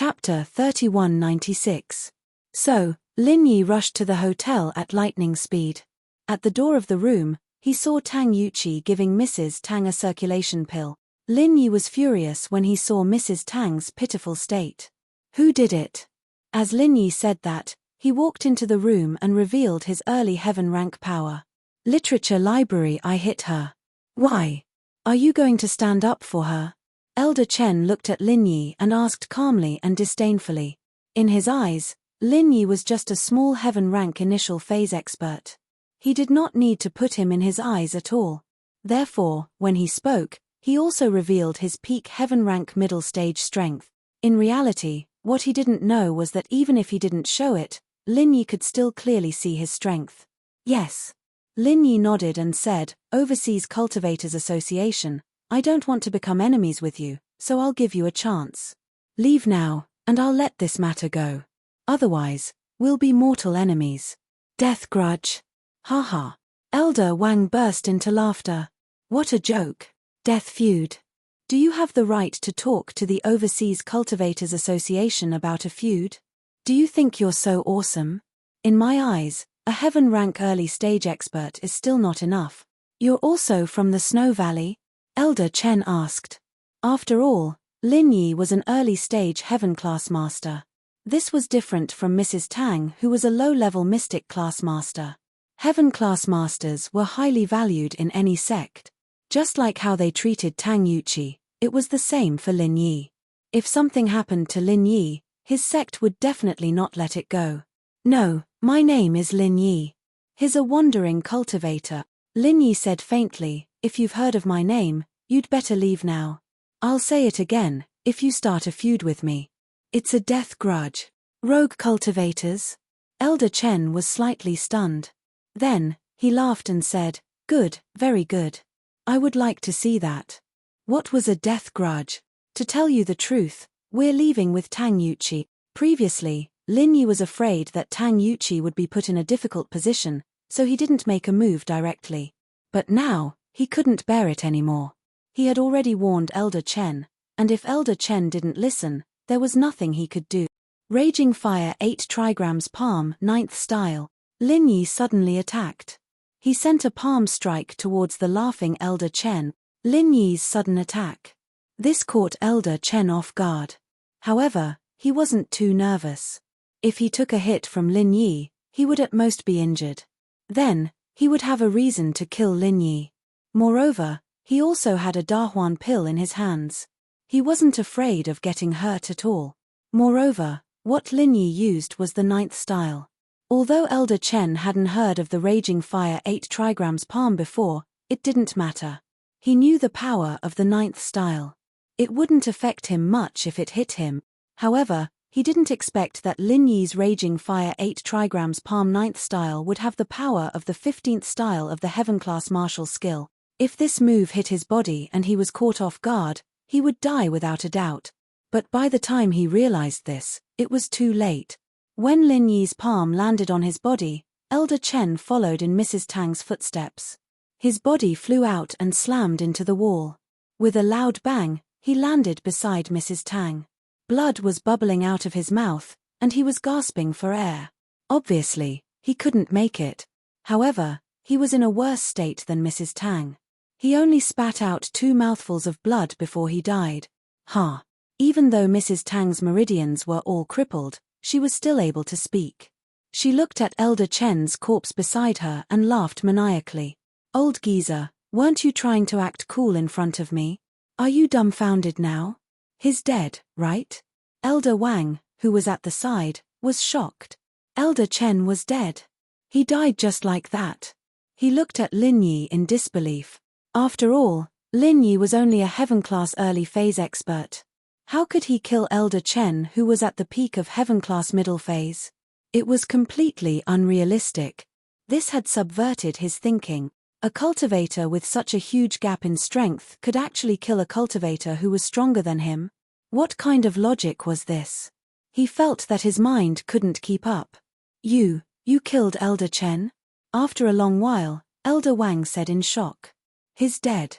Chapter 3196. So, Lin Yi rushed to the hotel at lightning speed. At the door of the room, he saw Tang Yuqi giving Mrs. Tang a circulation pill. Lin Yi was furious when he saw Mrs. Tang's pitiful state. Who did it? As Lin Yi said that, he walked into the room and revealed his early heaven rank power. Literature library. I hit her. Why? Are you going to stand up for her? Elder Chen looked at Lin Yi and asked calmly and disdainfully. In his eyes, Lin Yi was just a small heaven rank initial phase expert. He did not need to put him in his eyes at all. Therefore, when he spoke, he also revealed his peak heaven rank middle stage strength. In reality, what he didn't know was that even if he didn't show it, Lin Yi could still clearly see his strength. Yes. Lin Yi nodded and said, Overseas Cultivators Association, I don't want to become enemies with you, so I'll give you a chance. Leave now, and I'll let this matter go. Otherwise, we'll be mortal enemies. Death grudge. Ha. Elder Wang burst into laughter. What a joke. Death feud. Do you have the right to talk to the Overseas Cultivators Association about a feud? Do you think you're so awesome? In my eyes, a heaven rank early stage expert is still not enough. You're also from the Snow Valley? Elder Chen asked. After all, Lin Yi was an early stage heaven class master. This was different from Mrs. Tang, who was a low-level mystic class master. Heaven class masters were highly valued in any sect. Just like how they treated Tang Yuqi, it was the same for Lin Yi. If something happened to Lin Yi, his sect would definitely not let it go. No, my name is Lin Yi. He's a wandering cultivator. Lin Yi said faintly, if you've heard of my name, you'd better leave now. I'll say it again, if you start a feud with me. It's a death grudge. Rogue cultivators? Elder Chen was slightly stunned. Then, he laughed and said, good, very good. I would like to see that. What was a death grudge? To tell you the truth, we're leaving with Tang Yuqi. Previously, Lin Yi was afraid that Tang Yuqi would be put in a difficult position, so he didn't make a move directly. But now, he couldn't bear it anymore. He had already warned Elder Chen, and if Elder Chen didn't listen, there was nothing he could do. Raging Fire 8 trigrams palm 9th style. Lin Yi suddenly attacked. He sent a palm strike towards the laughing Elder Chen. Lin Yi's sudden attack. This caught Elder Chen off guard. However, he wasn't too nervous. If he took a hit from Lin Yi, he would at most be injured. Then, he would have a reason to kill Lin Yi. Moreover, he also had a Dahuan pill in his hands. He wasn't afraid of getting hurt at all. Moreover, what Lin Yi used was the 9th style. Although Elder Chen hadn't heard of the Raging Fire 8 trigrams palm before, it didn't matter. He knew the power of the 9th style. It wouldn't affect him much if it hit him. However, he didn't expect that Lin Yi's Raging Fire 8 trigrams palm 9th style would have the power of the 15th style of the heaven class martial skill. If this move hit his body and he was caught off guard, he would die without a doubt. But by the time he realized this, it was too late. When Lin Yi's palm landed on his body, Elder Chen followed in Mrs. Tang's footsteps. His body flew out and slammed into the wall. With a loud bang, he landed beside Mrs. Tang. Blood was bubbling out of his mouth, and he was gasping for air. Obviously, he couldn't make it. However, he was in a worse state than Mrs. Tang. He only spat out 2 mouthfuls of blood before he died. Even though Mrs. Tang's meridians were all crippled, she was still able to speak. She looked at Elder Chen's corpse beside her and laughed maniacally. Old geezer, weren't you trying to act cool in front of me? Are you dumbfounded now? He's dead, right? Elder Wang, who was at the side, was shocked. Elder Chen was dead. He died just like that. He looked at Lin Yi in disbelief. After all, Lin Yi was only a heaven class early phase expert. How could he kill Elder Chen, who was at the peak of heaven class middle phase? It was completely unrealistic. This had subverted his thinking. A cultivator with such a huge gap in strength could actually kill a cultivator who was stronger than him? What kind of logic was this? He felt that his mind couldn't keep up. You killed Elder Chen? After a long while, Elder Wang said in shock. He's dead.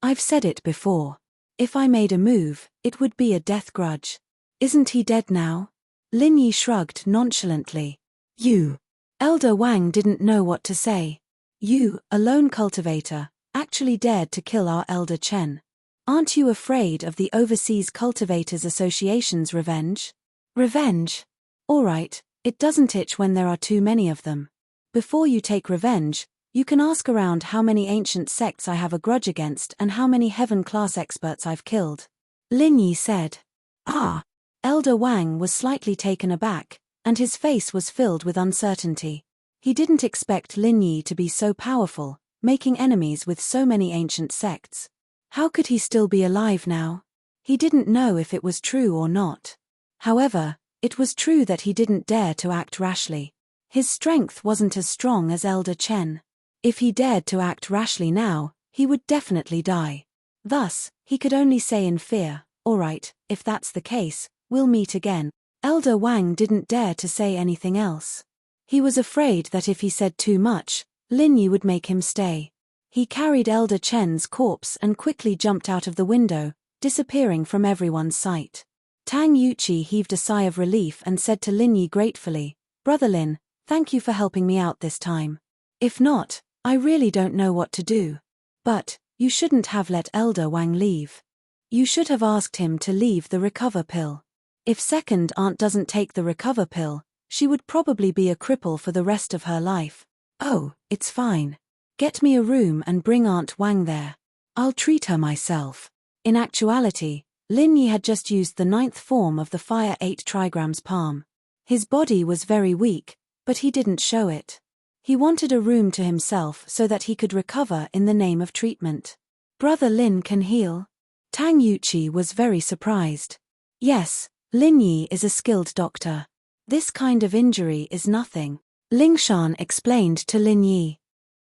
I've said it before. If I made a move, it would be a death grudge. Isn't he dead now? Lin Yi shrugged nonchalantly. You. Elder Wang didn't know what to say. You, a lone cultivator, actually dared to kill our Elder Chen. Aren't you afraid of the Overseas Cultivators Association's revenge? Revenge? All right, it doesn't itch when there are too many of them. Before you take revenge, you can ask around how many ancient sects I have a grudge against and how many heaven-class experts I've killed. Lin Yi said. Ah. Elder Wang was slightly taken aback, and his face was filled with uncertainty. He didn't expect Lin Yi to be so powerful, making enemies with so many ancient sects. How could he still be alive now? He didn't know if it was true or not. However, it was true that he didn't dare to act rashly. His strength wasn't as strong as Elder Chen. If he dared to act rashly now, he would definitely die. Thus, he could only say in fear, "All right, if that's the case, we'll meet again." Elder Wang didn't dare to say anything else. He was afraid that if he said too much, Lin Yi would make him stay. He carried Elder Chen's corpse and quickly jumped out of the window, disappearing from everyone's sight. Tang Yuqi heaved a sigh of relief and said to Lin Yi gratefully, "Brother Lin, thank you for helping me out this time. If not, I really don't know what to do. But, you shouldn't have let Elder Wang leave. You should have asked him to leave the recover pill. If second aunt doesn't take the recover pill, she would probably be a cripple for the rest of her life." "Oh, it's fine. Get me a room and bring Aunt Wang there. I'll treat her myself." In actuality, Lin Yi had just used the 9th form of the Fire 8 trigrams palm. His body was very weak, but he didn't show it. He wanted a room to himself so that he could recover in the name of treatment. "Brother Lin can heal?" Tang Yuqi was very surprised. "Yes, Lin Yi is a skilled doctor. This kind of injury is nothing," Lingshan explained to Lin Yi.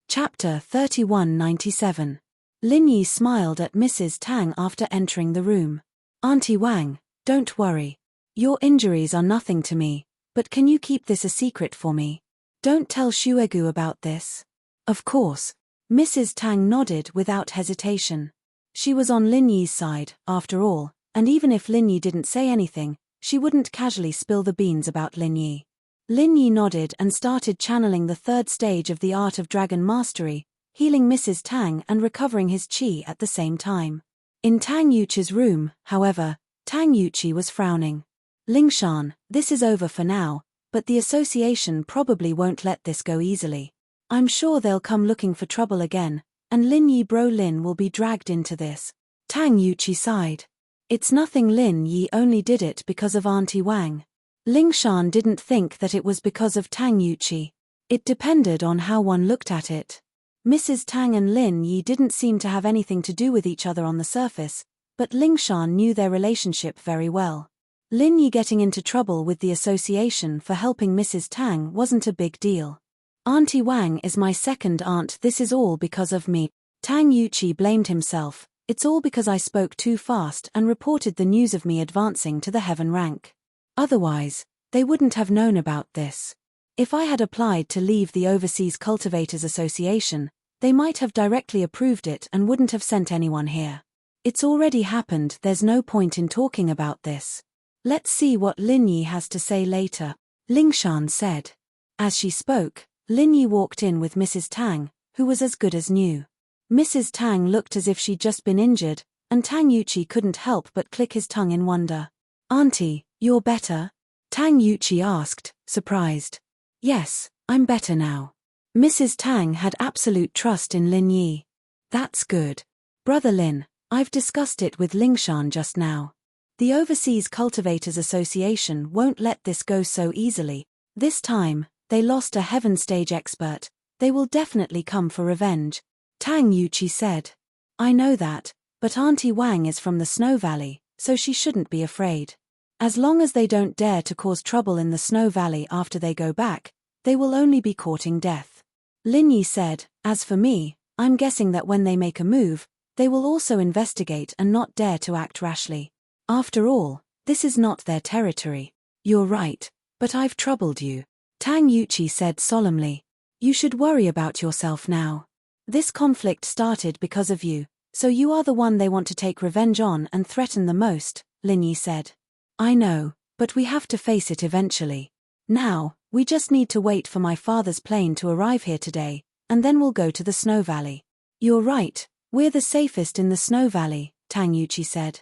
Chapter 3197. Lin Yi smiled at Mrs. Tang after entering the room. "Auntie Wang, don't worry. Your injuries are nothing to me, but can you keep this a secret for me? Don't tell Xuegu about this." "Of course." Mrs. Tang nodded without hesitation. She was on Lin Yi's side, after all, and even if Lin Yi didn't say anything, she wouldn't casually spill the beans about Lin Yi. Lin Yi nodded and started channeling the 3rd stage of the Art of Dragon Mastery, healing Mrs. Tang and recovering his qi at the same time. In Tang Yuqi's room, however, Tang Yuqi was frowning. "Lingshan, this is over for now, but the association probably won't let this go easily. I'm sure they'll come looking for trouble again, and Lin Yi bro Lin will be dragged into this." Tang Yuqi sighed. "It's nothing, Lin Yi only did it because of Auntie Wang." Lingshan didn't think that it was because of Tang Yuqi. It depended on how one looked at it. Mrs. Tang and Lin Yi didn't seem to have anything to do with each other on the surface, but Lingshan knew their relationship very well. Lin Yi getting into trouble with the association for helping Mrs. Tang wasn't a big deal. "Auntie Wang is my second aunt, this is all because of me." Tang Yuqi blamed himself. "It's all because I spoke too fast and reported the news of me advancing to the heaven rank. Otherwise, they wouldn't have known about this. If I had applied to leave the Overseas Cultivators Association, they might have directly approved it and wouldn't have sent anyone here. It's already happened, there's no point in talking about this. Let's see what Lin Yi has to say later," Lingshan said. As she spoke, Lin Yi walked in with Mrs. Tang, who was as good as new. Mrs. Tang looked as if she'd just been injured, and Tang Yuqi couldn't help but click his tongue in wonder. "Auntie, you're better?" Tang Yuqi asked, surprised. "Yes, I'm better now." Mrs. Tang had absolute trust in Lin Yi. "That's good. Brother Lin, I've discussed it with Lingshan just now. The Overseas Cultivators Association won't let this go so easily. This time, they lost a heaven stage expert. They will definitely come for revenge," Tang Yuqi said. "I know that, but Auntie Wang is from the Snow Valley, so she shouldn't be afraid. As long as they don't dare to cause trouble in the Snow Valley after they go back, they will only be courting death," Lin Yi said. "As for me, I'm guessing that when they make a move, they will also investigate and not dare to act rashly. After all, this is not their territory." "You're right, but I've troubled you," Tang Yuqi said solemnly. "You should worry about yourself now. This conflict started because of you, so you are the one they want to take revenge on and threaten the most," Lin Yi said. I know, but we have to face it eventually. Now, we just need to wait for my father's plane to arrive here today, and then we'll go to the Snow Valley. You're right, we're the safest in the Snow Valley, Tang Yuqi said.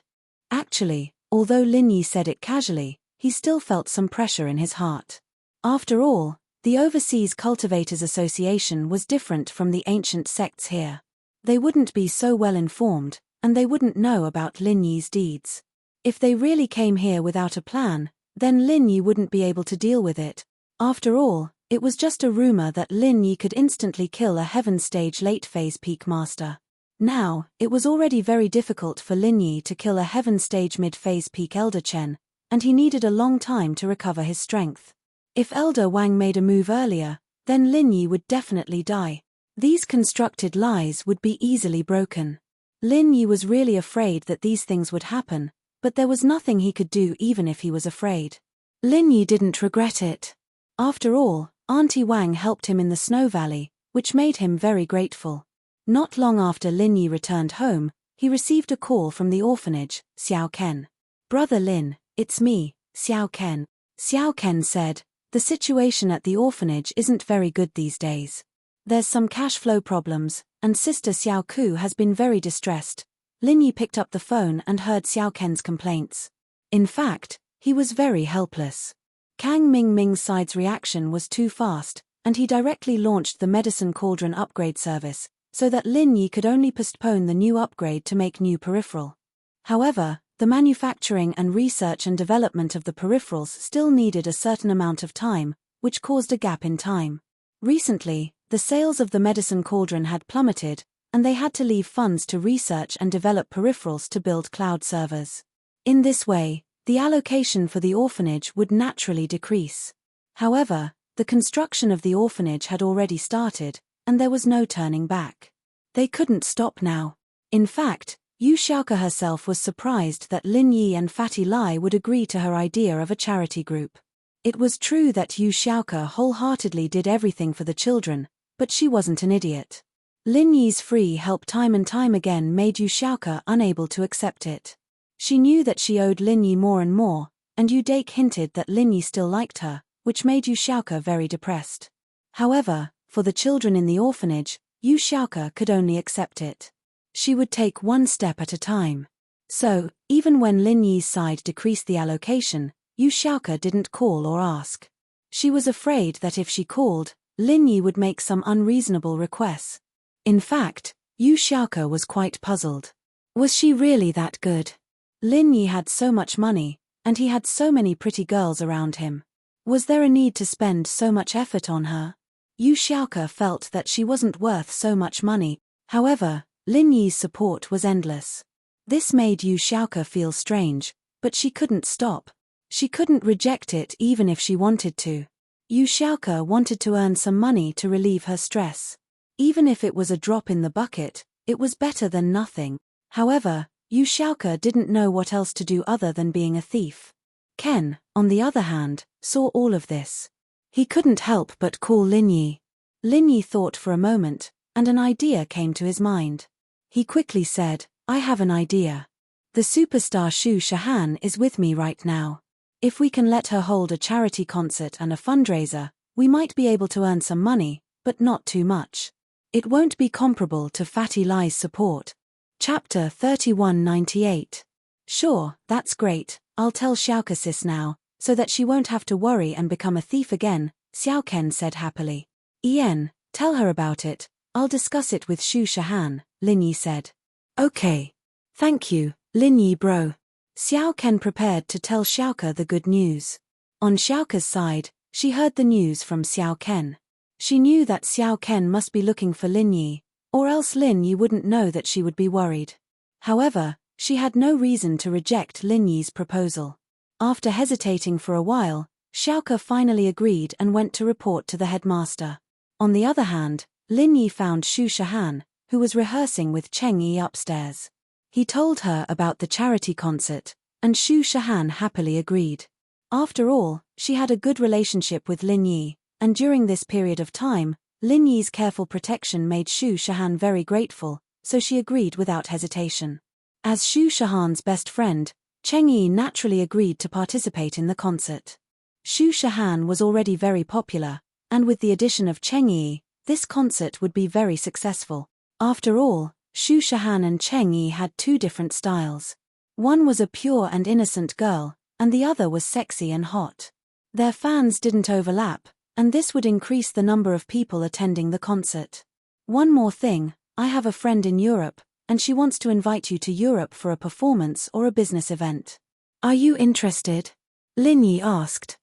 Actually, although Lin Yi said it casually, he still felt some pressure in his heart. After all, the Overseas Cultivators Association was different from the ancient sects here. They wouldn't be so well informed, and they wouldn't know about Lin Yi's deeds. If they really came here without a plan, then Lin Yi wouldn't be able to deal with it. After all, it was just a rumor that Lin Yi could instantly kill a Heaven Stage late-phase peak master. Now, it was already very difficult for Lin Yi to kill a Heaven Stage mid-phase peak Elder Chen, and he needed a long time to recover his strength. If Elder Wang made a move earlier, then Lin Yi would definitely die. These constructed lies would be easily broken. Lin Yi was really afraid that these things would happen, but there was nothing he could do even if he was afraid. Lin Yi didn't regret it. After all, Auntie Wang helped him in the Snow Valley, which made him very grateful. Not long after Lin Yi returned home, he received a call from the orphanage, Xiao Ken. "Brother Lin, it's me, Xiao Ken." Xiao Ken said, "The situation at the orphanage isn't very good these days. There's some cash flow problems, and Sister Xiao Ku has been very distressed." Lin Yi picked up the phone and heard Xiao Ken's complaints. In fact, he was very helpless. Kang Ming's side's reaction was too fast, and he directly launched the Medicine Cauldron upgrade service, so that Lin Yi could only postpone the new upgrade to make new peripheral. However, the manufacturing and research and development of the peripherals still needed a certain amount of time, which caused a gap in time. Recently, the sales of the Medicine Cauldron had plummeted, and they had to leave funds to research and develop peripherals to build cloud servers. In this way, the allocation for the orphanage would naturally decrease. However, the construction of the orphanage had already started, and there was no turning back. They couldn't stop now. In fact, Yu Xiaoke herself was surprised that Lin Yi and Fatty Lai would agree to her idea of a charity group. It was true that Yu Xiaoke wholeheartedly did everything for the children, but she wasn't an idiot. Lin Yi's free help time and time again made Yu Xiaoke unable to accept it. She knew that she owed Lin Yi more and more, and Yu Dake hinted that Lin Yi still liked her, which made Yu Xiaoke very depressed. However, for the children in the orphanage, Yu Xiaoke could only accept it. She would take one step at a time. So, even when Lin Yi's side decreased the allocation, Yu Xiaoke didn't call or ask. She was afraid that if she called, Lin Yi would make some unreasonable requests. In fact, Yu Xiaoke was quite puzzled. Was she really that good? Lin Yi had so much money, and he had so many pretty girls around him. Was there a need to spend so much effort on her? Yu Xiaoke felt that she wasn't worth so much money. However, Lin Yi's support was endless. This made Yu Xiaoke feel strange, but she couldn't stop. She couldn't reject it even if she wanted to. Yu Xiaoke wanted to earn some money to relieve her stress. Even if it was a drop in the bucket, it was better than nothing. However, Yu Xiaoke didn't know what else to do other than being a thief. Ken, on the other hand, saw all of this. He couldn't help but call Lin Yi. Lin Yi thought for a moment, and an idea came to his mind. He quickly said, "I have an idea. The superstar Shu Shahan is with me right now. If we can let her hold a charity concert and a fundraiser, we might be able to earn some money, but not too much. It won't be comparable to Fatty Lai's support." Chapter 3198. "Sure, that's great. I'll tell Xiaoke sis now, so that she won't have to worry and become a thief again," Xiao Ken said happily. "Ian, tell her about it. I'll discuss it with Shu Shahan," Lin Yi said. "Okay. Thank you, Lin Yi bro." Xiao Ken prepared to tell Xiaoke the good news. On Xiaoke's side, she heard the news from Xiao Ken. She knew that Xiao Ken must be looking for Lin Yi, or else Lin Yi wouldn't know that she would be worried. However, she had no reason to reject Lin Yi's proposal. After hesitating for a while, Xiaoke finally agreed and went to report to the headmaster. On the other hand, Lin Yi found Shu Shahan, who was rehearsing with Cheng Yi upstairs. He told her about the charity concert, and Shu Shahan happily agreed. After all, she had a good relationship with Lin Yi, and during this period of time, Lin Yi's careful protection made Shu Shahan very grateful, so she agreed without hesitation. As Shu Shahan's best friend, Cheng Yi naturally agreed to participate in the concert. Xu Shahan was already very popular, and with the addition of Cheng Yi, this concert would be very successful. After all, Xu Shahan and Cheng Yi had two different styles. One was a pure and innocent girl, and the other was sexy and hot. Their fans didn't overlap, and this would increase the number of people attending the concert. One more thing, I have a friend in Europe, and she wants to invite you to Europe for a performance or a business event. Are you interested? Lin Yi asked.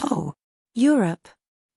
Oh, Europe?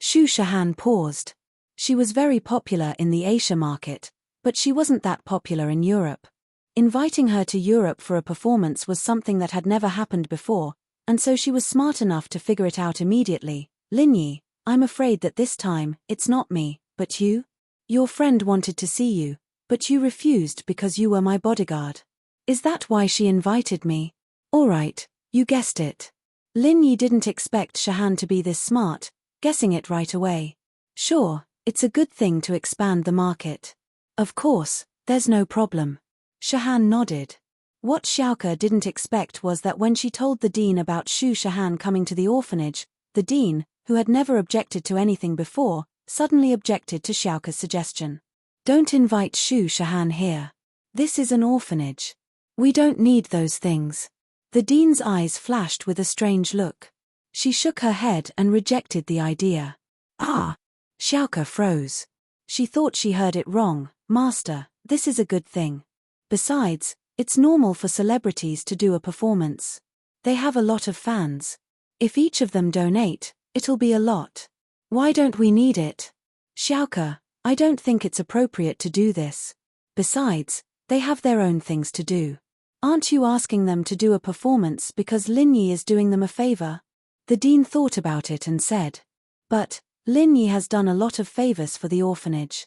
Xu Shahan paused. She was very popular in the Asia market, but she wasn't that popular in Europe. Inviting her to Europe for a performance was something that had never happened before, and so she was smart enough to figure it out immediately. Lin Yi, I'm afraid that this time, it's not me, but you? Your friend wanted to see you, but you refused because you were my bodyguard. Is that why she invited me? All right, you guessed it. Lin Yi didn't expect Shahan to be this smart, guessing it right away. Sure, it's a good thing to expand the market. Of course, there's no problem. Shahan nodded. What Xiaoke didn't expect was that when she told the dean about Xu Shahan coming to the orphanage, the dean, who had never objected to anything before, suddenly objected to Xiaoke's suggestion. Don't invite Xu Shahan here. This is an orphanage. We don't need those things. The dean's eyes flashed with a strange look. She shook her head and rejected the idea. Ah! Xiaoke froze. She thought she heard it wrong. Master, this is a good thing. Besides, it's normal for celebrities to do a performance. They have a lot of fans. If each of them donate, it'll be a lot. Why don't we need it? Xiaoke, I don't think it's appropriate to do this. Besides, they have their own things to do. Aren't you asking them to do a performance because Lin Yi is doing them a favor? The dean thought about it and said. But, Lin Yi has done a lot of favors for the orphanage.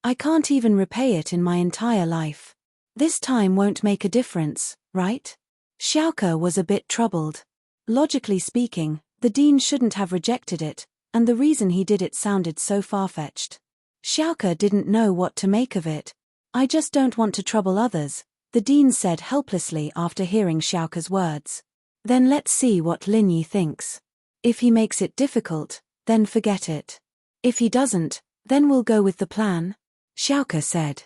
I can't even repay it in my entire life. This time won't make a difference, right? Xiaoke was a bit troubled. Logically speaking, the dean shouldn't have rejected it, and the reason he did it sounded so far-fetched. Xiaoke didn't know what to make of it. I just don't want to trouble others, the dean said helplessly after hearing Xiaoke's words. Then let's see what Lin Yi thinks. If he makes it difficult, then forget it. If he doesn't, then we'll go with the plan, Xiaoke said.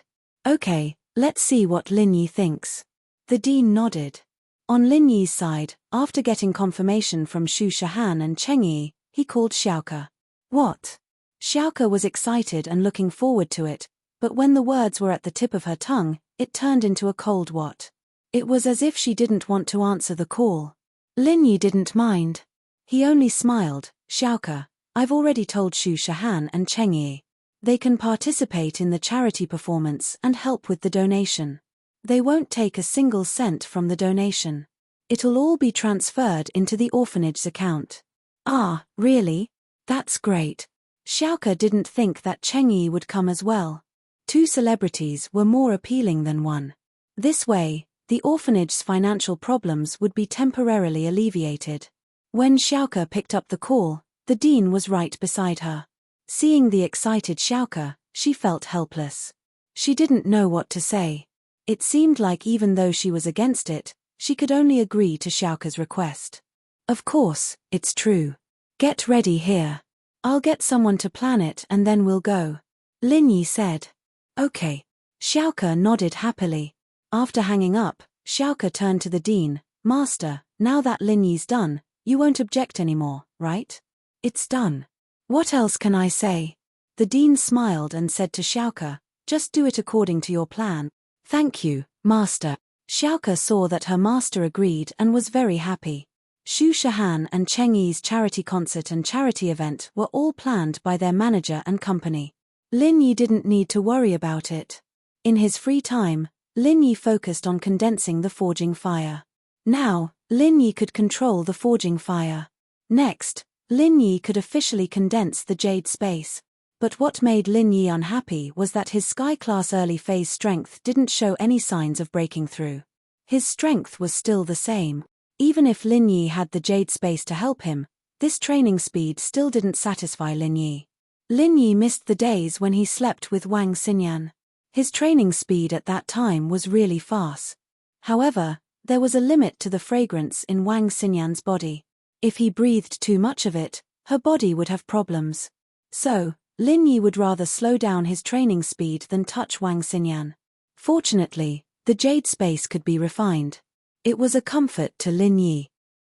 Okay, let's see what Lin Yi thinks. The dean nodded. On Lin Yi's side, after getting confirmation from Xu Shahan and Cheng Yi, he called Xiaoke. What? Xiaoke was excited and looking forward to it, but when the words were at the tip of her tongue, it turned into a cold what. It was as if she didn't want to answer the call. Lin Yi didn't mind. He only smiled. Xiaoke, I've already told Xu Shahan and Cheng Yi. They can participate in the charity performance and help with the donation. They won't take a single cent from the donation. It'll all be transferred into the orphanage's account. Ah, really? That's great. Xiaoke didn't think that Cheng Yi would come as well. Two celebrities were more appealing than one. This way, the orphanage's financial problems would be temporarily alleviated. When Xiaoke picked up the call, the dean was right beside her. Seeing the excited Xiaoke, she felt helpless. She didn't know what to say. It seemed like even though she was against it, she could only agree to Xiaoke's request. Of course, it's true. Get ready here. I'll get someone to plan it and then we'll go, Lin Yi said. Okay. Xiaoke nodded happily. After hanging up, Xiaoke turned to the dean. Master, now that Lin Yi's done, you won't object anymore, right? It's done. What else can I say? The dean smiled and said to Xiaoke, just do it according to your plan. Thank you, master. Xiaoke saw that her master agreed and was very happy. Xu Shahan and Cheng Yi's charity concert and charity event were all planned by their manager and company. Lin Yi didn't need to worry about it. In his free time, Lin Yi focused on condensing the forging fire. Now, Lin Yi could control the forging fire. Next, Lin Yi could officially condense the jade space. But what made Lin Yi unhappy was that his Sky-class early phase strength didn't show any signs of breaking through. His strength was still the same. Even if Lin Yi had the jade space to help him, this training speed still didn't satisfy Lin Yi. Lin Yi missed the days when he slept with Wang Xinyan. His training speed at that time was really fast. However, there was a limit to the fragrance in Wang Xinyan's body. If he breathed too much of it, her body would have problems. So, Lin Yi would rather slow down his training speed than touch Wang Xinyan. Fortunately, the jade space could be refined. It was a comfort to Lin Yi.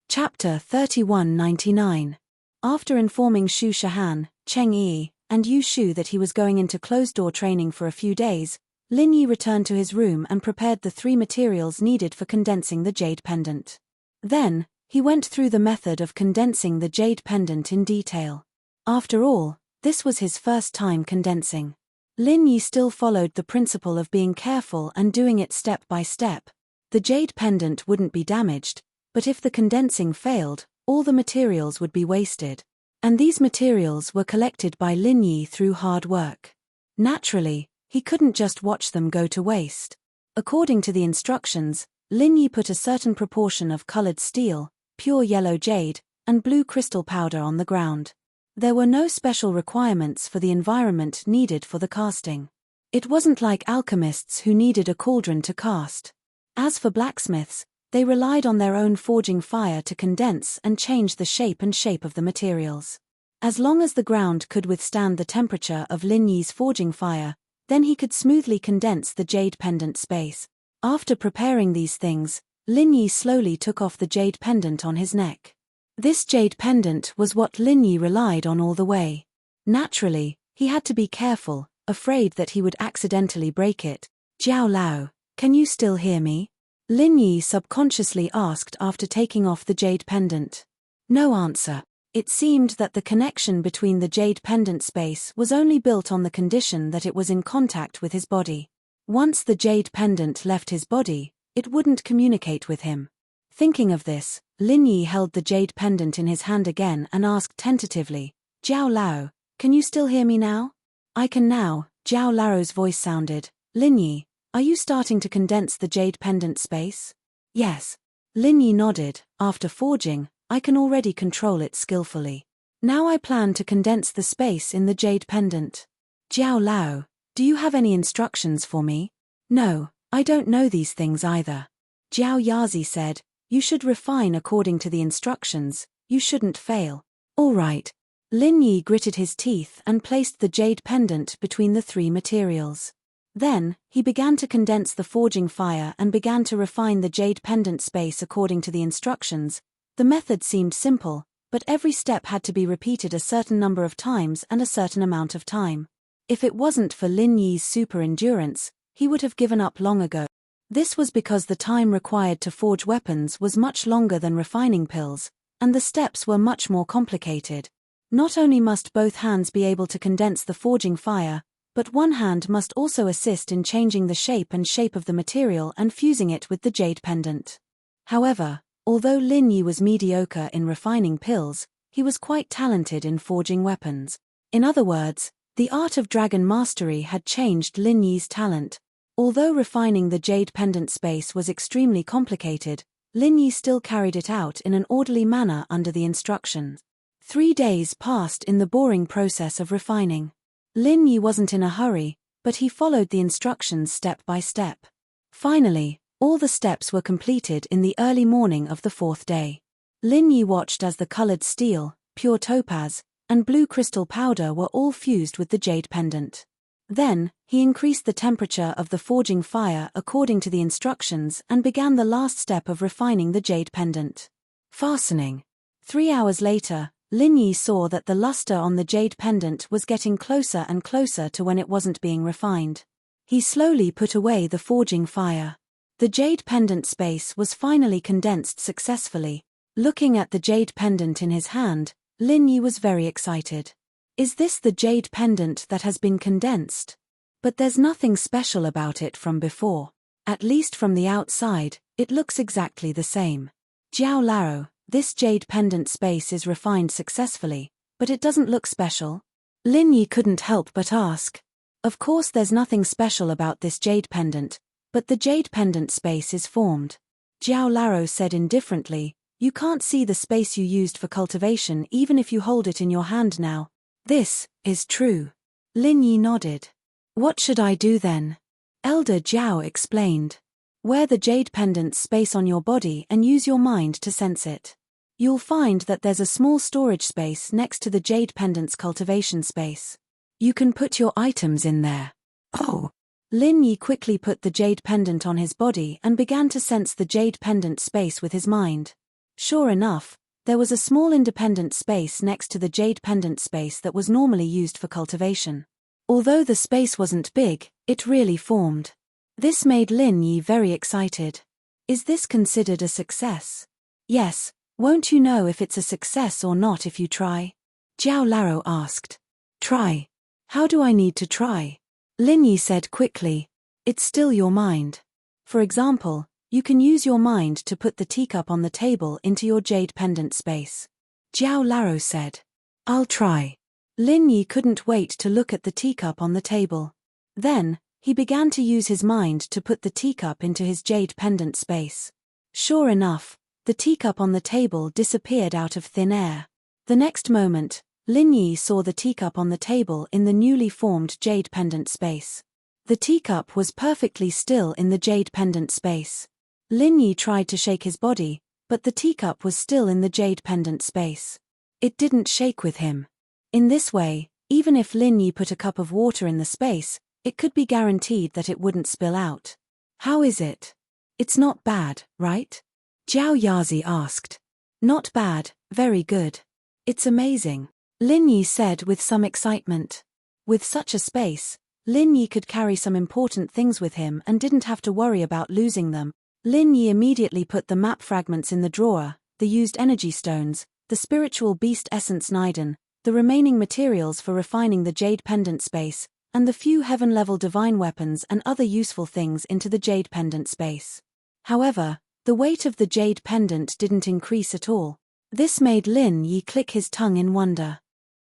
Chapter 3199. After informing Xu Shahan, Cheng Yi, and Yu Shu that he was going into closed-door training for a few days, Lin Yi returned to his room and prepared the 3 materials needed for condensing the jade pendant. Then, he went through the method of condensing the jade pendant in detail. After all, this was his first time condensing. Lin Yi still followed the principle of being careful and doing it step by step. The jade pendant wouldn't be damaged, but if the condensing failed, all the materials would be wasted. And these materials were collected by Lin Yi through hard work. Naturally, he couldn't just watch them go to waste. According to the instructions, Lin Yi put a certain proportion of colored steel, pure yellow jade, and blue crystal powder on the ground. There were no special requirements for the environment needed for the casting. It wasn't like alchemists who needed a cauldron to cast. As for blacksmiths, they relied on their own forging fire to condense and change the shape of the materials. As long as the ground could withstand the temperature of Lin Yi's forging fire, then he could smoothly condense the jade pendant space. After preparing these things, Lin Yi slowly took off the jade pendant on his neck. This jade pendant was what Lin Yi relied on all the way. Naturally, he had to be careful, afraid that he would accidentally break it. "Jiao Lao, can you still hear me?" Lin Yi subconsciously asked after taking off the jade pendant. No answer. It seemed that the connection between the jade pendant space was only built on the condition that it was in contact with his body. Once the jade pendant left his body, it wouldn't communicate with him. Thinking of this, Lin Yi held the jade pendant in his hand again and asked tentatively, "Jiao Lao, can you still hear me now?" "I can now," Jiao Lao's voice sounded. "Lin Yi, are you starting to condense the jade pendant space?" "Yes." Lin Yi nodded. "After forging, I can already control it skillfully. Now I plan to condense the space in the jade pendant." "Jiao Lao, do you have any instructions for me?" "No, I don't know these things either." Jiao Yazi said, "You should refine according to the instructions, you shouldn't fail." "All right." Lin Yi gritted his teeth and placed the jade pendant between the 3 materials. Then, he began to condense the forging fire and began to refine the jade pendant space according to the instructions. The method seemed simple, but every step had to be repeated a certain number of times and a certain amount of time. If it wasn't for Lin Yi's super endurance, he would have given up long ago. This was because the time required to forge weapons was much longer than refining pills, and the steps were much more complicated. Not only must both hands be able to condense the forging fire, but one hand must also assist in changing the shape of the material and fusing it with the jade pendant. However, although Lin Yi was mediocre in refining pills, he was quite talented in forging weapons. In other words, the art of dragon mastery had changed Lin Yi's talent. Although refining the jade pendant space was extremely complicated, Lin Yi still carried it out in an orderly manner under the instructions. 3 days passed in the boring process of refining. Lin Yi wasn't in a hurry, but he followed the instructions step by step. Finally, all the steps were completed in the early morning of the 4th day. Lin Yi watched as the colored steel, pure topaz, and blue crystal powder were all fused with the jade pendant. Then, he increased the temperature of the forging fire according to the instructions and began the last step of refining the jade pendant. Fastening. 3 hours later, Lin Yi saw that the luster on the jade pendant was getting closer and closer to when it wasn't being refined. He slowly put away the forging fire. The jade pendant space was finally condensed successfully. Looking at the jade pendant in his hand, Lin Yi was very excited. "Is this the jade pendant that has been condensed? But there's nothing special about it from before. At least from the outside, it looks exactly the same." "Jiao Lao, this jade pendant space is refined successfully, but it doesn't look special." Lin Yi couldn't help but ask. "Of course there's nothing special about this jade pendant, but the jade pendant space is formed." Jiao Lao said indifferently, "You can't see the space you used for cultivation even if you hold it in your hand now." "This is true." Lin Yi nodded. "What should I do then?" Elder Jiao explained. Wear the jade pendant's space on your body and use your mind to sense it. You'll find that there's a small storage space next to the jade pendant's cultivation space. You can put your items in there. Oh. Lin Yi quickly put the jade pendant on his body and began to sense the jade pendant space with his mind. Sure enough, there was a small independent space next to the jade pendant space that was normally used for cultivation. Although the space wasn't big, it really formed. This made Lin Yi very excited. Is this considered a success? Yes. Won't you know if it's a success or not if you try? Jiao Laro asked. Try. How do I need to try? Lin Yi said quickly. It's still your mind. For example, you can use your mind to put the teacup on the table into your jade pendant space. Jiao Laro said. I'll try. Lin Yi couldn't wait to look at the teacup on the table. Then, he began to use his mind to put the teacup into his jade pendant space. Sure enough, the teacup on the table disappeared out of thin air. The next moment, Lin Yi saw the teacup on the table in the newly formed jade pendant space. The teacup was perfectly still in the jade pendant space. Lin Yi tried to shake his body, but the teacup was still in the jade pendant space. It didn't shake with him. In this way, even if Lin Yi put a cup of water in the space, it could be guaranteed that it wouldn't spill out. How is it? It's not bad, right? Jiao Yazi asked. Not bad, very good. It's amazing. Lin Yi said with some excitement. With such a space, Lin Yi could carry some important things with him and didn't have to worry about losing them. Lin Yi immediately put the map fragments in the drawer, the used energy stones, the spiritual beast essence Niden, the remaining materials for refining the jade pendant space, and the few heaven-level divine weapons and other useful things into the jade pendant space. However, the weight of the jade pendant didn't increase at all. This made Lin Yi click his tongue in wonder.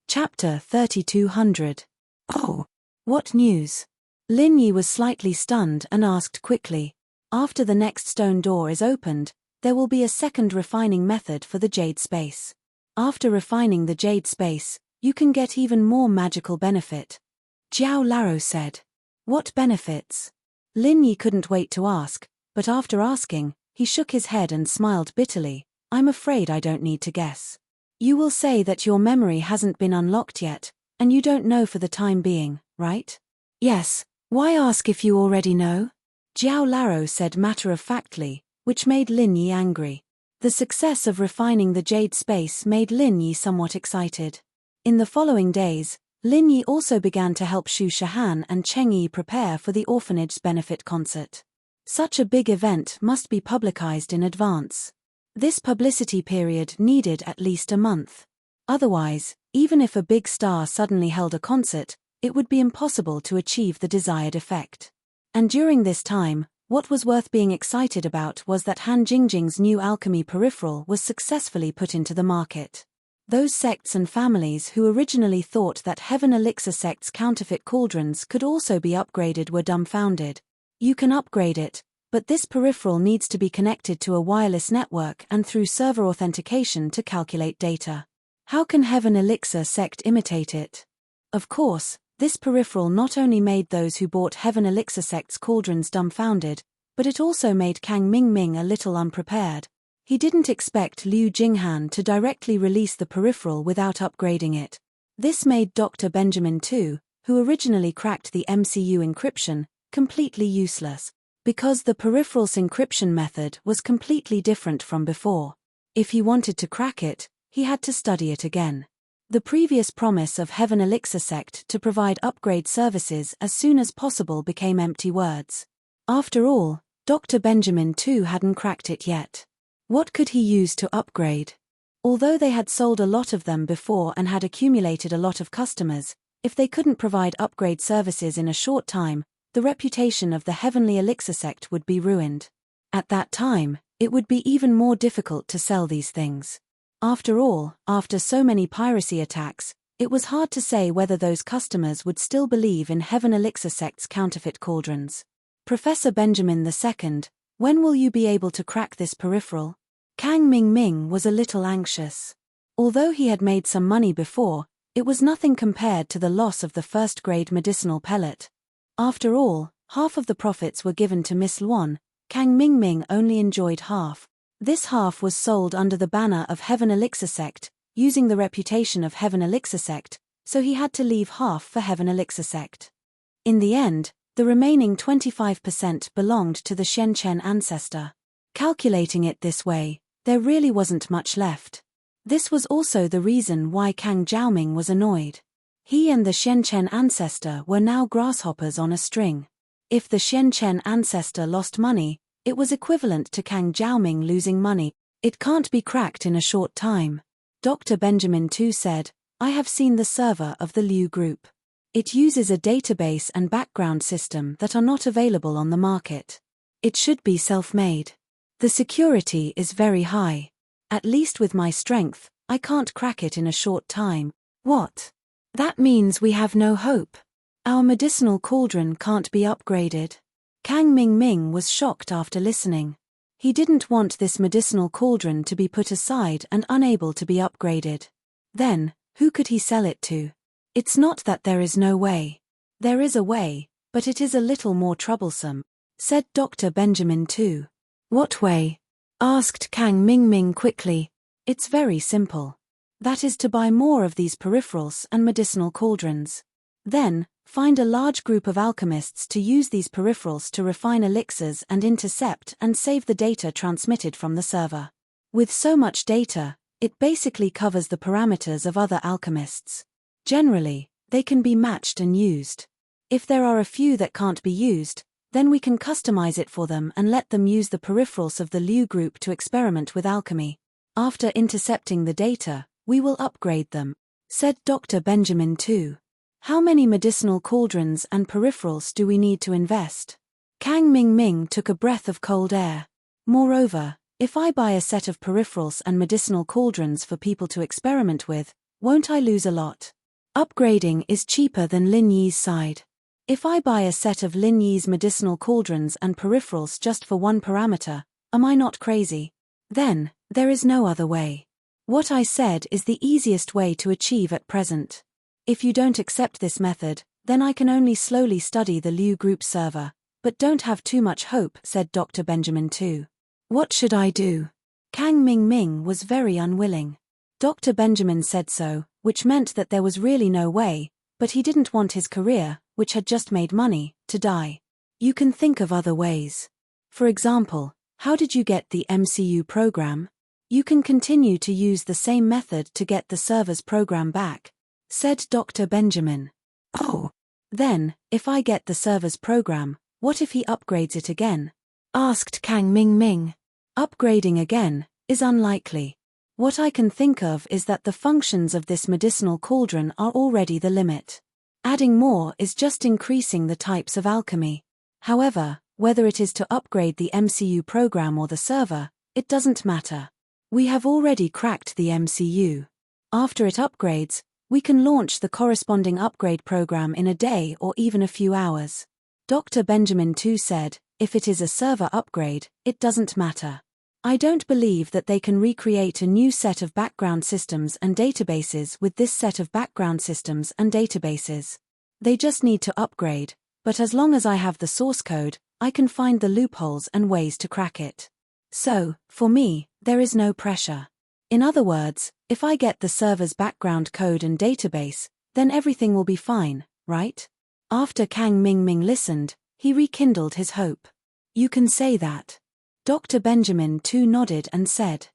Chapter 3200. Oh! What news? Lin Yi was slightly stunned and asked quickly. After the next stone door is opened, there will be a second refining method for the jade space. After refining the jade space, you can get even more magical benefit. Jiao Laro said. What benefits? Lin Yi couldn't wait to ask, but after asking, he shook his head and smiled bitterly. I'm afraid I don't need to guess. You will say that your memory hasn't been unlocked yet, and you don't know for the time being, right? Yes, why ask if you already know? Jiao Laro said matter-of-factly, which made Lin Yi angry. The success of refining the jade space made Lin Yi somewhat excited. In the following days, Lin Yi also began to help Xu Shahan and Cheng Yi prepare for the orphanage's benefit concert. Such a big event must be publicized in advance. This publicity period needed at least a month. Otherwise, even if a big star suddenly held a concert, it would be impossible to achieve the desired effect. And during this time, what was worth being excited about was that Han Jingjing's new alchemy peripheral was successfully put into the market. Those sects and families who originally thought that Heaven Elixir sect's counterfeit cauldrons could also be upgraded were dumbfounded. You can upgrade it, but this peripheral needs to be connected to a wireless network and through server authentication to calculate data. How can Heaven Elixir sect imitate it? Of course, this peripheral not only made those who bought Heaven Elixir sect's cauldrons dumbfounded, but it also made Kang Mingming a little unprepared. He didn't expect Liu Jinghan to directly release the peripheral without upgrading it. This made Dr. Benjamin Tu, who originally cracked the MCU encryption, completely useless, because the peripheral's encryption method was completely different from before. If he wanted to crack it, he had to study it again. The previous promise of Heaven Elixir sect to provide upgrade services as soon as possible became empty words. After all, Dr. Benjamin Tu hadn't cracked it yet. What could he use to upgrade? Although they had sold a lot of them before and had accumulated a lot of customers, if they couldn't provide upgrade services in a short time, the reputation of the Heavenly Elixir sect would be ruined. At that time, it would be even more difficult to sell these things. After all, after so many piracy attacks, it was hard to say whether those customers would still believe in Heaven Elixir sect's counterfeit cauldrons. Professor Benjamin II, when will you be able to crack this peripheral? Kang Mingming was a little anxious. Although he had made some money before, it was nothing compared to the loss of the first-grade medicinal pellet. After all, half of the profits were given to Miss Luan, Kang Mingming only enjoyed half. This half was sold under the banner of Heaven Elixir Sect, using the reputation of Heaven Elixir Sect, so he had to leave half for Heaven Elixir Sect. In the end, the remaining 25% belonged to the Shenchen ancestor. Calculating it this way, there really wasn't much left. This was also the reason why Kang Jiaoming was annoyed. He and the Shenchen ancestor were now grasshoppers on a string. If the Shenchen ancestor lost money, it was equivalent to Kang Jiaoming losing money. It can't be cracked in a short time. Dr. Benjamin Tu said, I have seen the server of the Liu Group. It uses a database and background system that are not available on the market. It should be self-made. The security is very high. At least with my strength, I can't crack it in a short time. What? That means we have no hope. Our medicinal cauldron can't be upgraded. Kang Mingming was shocked after listening. He didn't want this medicinal cauldron to be put aside and unable to be upgraded. Then, who could he sell it to? It's not that there is no way. There is a way, but it is a little more troublesome, said Dr. Benjamin Tu. What way? Asked Kang Mingming quickly. It's very simple. That is to buy more of these peripherals and medicinal cauldrons. Then, find a large group of alchemists to use these peripherals to refine elixirs and intercept and save the data transmitted from the server. With so much data, it basically covers the parameters of other alchemists. Generally, they can be matched and used. If there are a few that can't be used, then we can customize it for them and let them use the peripherals of the Liu Group to experiment with alchemy. After intercepting the data, we will upgrade them, said Dr. Benjamin Tu. How many medicinal cauldrons and peripherals do we need to invest? Kang Mingming took a breath of cold air. Moreover, if I buy a set of peripherals and medicinal cauldrons for people to experiment with, won't I lose a lot? Upgrading is cheaper than Lin Yi's side. If I buy a set of Lin Yi's medicinal cauldrons and peripherals just for one parameter, am I not crazy? Then, there is no other way. What I said is the easiest way to achieve at present. If you don't accept this method, then I can only slowly study the Liu Group server, but don't have too much hope, said Dr. Benjamin Tu. What should I do? Kang Mingming was very unwilling. Dr. Benjamin said so, which meant that there was really no way, but he didn't want his career, which had just made money, to die. You can think of other ways. For example, how did you get the MCU program? You can continue to use the same method to get the server's program back, said Dr. Benjamin. Oh. Then, if I get the server's program, what if he upgrades it again? Asked Kang Mingming. Upgrading again is unlikely. What I can think of is that the functions of this medicinal cauldron are already the limit. Adding more is just increasing the types of alchemy. However, whether it is to upgrade the MCU program or the server, it doesn't matter. We have already cracked the MCU. After it upgrades, we can launch the corresponding upgrade program in a day or even a few hours. Dr. Benjamin Tu said, if it is a server upgrade, it doesn't matter. I don't believe that they can recreate a new set of background systems and databases with this set of background systems and databases. They just need to upgrade, but as long as I have the source code, I can find the loopholes and ways to crack it. So, for me, there is no pressure. In other words, if I get the server's background code and database, then everything will be fine, right? After Kang Mingming listened, he rekindled his hope. You can say that. Dr. Benjamin Tu nodded and said.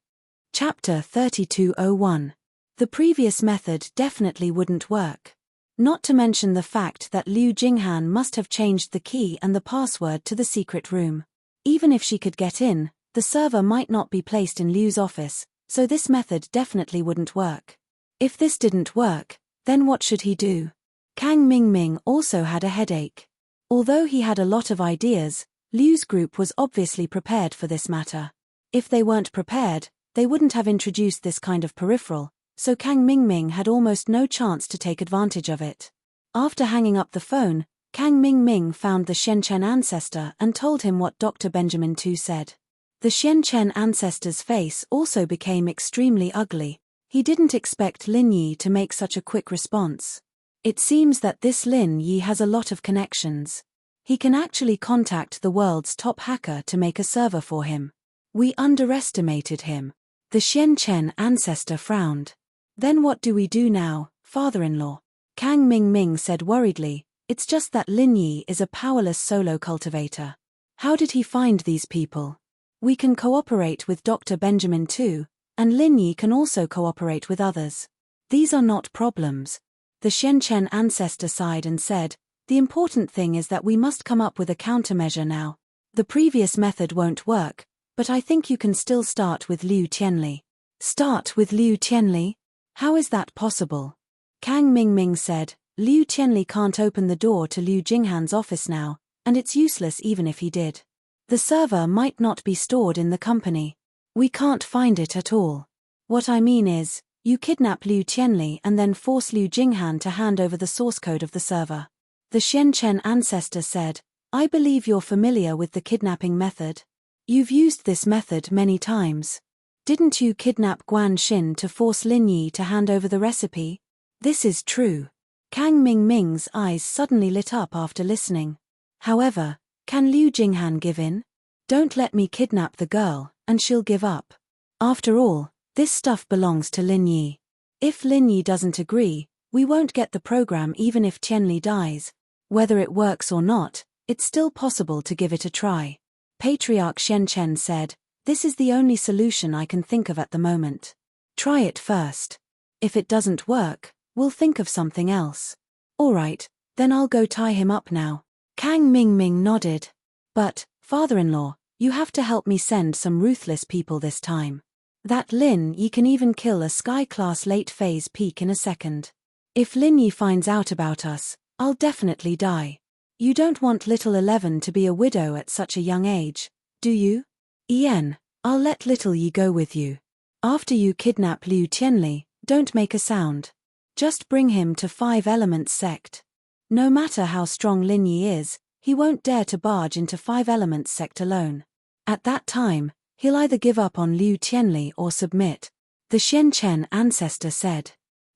Chapter 3201. The previous method definitely wouldn't work. Not to mention the fact that Liu Jinghan must have changed the key and the password to the secret room. Even if she could get in, the server might not be placed in Liu's office, so this method definitely wouldn't work. If this didn't work, then what should he do? Kang Mingming also had a headache. Although he had a lot of ideas, Liu's group was obviously prepared for this matter. If they weren't prepared, they wouldn't have introduced this kind of peripheral, so Kang Mingming had almost no chance to take advantage of it. After hanging up the phone, Kang Mingming found the Shenchen ancestor and told him what Dr. Benjamin Tu said. The Shenchen ancestor's face also became extremely ugly. He didn't expect Lin Yi to make such a quick response. It seems that this Lin Yi has a lot of connections. He can actually contact the world's top hacker to make a server for him. We underestimated him. The Xianchen ancestor frowned. Then what do we do now, father-in-law? Kang Mingming said worriedly, it's just that Lin Yi is a powerless solo cultivator. How did he find these people? We can cooperate with Dr. Benjamin too, and Lin Yi can also cooperate with others. These are not problems. The Xianchen ancestor sighed and said, the important thing is that we must come up with a countermeasure now. The previous method won't work, but I think you can still start with Liu Tianli. Start with Liu Tianli? How is that possible? Kang Mingming said, Liu Tianli can't open the door to Liu Jinghan's office now, and it's useless even if he did. The server might not be stored in the company. We can't find it at all. What I mean is, you kidnap Liu Tianli and then force Liu Jinghan to hand over the source code of the server. The Xianchen ancestor said, I believe you're familiar with the kidnapping method. You've used this method many times. Didn't you kidnap Guan Xin to force Lin Yi to hand over the recipe? This is true. Kang Mingming's eyes suddenly lit up after listening. However, can Liu Jinghan give in? Don't let me kidnap the girl, and she'll give up. After all, this stuff belongs to Lin Yi. If Lin Yi doesn't agree, we won't get the program even if Tianli dies. Whether it works or not, it's still possible to give it a try. Patriarch Xianchen said, this is the only solution I can think of at the moment. Try it first. If it doesn't work, we'll think of something else. Alright, then I'll go tie him up now. Kang Mingming nodded. But, father-in-law, you have to help me send some ruthless people this time. That Lin Yi can even kill a Sky-class late-phase peak in a second. If Lin Yi finds out about us, I'll definitely die. You don't want little 11 to be a widow at such a young age, do you? Ian, I'll let little Yi go with you. After you kidnap Liu Tianli, don't make a sound. Just bring him to 5 Elements sect. No matter how strong Lin Yi is, he won't dare to barge into 5 Elements sect alone. At that time, he'll either give up on Liu Tianli or submit. The Xianchen ancestor said.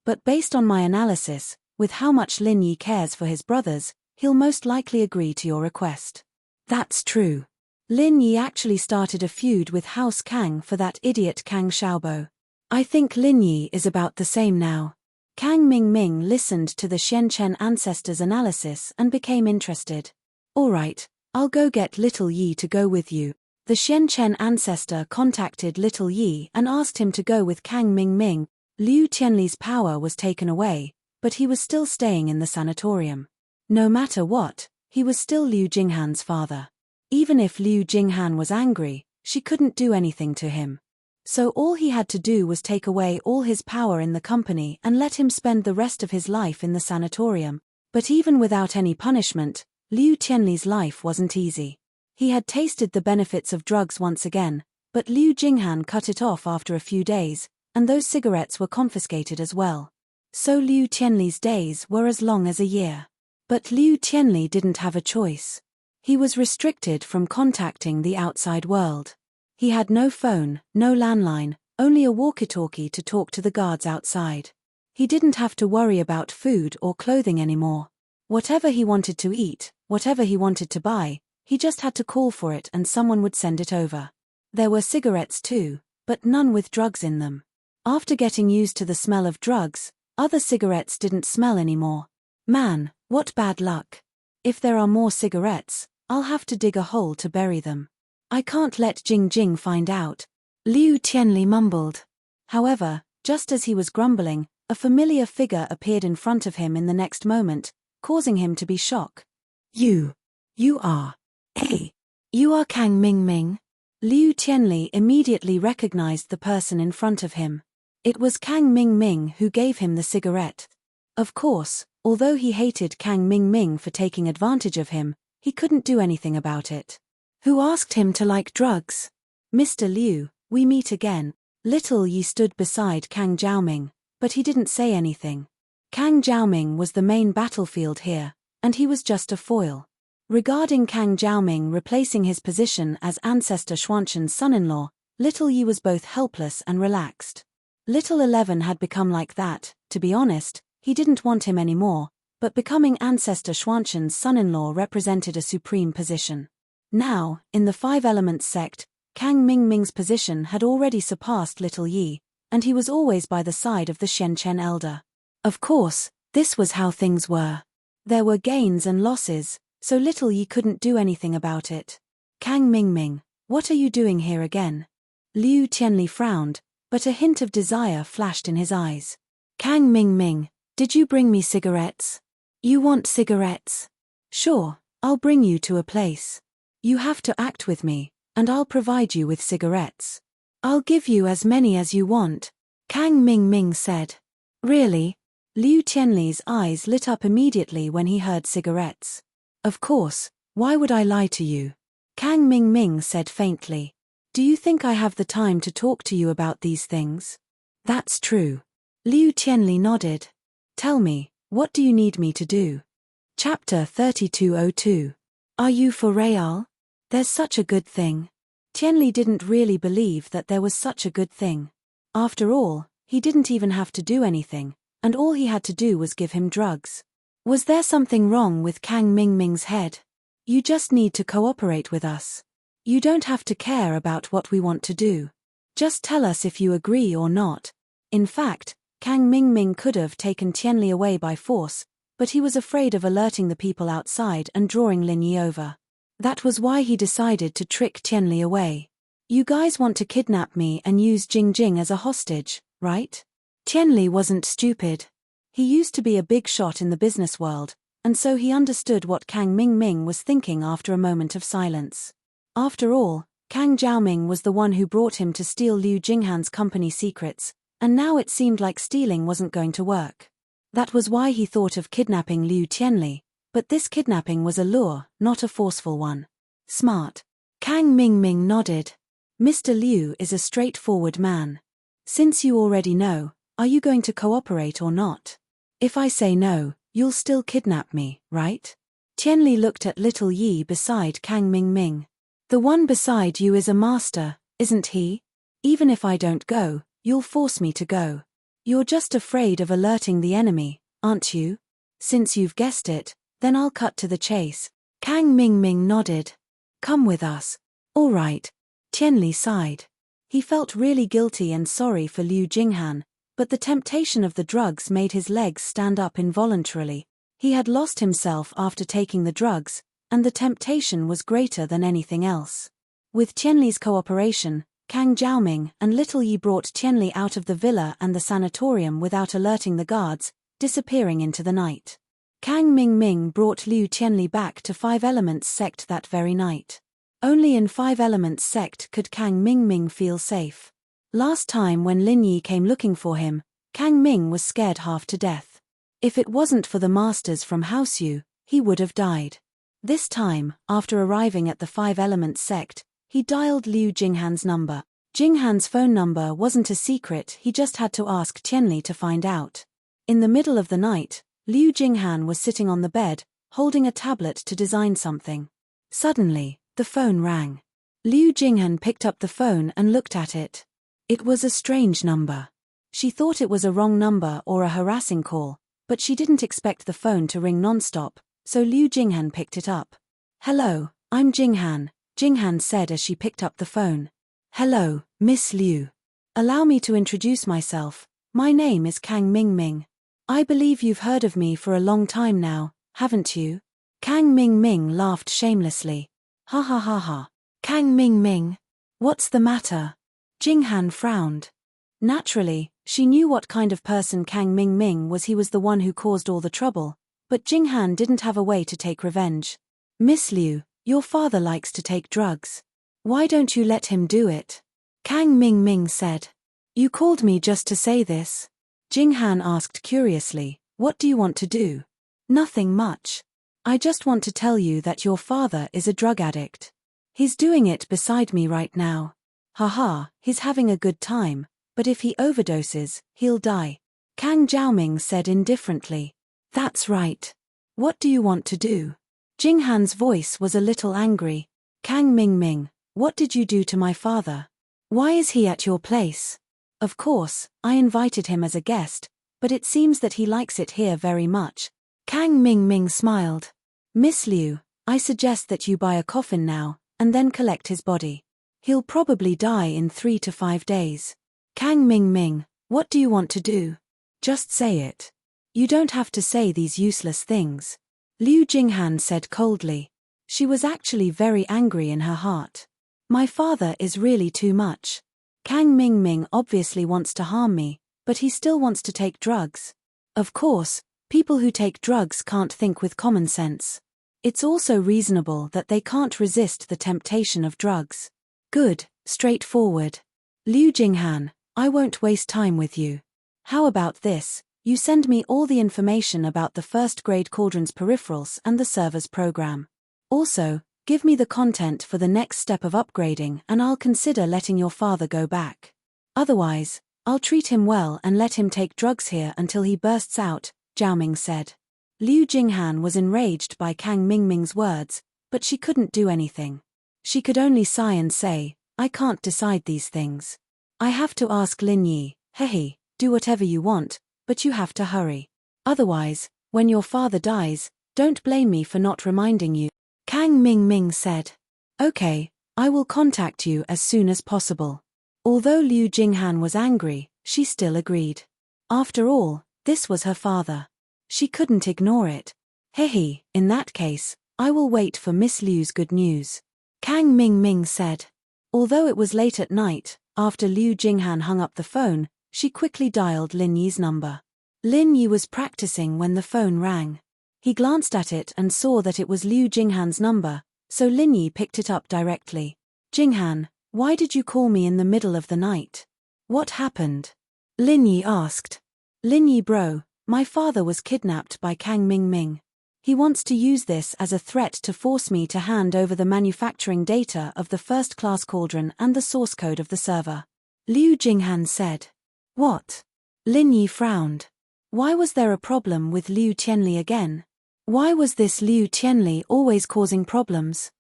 But based on my analysis, with how much Lin Yi cares for his brothers, he'll most likely agree to your request. That's true. Lin Yi actually started a feud with House Kang for that idiot Kang Xiaobo. I think Lin Yi is about the same now. Kang Mingming listened to the Xianchen ancestor's analysis and became interested. Alright, I'll go get little Yi to go with you. The Xianchen ancestor contacted little Yi and asked him to go with Kang Mingming. Liu Tianli's power was taken away, but he was still staying in the sanatorium. No matter what, he was still Liu Jinghan's father. Even if Liu Jinghan was angry, she couldn't do anything to him. So all he had to do was take away all his power in the company and let him spend the rest of his life in the sanatorium. But even without any punishment, Liu Tianli's life wasn't easy. He had tasted the benefits of drugs once again, but Liu Jinghan cut it off after a few days, and those cigarettes were confiscated as well. So Liu Tianli's days were as long as a year. But Liu Tianli didn't have a choice. He was restricted from contacting the outside world. He had no phone, no landline, only a walkie-talkie to talk to the guards outside. He didn't have to worry about food or clothing anymore. Whatever he wanted to eat, whatever he wanted to buy, he just had to call for it and someone would send it over. There were cigarettes too, but none with drugs in them. After getting used to the smell of drugs, other cigarettes didn't smell anymore. Man, what bad luck. If there are more cigarettes, I'll have to dig a hole to bury them. I can't let Jing Jing find out. Liu Tianli mumbled. However, just as he was grumbling, a familiar figure appeared in front of him in the next moment, causing him to be shocked. You are. Hey. You are Kang Mingming? Liu Tianli immediately recognized the person in front of him. It was Kang Mingming who gave him the cigarette. Of course, although he hated Kang Mingming for taking advantage of him, he couldn't do anything about it. Who asked him to like drugs? Mr. Liu, we meet again. Little Yi stood beside Kang Zhaoming, but he didn't say anything. Kang Zhaoming was the main battlefield here, and he was just a foil. Regarding Kang Zhaoming replacing his position as Ancestor Xuanzhen's son-in-law, Little Yi was both helpless and relaxed. Little 11 had become like that. To be honest, he didn't want him anymore, but becoming ancestor Xuanzhen's son-in-law represented a supreme position. Now, in the Five Elements sect, Kang Mingming's position had already surpassed Little Yi, and he was always by the side of the Shenchen elder. Of course, this was how things were. There were gains and losses, so Little Yi couldn't do anything about it. Kang Mingming, what are you doing here again? Liu Tianli frowned, but a hint of desire flashed in his eyes. Kang Mingming, did you bring me cigarettes? You want cigarettes? Sure, I'll bring you to a place. You have to act with me, and I'll provide you with cigarettes. I'll give you as many as you want, Kang Mingming said. Really? Liu Tianli's eyes lit up immediately when he heard cigarettes. Of course, why would I lie to you? Kang Mingming said faintly. Do you think I have the time to talk to you about these things? That's true. Liu Tianli nodded. Tell me, what do you need me to do? Chapter 3202. Are you for real? There's such a good thing. Tianli didn't really believe that there was such a good thing. After all, he didn't even have to do anything, and all he had to do was give him drugs. Was there something wrong with Kang Mingming's head? You just need to cooperate with us. You don't have to care about what we want to do. Just tell us if you agree or not. In fact, Kang Mingming could have taken Tianli away by force, but he was afraid of alerting the people outside and drawing Lin Yi over. That was why he decided to trick Tianli away. You guys want to kidnap me and use Jingjing as a hostage, right? Tianli wasn't stupid. He used to be a big shot in the business world, and so he understood what Kang Mingming was thinking after a moment of silence. After all, Kang Jiaoming was the one who brought him to steal Liu Jinghan's company secrets, and now it seemed like stealing wasn't going to work. That was why he thought of kidnapping Liu Tianli, but this kidnapping was a lure, not a forceful one. Smart. Kang Mingming nodded. Mr. Liu is a straightforward man. Since you already know, are you going to cooperate or not? If I say no, you'll still kidnap me, right? Tianli looked at Little Yi beside Kang Mingming. The one beside you is a master, isn't he? Even if I don't go, you'll force me to go. You're just afraid of alerting the enemy, aren't you? Since you've guessed it, then I'll cut to the chase. Kang Mingming nodded. Come with us. All right. Tianli sighed. He felt really guilty and sorry for Liu Jinghan, but the temptation of the drugs made his legs stand up involuntarily. He had lost himself after taking the drugs, and the temptation was greater than anything else. With Tianli's cooperation, Kang Jiaoming and Little Yi brought Tianli out of the villa and the sanatorium without alerting the guards, disappearing into the night. Kang Mingming brought Liu Tianli back to Five Elements sect that very night. Only in Five Elements sect could Kang Mingming feel safe. Last time when Lin Yi came looking for him, Kang Ming was scared half to death. If it wasn't for the masters from House Yu, he would have died. This time, after arriving at the Five Elements sect, he dialed Liu Jinghan's number. Jinghan's phone number wasn't a secret, he just had to ask Tianli to find out. In the middle of the night, Liu Jinghan was sitting on the bed, holding a tablet to design something. Suddenly, the phone rang. Liu Jinghan picked up the phone and looked at it. It was a strange number. She thought it was a wrong number or a harassing call, but she didn't expect the phone to ring non-stop, so Liu Jinghan picked it up. Hello, I'm Jinghan, Jinghan said as she picked up the phone. Hello, Miss Liu. Allow me to introduce myself. My name is Kang Mingming. I believe you've heard of me for a long time now, haven't you? Kang Mingming laughed shamelessly. Ha ha ha ha. Kang Mingming. What's the matter? Jinghan frowned. Naturally, she knew what kind of person Kang Mingming was. He was the one who caused all the trouble, but Jinghan didn't have a way to take revenge. Miss Liu, your father likes to take drugs. Why don't you let him do it? Kang Mingming said. You called me just to say this? Jinghan asked curiously, what do you want to do? Nothing much. I just want to tell you that your father is a drug addict. He's doing it beside me right now. Haha, he's having a good time, but if he overdoses, he'll die. Kang Jiaoming said indifferently. That's right. What do you want to do? Jinghan's voice was a little angry. Kang Mingming, what did you do to my father? Why is he at your place? Of course, I invited him as a guest, but it seems that he likes it here very much. Kang Ming smiled. Miss Liu, I suggest that you buy a coffin now, and then collect his body. He'll probably die in 3 to 5 days. Kang Ming, what do you want to do? Just say it. You don't have to say these useless things. Liu Jinghan said coldly. She was actually very angry in her heart. My father is really too much. Kang Ming obviously wants to harm me, but he still wants to take drugs. Of course, people who take drugs can't think with common sense. It's also reasonable that they can't resist the temptation of drugs. Good, straightforward. Liu Jinghan, I won't waste time with you. How about this? You send me all the information about the first-grade cauldron's peripherals and the server's program. Also, give me the content for the next step of upgrading and I'll consider letting your father go back. Otherwise, I'll treat him well and let him take drugs here until he bursts out, Zhao Ming said. Liu Jinghan was enraged by Kang Ming's words, but she couldn't do anything. She could only sigh and say, I can't decide these things. I have to ask Lin Yi, hehe, do whatever you want, but you have to hurry. Otherwise, when your father dies, don't blame me for not reminding you. Kang Ming said. Okay, I will contact you as soon as possible. Although Liu Jinghan was angry, she still agreed. After all, this was her father. She couldn't ignore it. Hehe, in that case, I will wait for Miss Liu's good news. Kang Ming said. Although it was late at night, after Liu Jinghan hung up the phone, she quickly dialed Lin Yi's number. Lin Yi was practicing when the phone rang. He glanced at it and saw that it was Liu Jinghan's number, so Lin Yi picked it up directly. Jinghan, why did you call me in the middle of the night? What happened? Lin Yi asked. Lin Yi bro, my father was kidnapped by Kang Ming. He wants to use this as a threat to force me to hand over the manufacturing data of the first-class cauldron and the source code of the server. Liu Jinghan said. What? Lin Yi frowned. Why was there a problem with Liu Tianli again? Why was this Liu Tianli always causing problems?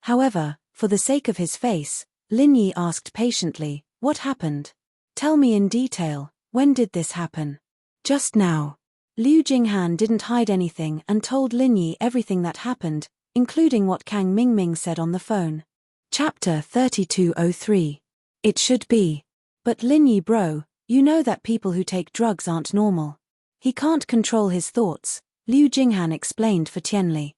However, for the sake of his face, Lin Yi asked patiently, what happened? Tell me in detail, when did this happen? Just now. Liu Jinghan didn't hide anything and told Lin Yi everything that happened, including what Kang Ming said on the phone. Chapter 3203. It should be. But Lin Yi bro, you know that people who take drugs aren't normal. He can't control his thoughts, Liu Jinghan explained for Tianli.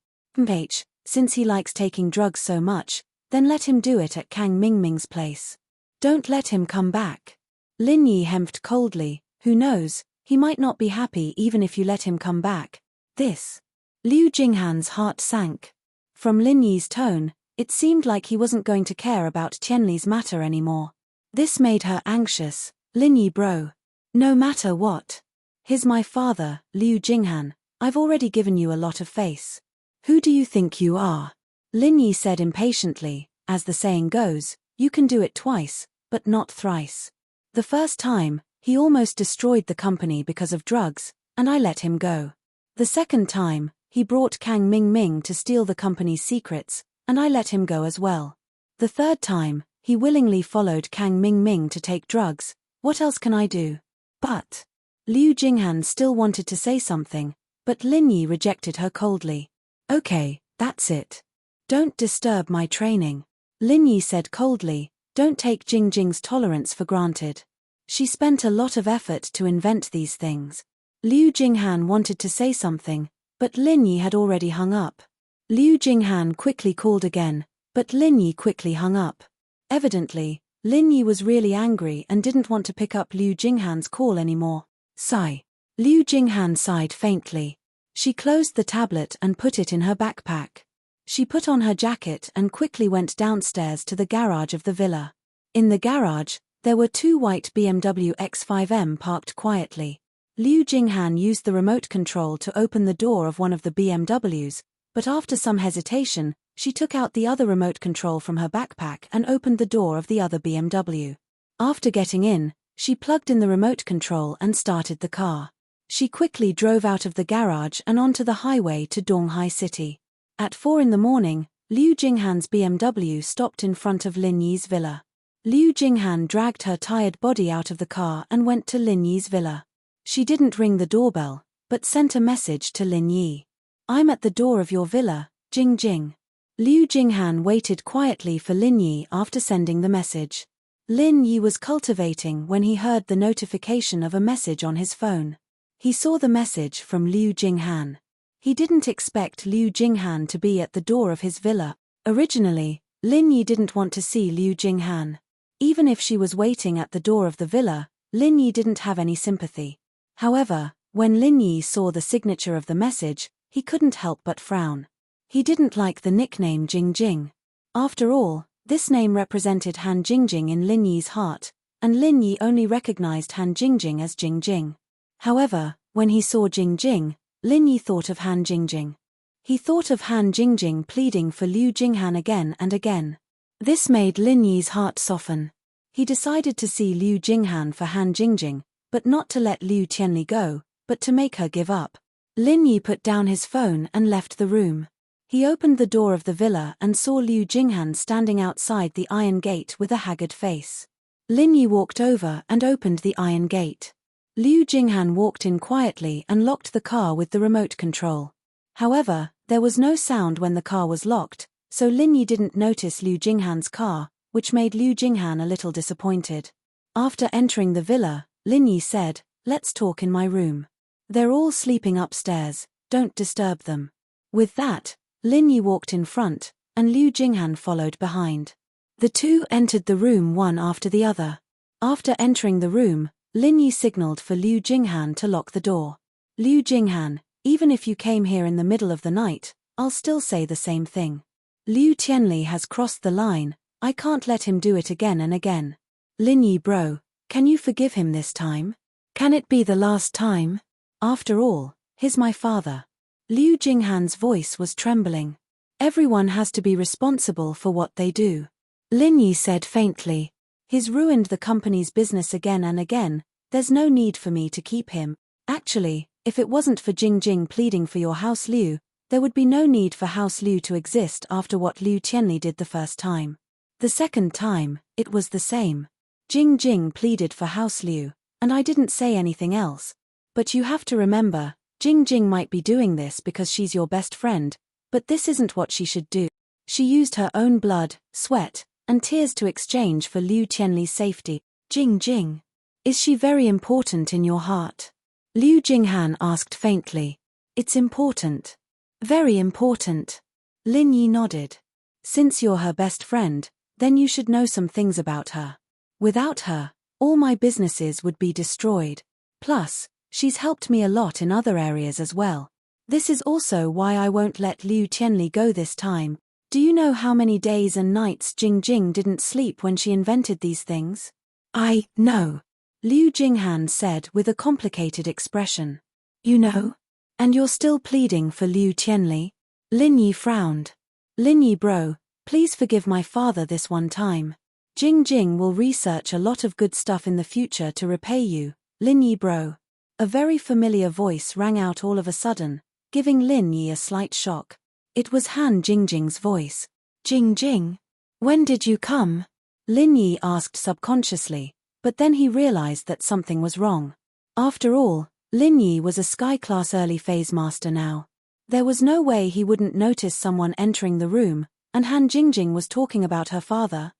Since he likes taking drugs so much, then let him do it at Kang Ming's place. Don't let him come back. Lin Yi hemped coldly, who knows, he might not be happy even if you let him come back. This. Liu Jinghan's heart sank. From Lin Yi's tone, it seemed like he wasn't going to care about Tianli's matter anymore. This made her anxious. Lin Yi bro. No matter what. He's my father, Liu Jinghan. I've already given you a lot of face. Who do you think you are? Lin Yi said impatiently, as the saying goes, you can do it twice, but not thrice. The first time, he almost destroyed the company because of drugs, and I let him go. The second time, he brought Kang Ming to steal the company's secrets, and I let him go as well. The third time, he willingly followed Kang Ming to take drugs. What else can I do? But Liu Jinghan still wanted to say something, but Lin Yi rejected her coldly. Okay, that's it. Don't disturb my training. Lin Yi said coldly, don't take Jing's tolerance for granted. She spent a lot of effort to invent these things. Liu Jinghan wanted to say something, but Lin Yi had already hung up. Liu Jinghan quickly called again, but Lin Yi quickly hung up. Evidently, Lin Yi was really angry and didn't want to pick up Liu Jinghan's call anymore. Sigh. Liu Jinghan sighed faintly. She closed the tablet and put it in her backpack. She put on her jacket and quickly went downstairs to the garage of the villa. In the garage, there were 2 white BMW X5M parked quietly. Liu Jinghan used the remote control to open the door of one of the BMWs, but after some hesitation, she took out the other remote control from her backpack and opened the door of the other BMW. After getting in, she plugged in the remote control and started the car. She quickly drove out of the garage and onto the highway to Donghai City. At 4 in the morning, Liu Jinghan's BMW stopped in front of Lin Yi's villa. Liu Jinghan dragged her tired body out of the car and went to Lin Yi's villa. She didn't ring the doorbell, but sent a message to Lin Yi. I'm at the door of your villa, Jing Jing. Liu Jinghan waited quietly for Lin Yi after sending the message. Lin Yi was cultivating when he heard the notification of a message on his phone. He saw the message from Liu Jinghan. He didn't expect Liu Jinghan to be at the door of his villa. Originally, Lin Yi didn't want to see Liu Jinghan. Even if she was waiting at the door of the villa, Lin Yi didn't have any sympathy. However, when Lin Yi saw the signature of the message, he couldn't help but frown. He didn't like the nickname Jing Jing. After all, this name represented Han Jingjing in Lin Yi's heart, and Lin Yi only recognized Han Jingjing as Jing Jing. However, when he saw Jing Jing, Lin Yi thought of Han Jingjing. He thought of Han Jingjing pleading for Liu Jinghan again and again. This made Lin Yi's heart soften. He decided to see Liu Jinghan for Han Jingjing, but not to let Liu Tianli go, but to make her give up. Lin Yi put down his phone and left the room. He opened the door of the villa and saw Liu Jinghan standing outside the iron gate with a haggard face. Lin Yi walked over and opened the iron gate. Liu Jinghan walked in quietly and locked the car with the remote control. However, there was no sound when the car was locked, so Lin Yi didn't notice Liu Jinghan's car, which made Liu Jinghan a little disappointed. After entering the villa, Lin Yi said, "Let's talk in my room. They're all sleeping upstairs, don't disturb them." With that, Lin Yi walked in front, and Liu Jinghan followed behind. The two entered the room one after the other. After entering the room, Lin Yi signaled for Liu Jinghan to lock the door. "Liu Jinghan, even if you came here in the middle of the night, I'll still say the same thing. Liu Tianli has crossed the line, I can't let him do it again and again. Lin Yi bro, can you forgive him this time? Can it be the last time? After all, he's my father." Liu Jinghan's voice was trembling. "Everyone has to be responsible for what they do," Lin Yi said faintly. "He's ruined the company's business again and again, there's no need for me to keep him. Actually, if it wasn't for Jing Jing pleading for your House Liu, there would be no need for House Liu to exist after what Liu Tianli did the first time. The second time, it was the same. Jing Jing pleaded for House Liu, and I didn't say anything else. But you have to remember, Jing Jing might be doing this because she's your best friend, but this isn't what she should do. She used her own blood, sweat, and tears to exchange for Liu Tianli's safety. Jing Jing. Is she very important in your heart?" Liu Jinghan asked faintly. "It's important. Very important." Lin Yi nodded. "Since you're her best friend, then you should know some things about her. Without her, all my businesses would be destroyed. Plus, she's helped me a lot in other areas as well. This is also why I won't let Liu Tianli go this time. Do you know how many days and nights Jing Jing didn't sleep when she invented these things?" "I know," Liu Jinghan said with a complicated expression. "You know? And you're still pleading for Liu Tianli?" Lin Yi frowned. "Lin Yi bro, please forgive my father this one time. Jing Jing will research a lot of good stuff in the future to repay you, Lin Yi bro." A very familiar voice rang out all of a sudden, giving Lin Yi a slight shock. It was Han Jingjing's voice. "Jing Jing? When did you come?" Lin Yi asked subconsciously, but then he realized that something was wrong. After all, Lin Yi was a Sky-class early phase master now. There was no way he wouldn't notice someone entering the room, and Han Jingjing was talking about her father.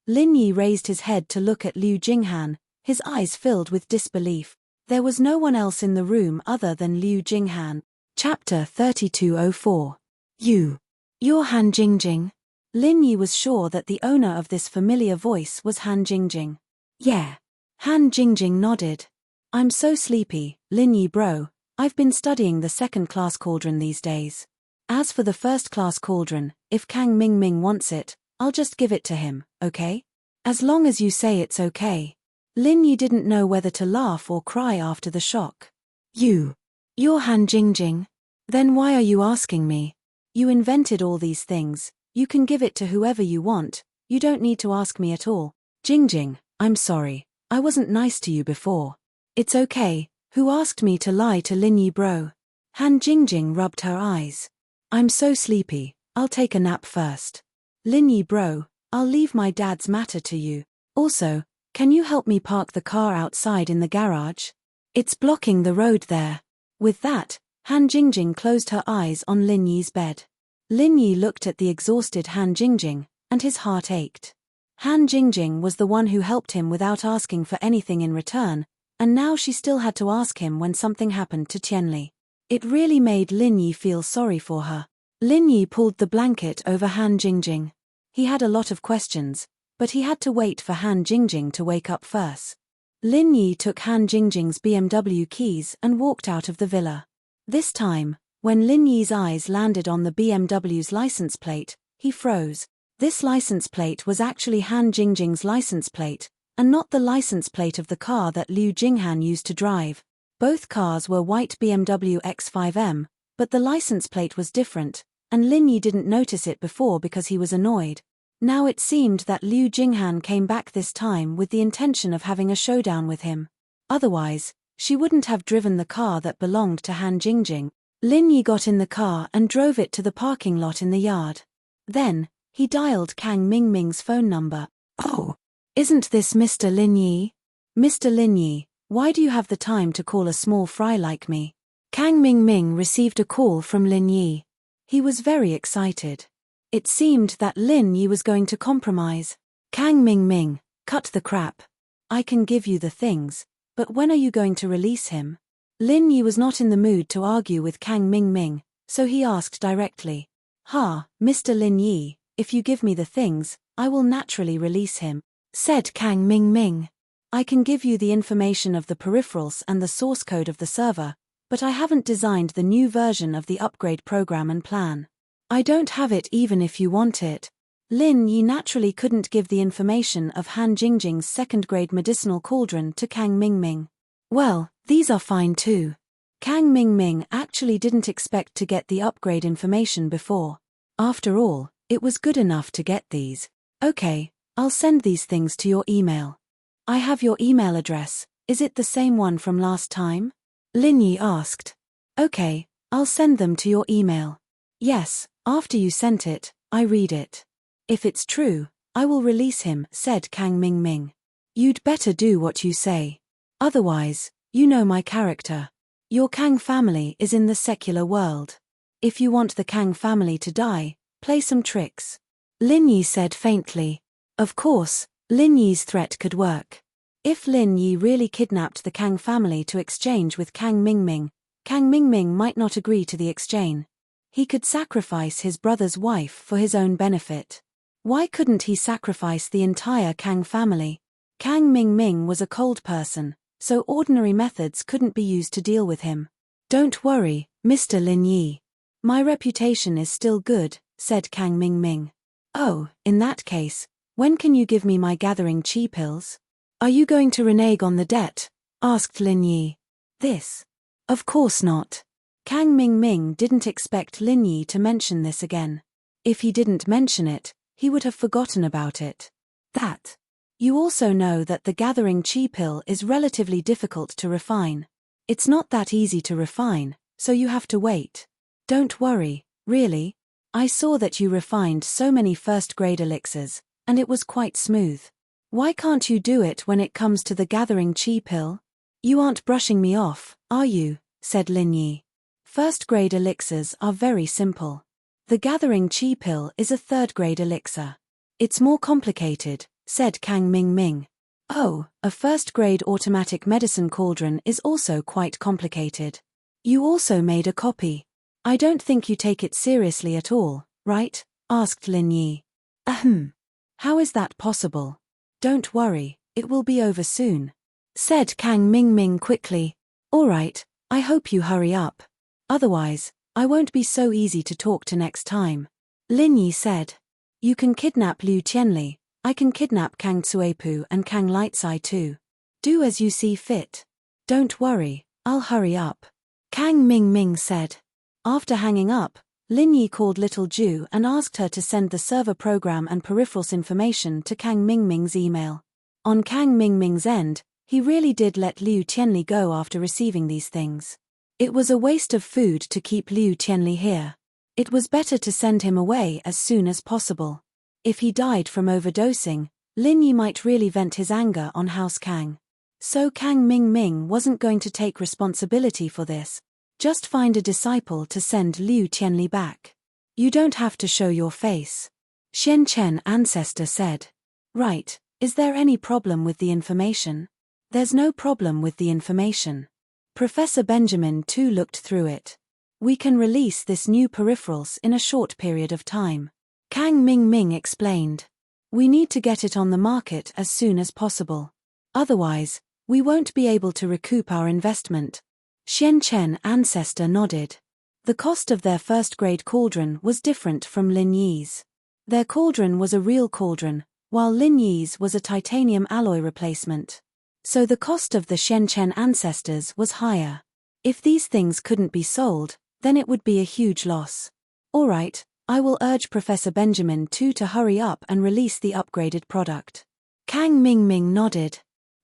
Lin Yi raised his head to look at Liu Jinghan, his eyes filled with disbelief. There was no one else in the room other than Liu Jinghan. Chapter 3204. You're Han Jingjing? Lin Yi was sure that the owner of this familiar voice was Han Jingjing. "Yeah." Han Jingjing nodded. "I'm so sleepy, Lin Yi bro, I've been studying the second-class cauldron these days. As for the first-class cauldron, if Kang Ming wants it, I'll just give it to him, okay? As long as you say it's okay." Lin Yi didn't know whether to laugh or cry after the shock. You're Han Jingjing? Then why are you asking me? You invented all these things, you can give it to whoever you want, you don't need to ask me at all. Jingjing, I'm sorry, I wasn't nice to you before. It's okay, who asked me to lie to Lin Yi bro? Han Jingjing rubbed her eyes. "I'm so sleepy, I'll take a nap first. Lin Yi bro, I'll leave my dad's matter to you. Also, can you help me park the car outside in the garage? It's blocking the road there." With that, Han Jingjing closed her eyes on Lin Yi's bed. Lin Yi looked at the exhausted Han Jingjing, and his heart ached. Han Jingjing was the one who helped him without asking for anything in return, and now she still had to ask him when something happened to Qianli. It really made Lin Yi feel sorry for her. Lin Yi pulled the blanket over Han Jingjing. He had a lot of questions, but he had to wait for Han Jingjing to wake up first. Lin Yi took Han Jingjing's BMW keys and walked out of the villa. This time, when Lin Yi's eyes landed on the BMW's license plate, he froze. This license plate was actually Han Jingjing's license plate, and not the license plate of the car that Liu Jinghan used to drive. Both cars were white BMW X5M, but the license plate was different, and Lin Yi didn't notice it before because he was annoyed. Now it seemed that Liu Jinghan came back this time with the intention of having a showdown with him. Otherwise, she wouldn't have driven the car that belonged to Han Jingjing. Lin Yi got in the car and drove it to the parking lot in the yard. Then, he dialed Kang Mingming's phone number. "Oh, isn't this Mr. Lin Yi? Mr. Lin Yi, why do you have the time to call a small fry like me?" Kang Mingming received a call from Lin Yi. He was very excited. It seemed that Lin Yi was going to compromise. "Kang Mingming, cut the crap. I can give you the things, but when are you going to release him?" Lin Yi was not in the mood to argue with Kang Mingming, so he asked directly. Mr. Lin Yi, if you give me the things, I will naturally release him," said Kang Mingming. "I can give you the information of the peripherals and the source code of the server, but I haven't designed the new version of the upgrade program and plan. I don't have it even if you want it." Lin Yi naturally couldn't give the information of Han Jingjing's second-grade medicinal cauldron to Kang Mingming. "Well, these are fine too." Kang Mingming actually didn't expect to get the upgrade information before. After all, it was good enough to get these. "Okay, I'll send these things to your email." "I have your email address, is it the same one from last time?" Lin Yi asked. "Okay, I'll send them to your email." "Yes, after you sent it, I read it. If it's true, I will release him," said Kang Mingming. "You'd better do what you say. Otherwise, you know my character. Your Kang family is in the secular world. If you want the Kang family to die, play some tricks." Lin Yi said faintly. Of course, Lin Yi's threat could work. If Lin Yi really kidnapped the Kang family to exchange with Kang Mingming might not agree to the exchange. He could sacrifice his brother's wife for his own benefit. Why couldn't he sacrifice the entire Kang family? Kang Mingming was a cold person, so ordinary methods couldn't be used to deal with him. "Don't worry, Mr. Lin Yi. My reputation is still good," said Kang Mingming. "Oh, in that case, when can you give me my gathering chi pills?" "Are you going to renege on the debt?" asked Lin Yi. "This? Of course not." Kang Mingming didn't expect Lin Yi to mention this again. If he didn't mention it, he would have forgotten about it. "That. You also know that the gathering chi pill is relatively difficult to refine. It's not that easy to refine, so you have to wait. Don't worry, really. I saw that you refined so many first-grade elixirs, and it was quite smooth. Why can't you do it when it comes to the gathering chi pill?" "You aren't brushing me off, are you?" said Lin Yi. First-grade elixirs are very simple. The gathering chi pill is a third-grade elixir. "It's more complicated," said Kang Mingming. "Oh, a first-grade automatic medicine cauldron is also quite complicated. You also made a copy. I don't think you take it seriously at all, right?" asked Lin Yi. "Ahem. How is that possible?" "Don't worry, it will be over soon," said Kang Mingming quickly. "All right, I hope you hurry up. Otherwise, I won't be so easy to talk to next time." Lin Yi said. "You can kidnap Liu Qianli, I can kidnap Kang Tsuepu and Kang Lightsai too. Do as you see fit. Don't worry, I'll hurry up," Kang Mingming said. After hanging up, Lin Yi called Little Ju and asked her to send the server program and peripherals information to Kang Mingming's email. On Kang Mingming's end, he really did let Liu Qianli go after receiving these things. It was a waste of food to keep Liu Qianli here. It was better to send him away as soon as possible. If he died from overdosing, Lin Yi might really vent his anger on House Kang. So Kang Mingming wasn't going to take responsibility for this. Just find a disciple to send Liu Qianli back. You don't have to show your face. Xian Chen ancestor said. Right, is there any problem with the information? There's no problem with the information. Professor Benjamin too looked through it. We can release this new peripherals in a short period of time. Kang Ming explained. We need to get it on the market as soon as possible. Otherwise, we won't be able to recoup our investment. Xian Chen ancestor nodded. The cost of their first-grade cauldron was different from Lin Yi's. Their cauldron was a real cauldron, while Lin Yi's was a titanium alloy replacement. So the cost of the Xian Chen ancestors was higher. If these things couldn't be sold, then it would be a huge loss. All right, I will urge Professor Benjamin too to hurry up and release the upgraded product. Kang Ming nodded.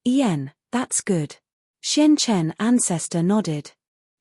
Ian, that's good. Xian Chen ancestor nodded.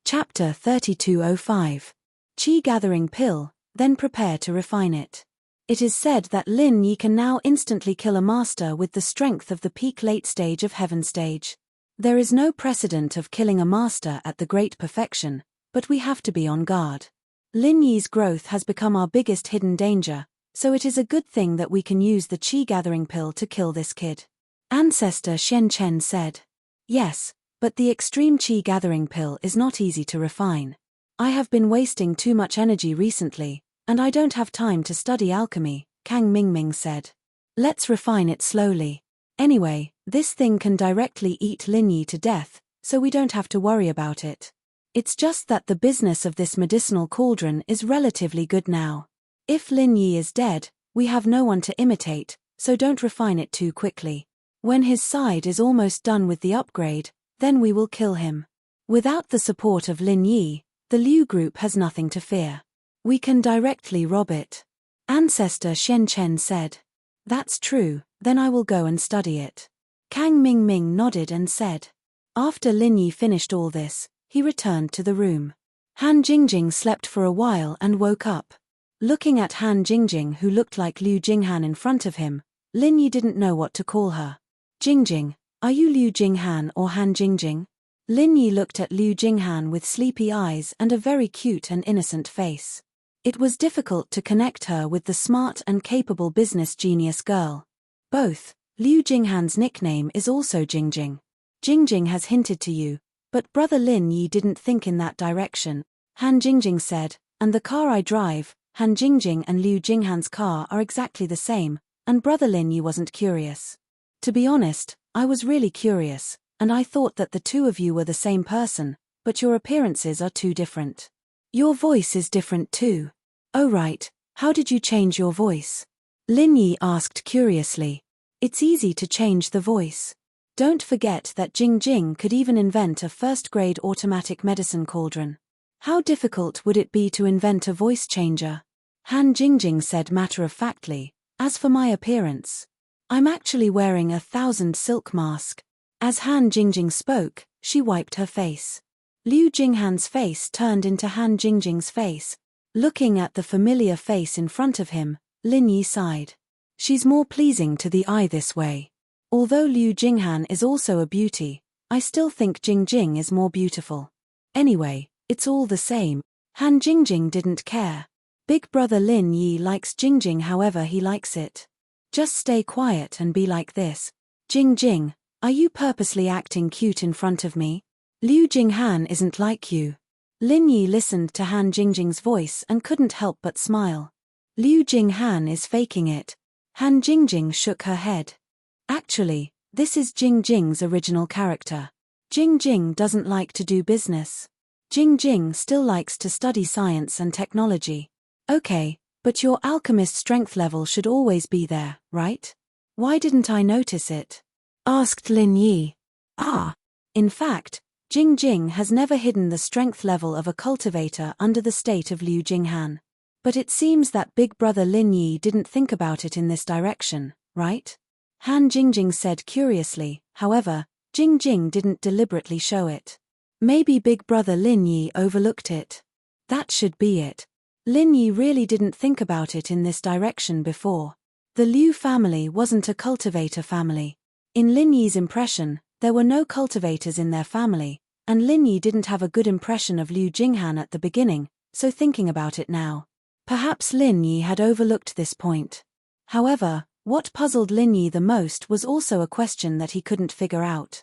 Chapter 3205. Qi gathering pill, then prepare to refine it. It is said that Lin Yi can now instantly kill a master with the strength of the peak late stage of heaven stage. There is no precedent of killing a master at the great perfection, but we have to be on guard. Lin Yi's growth has become our biggest hidden danger, so it is a good thing that we can use the Qi gathering pill to kill this kid. Ancestor Xian Chen said. Yes, but the extreme Qi gathering pill is not easy to refine. I have been wasting too much energy recently, and I don't have time to study alchemy, Kang Ming said. Let's refine it slowly. Anyway, this thing can directly eat Lin Yi to death, so we don't have to worry about it. It's just that the business of this medicinal cauldron is relatively good now. If Lin Yi is dead, we have no one to imitate, so don't refine it too quickly. When his side is almost done with the upgrade, then we will kill him. Without the support of Lin Yi, the Liu group has nothing to fear. We can directly rob it. Ancestor Xian Chen said. That's true, then I will go and study it. Kang Ming nodded and said. After Lin Yi finished all this, he returned to the room. Han Jingjing slept for a while and woke up. Looking at Han Jingjing, who looked like Liu Jinghan in front of him, Lin Yi didn't know what to call her. Jingjing, are you Liu Jinghan or Han Jingjing? Lin Yi looked at Liu Jinghan with sleepy eyes and a very cute and innocent face. It was difficult to connect her with the smart and capable business genius girl. Both, Liu Jinghan's nickname is also Jingjing. Jingjing has hinted to you, but brother Lin Yi didn't think in that direction, Han Jingjing said, and the car I drive, Han Jingjing and Liu Jinghan's car are exactly the same, and brother Lin Yi wasn't curious. To be honest, I was really curious, and I thought that the two of you were the same person, but your appearances are too different. Your voice is different too. Oh right, how did you change your voice? Lin Yi asked curiously. It's easy to change the voice. Don't forget that Jingjing could even invent a first-grade automatic medicine cauldron. How difficult would it be to invent a voice changer? Han Jingjing said matter-of-factly, as for my appearance, I'm actually wearing 1,000 silk mask. As Han Jingjing spoke, she wiped her face. Liu Jinghan's face turned into Han Jingjing's face. Looking at the familiar face in front of him, Lin Yi sighed. She's more pleasing to the eye this way. Although Liu Jinghan is also a beauty, I still think Jingjing is more beautiful. Anyway, it's all the same. Han Jingjing didn't care. Big brother Lin Yi likes Jingjing however he likes it. Just stay quiet and be like this. Jingjing, are you purposely acting cute in front of me? Liu Jinghan isn't like you. Lin Yi listened to Han Jingjing's voice and couldn't help but smile. Liu Jinghan is faking it. Han Jingjing shook her head. Actually, this is Jingjing's original character. Jingjing doesn't like to do business. Jingjing still likes to study science and technology. Okay, but your alchemist strength level should always be there, right? Why didn't I notice it? Asked Lin Yi. In fact, Jingjing has never hidden the strength level of a cultivator under the state of Liu Jinghan. But it seems that big brother Lin Yi didn't think about it in this direction, right? Han Jingjing said curiously. However, Jingjing didn't deliberately show it. Maybe big brother Lin Yi overlooked it. That should be it. Lin Yi really didn't think about it in this direction before. The Liu family wasn't a cultivator family. In Lin Yi's impression, there were no cultivators in their family, And Lin Yi didn't have a good impression of Liu Jinghan at the beginning, so thinking about it now, perhaps Lin Yi had overlooked this point. However, what puzzled Lin Yi the most was also a question that he couldn't figure out.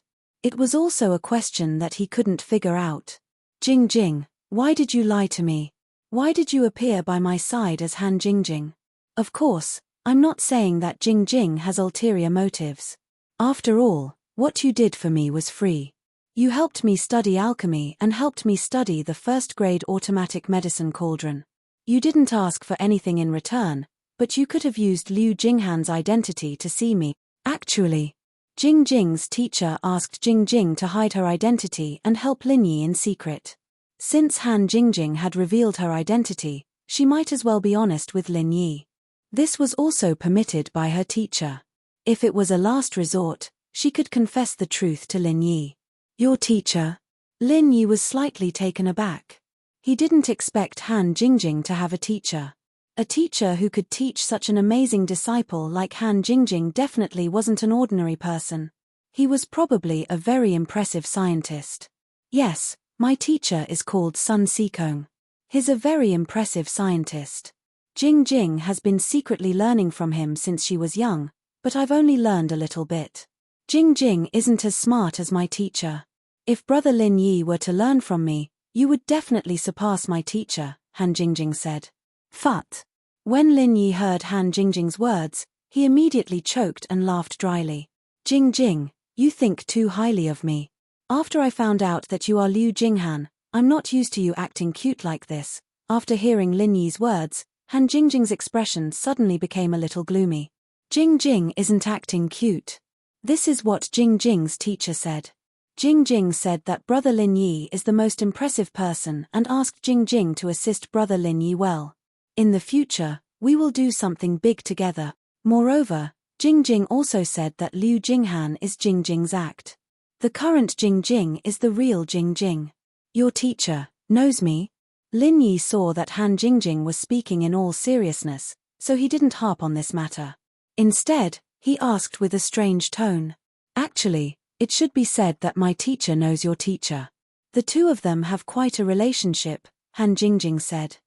Jing Jing, why did you lie to me? Why did you appear by my side as Han Jingjing? Of course, I'm not saying that Jing Jing has ulterior motives. After all, what you did for me was free. You helped me study alchemy and helped me study the first-grade automatic medicine cauldron. You didn't ask for anything in return, but you could have used Liu Jinghan's identity to see me. Actually, Jing Jing's teacher asked Jing Jing to hide her identity and help Lin Yi in secret. Since Han Jingjing had revealed her identity, she might as well be honest with Lin Yi. This was also permitted by her teacher. If it was a last resort, she could confess the truth to Lin Yi. Your teacher? Lin Yi was slightly taken aback. He didn't expect Han Jingjing to have a teacher. A teacher who could teach such an amazing disciple like Han Jingjing definitely wasn't an ordinary person. He was probably a very impressive scientist. Yes, my teacher is called Sun Sikong. He's a very impressive scientist. Jing Jing has been secretly learning from him since she was young, but I've only learned a little bit. Jing Jing isn't as smart as my teacher. If Brother Lin Yi were to learn from me, you would definitely surpass my teacher, Han Jingjing said. Phut. When Lin Yi heard Han Jingjing's words, he immediately choked and laughed dryly. Jing Jing, you think too highly of me. After I found out that you are Liu Jinghan, I'm not used to you acting cute like this. After hearing Lin Yi's words, Han Jingjing's expression suddenly became a little gloomy. Jing Jing isn't acting cute. This is what Jing Jing's teacher said. Jing Jing said that Brother Lin Yi is the most impressive person and asked Jing Jing to assist Brother Lin Yi well. In the future, we will do something big together. Moreover, Jing Jing also said that Liu Jinghan is Jing Jing's act. The current Jing Jing is the real Jing Jing. Your teacher knows me? Lin Yi saw that Han Jingjing was speaking in all seriousness, so he didn't harp on this matter. Instead, he asked with a strange tone. Actually, it should be said that my teacher knows your teacher. The two of them have quite a relationship, Han Jingjing said.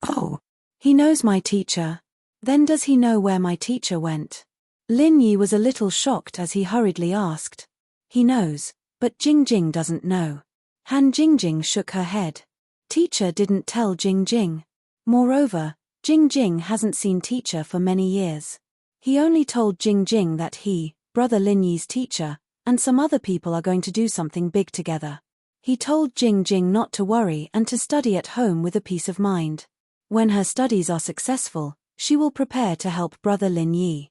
Oh, he knows my teacher. Then does he know where my teacher went? Lin Yi was a little shocked as he hurriedly asked. He knows, but Jing Jing doesn't know. Han Jingjing shook her head. Teacher didn't tell Jing Jing. Moreover, Jing Jing hasn't seen teacher for many years. He only told Jing Jing that he, Brother Lin Yi's teacher, and some other people are going to do something big together. He told Jing Jing not to worry and to study at home with a peace of mind. When her studies are successful, she will prepare to help Brother Lin Yi.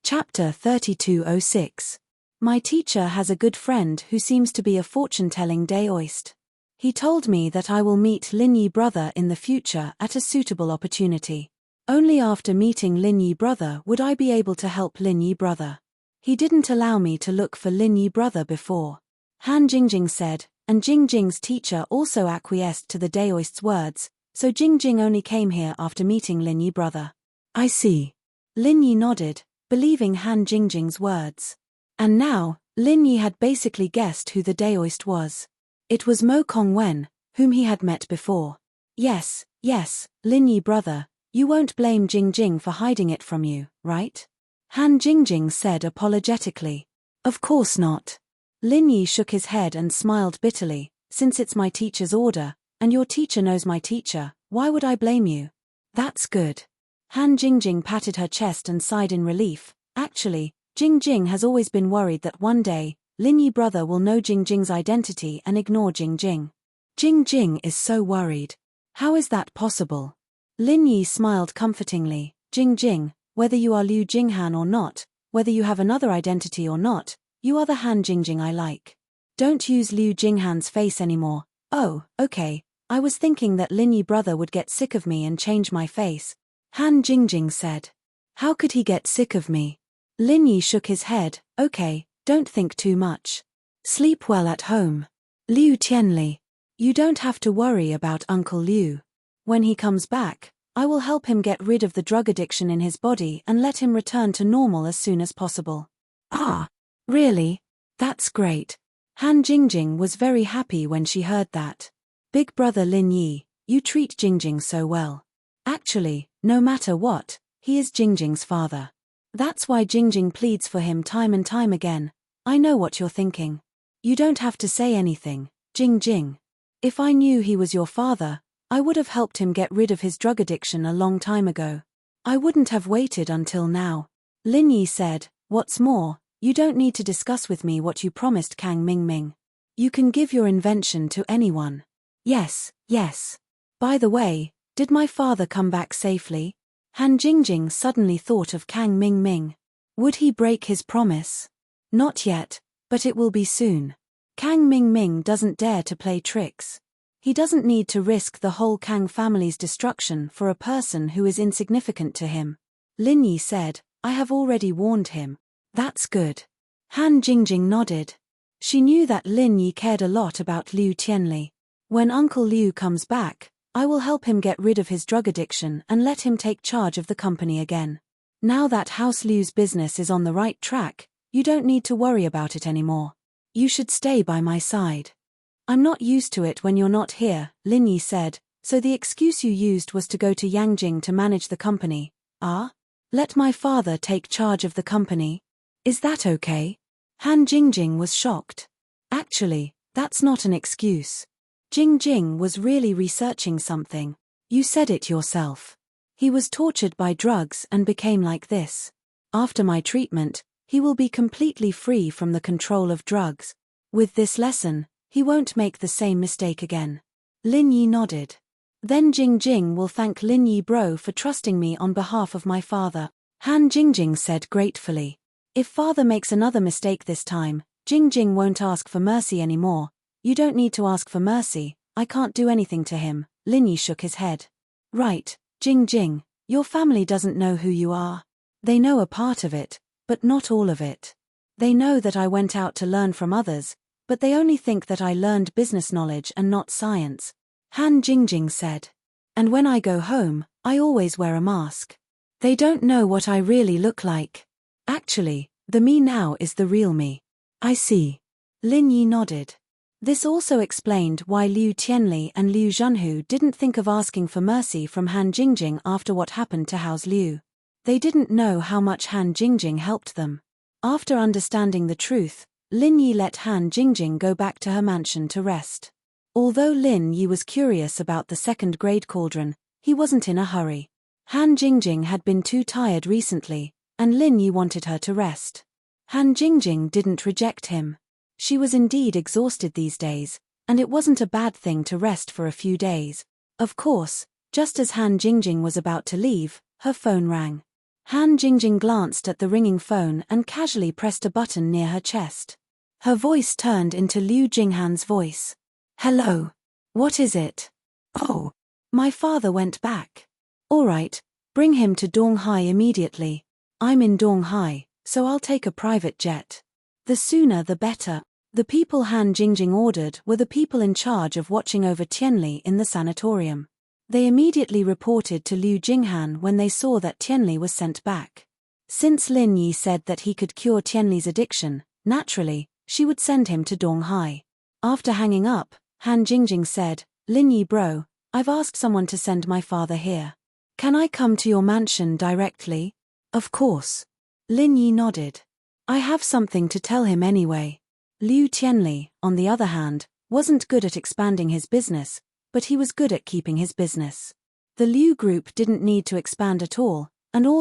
Chapter 3206. My teacher has a good friend who seems to be a fortune-telling daoist. He told me that I will meet Lin Yi brother in the future at a suitable opportunity. Only after meeting Lin Yi brother would I be able to help Lin Yi brother. He didn't allow me to look for Lin Yi brother before. Han Jingjing said, and Jing Jing's teacher also acquiesced to the daoist's words, so Jing Jing only came here after meeting Lin Yi brother. I see. Lin Yi nodded, believing Han Jingjing's words. And now, Lin Yi had basically guessed who the daoist was. It was Mo Kongwen, whom he had met before. Yes, Lin Yi brother, you won't blame Jing Jing for hiding it from you, right? Han Jingjing said apologetically. Of course not. Lin Yi shook his head and smiled bitterly, since it's my teacher's order, and your teacher knows my teacher, why would I blame you? That's good. Han Jingjing patted her chest and sighed in relief. Actually, Jing Jing has always been worried that one day, Lin Yi brother will know Jing Jing's identity and ignore Jing Jing. Jing Jing is so worried. How is that possible? Lin Yi smiled comfortingly. Jing Jing, whether you are Liu Jinghan or not, whether you have another identity or not, you are the Han Jingjing I like. Don't use Liu Jinghan's face anymore. Oh, okay, I was thinking that Lin Yi brother would get sick of me and change my face. Han Jingjing said. How could he get sick of me? Lin Yi shook his head. Okay, don't think too much. Sleep well at home. Liu Tianli. You don't have to worry about Uncle Liu. When he comes back, I will help him get rid of the drug addiction in his body and let him return to normal as soon as possible. Ah, really? That's great. Han Jingjing was very happy when she heard that. Big brother Lin Yi, you treat Jingjing so well. Actually, no matter what, he is Jingjing's father. That's why Jingjing pleads for him time and time again. I know what you're thinking. You don't have to say anything, Jingjing. If I knew he was your father, I would have helped him get rid of his drug addiction a long time ago. I wouldn't have waited until now. Lin Yi said, what's more, you don't need to discuss with me what you promised Kang Mingming. You can give your invention to anyone. Yes, yes. By the way, did my father come back safely? Han Jingjing suddenly thought of Kang Mingming. Would he break his promise? Not yet, but it will be soon. Kang Mingming doesn't dare to play tricks. He doesn't need to risk the whole Kang family's destruction for a person who is insignificant to him. Lin Yi said, I have already warned him. That's good. Han Jingjing nodded. She knew that Lin Yi cared a lot about Liu Tianli. When Uncle Liu comes back, I will help him get rid of his drug addiction and let him take charge of the company again. Now that House Liu's business is on the right track, you don't need to worry about it anymore. You should stay by my side. I'm not used to it when you're not here, Lin Yi said, so the excuse you used was to go to Yangjing to manage the company. Ah? Let my father take charge of the company? Is that okay? Han Jingjing was shocked. Actually, that's not an excuse. Jingjing was really researching something. You said it yourself. He was tortured by drugs and became like this. After my treatment, he will be completely free from the control of drugs. With this lesson, he won't make the same mistake again. Lin Yi nodded. Then Jingjing will thank Lin Yi bro for trusting me on behalf of my father. Han Jingjing said gratefully. If father makes another mistake this time, Jingjing won't ask for mercy anymore. You don't need to ask for mercy, I can't do anything to him. Lin Yi shook his head. Right, Jingjing, your family doesn't know who you are. They know a part of it, but not all of it. They know that I went out to learn from others, but they only think that I learned business knowledge and not science. Han Jingjing said. And when I go home, I always wear a mask. They don't know what I really look like. Actually, the me now is the real me. I see. Lin Yi nodded. This also explained why Liu Tianli and Liu Zhenhu didn't think of asking for mercy from Han Jingjing after what happened to House Liu. They didn't know how much Han Jingjing helped them. After understanding the truth, Lin Yi let Han Jingjing go back to her mansion to rest. Although Lin Yi was curious about the second-grade cauldron, he wasn't in a hurry. Han Jingjing had been too tired recently, and Lin Yi wanted her to rest. Han Jingjing didn't reject him. She was indeed exhausted these days, and it wasn't a bad thing to rest for a few days. Of course, just as Han Jingjing was about to leave, her phone rang. Han Jingjing glanced at the ringing phone and casually pressed a button near her chest. Her voice turned into Liu Jinghan's voice. Hello. What is it? Oh. My father went back. All right, bring him to Donghai immediately. I'm in Donghai, so I'll take a private jet. The sooner the better. The people Han Jingjing ordered were the people in charge of watching over Tianli in the sanatorium. They immediately reported to Liu Jinghan when they saw that Tianli was sent back. Since Lin Yi said that he could cure Tianli's addiction, naturally, she would send him to Donghai. After hanging up, Han Jingjing said, Lin Yi bro, I've asked someone to send my father here. Can I come to your mansion directly? Of course. Lin Yi nodded. I have something to tell him anyway. Liu Tianli, on the other hand, wasn't good at expanding his business, but he was good at keeping his business. The Liu group didn't need to expand at all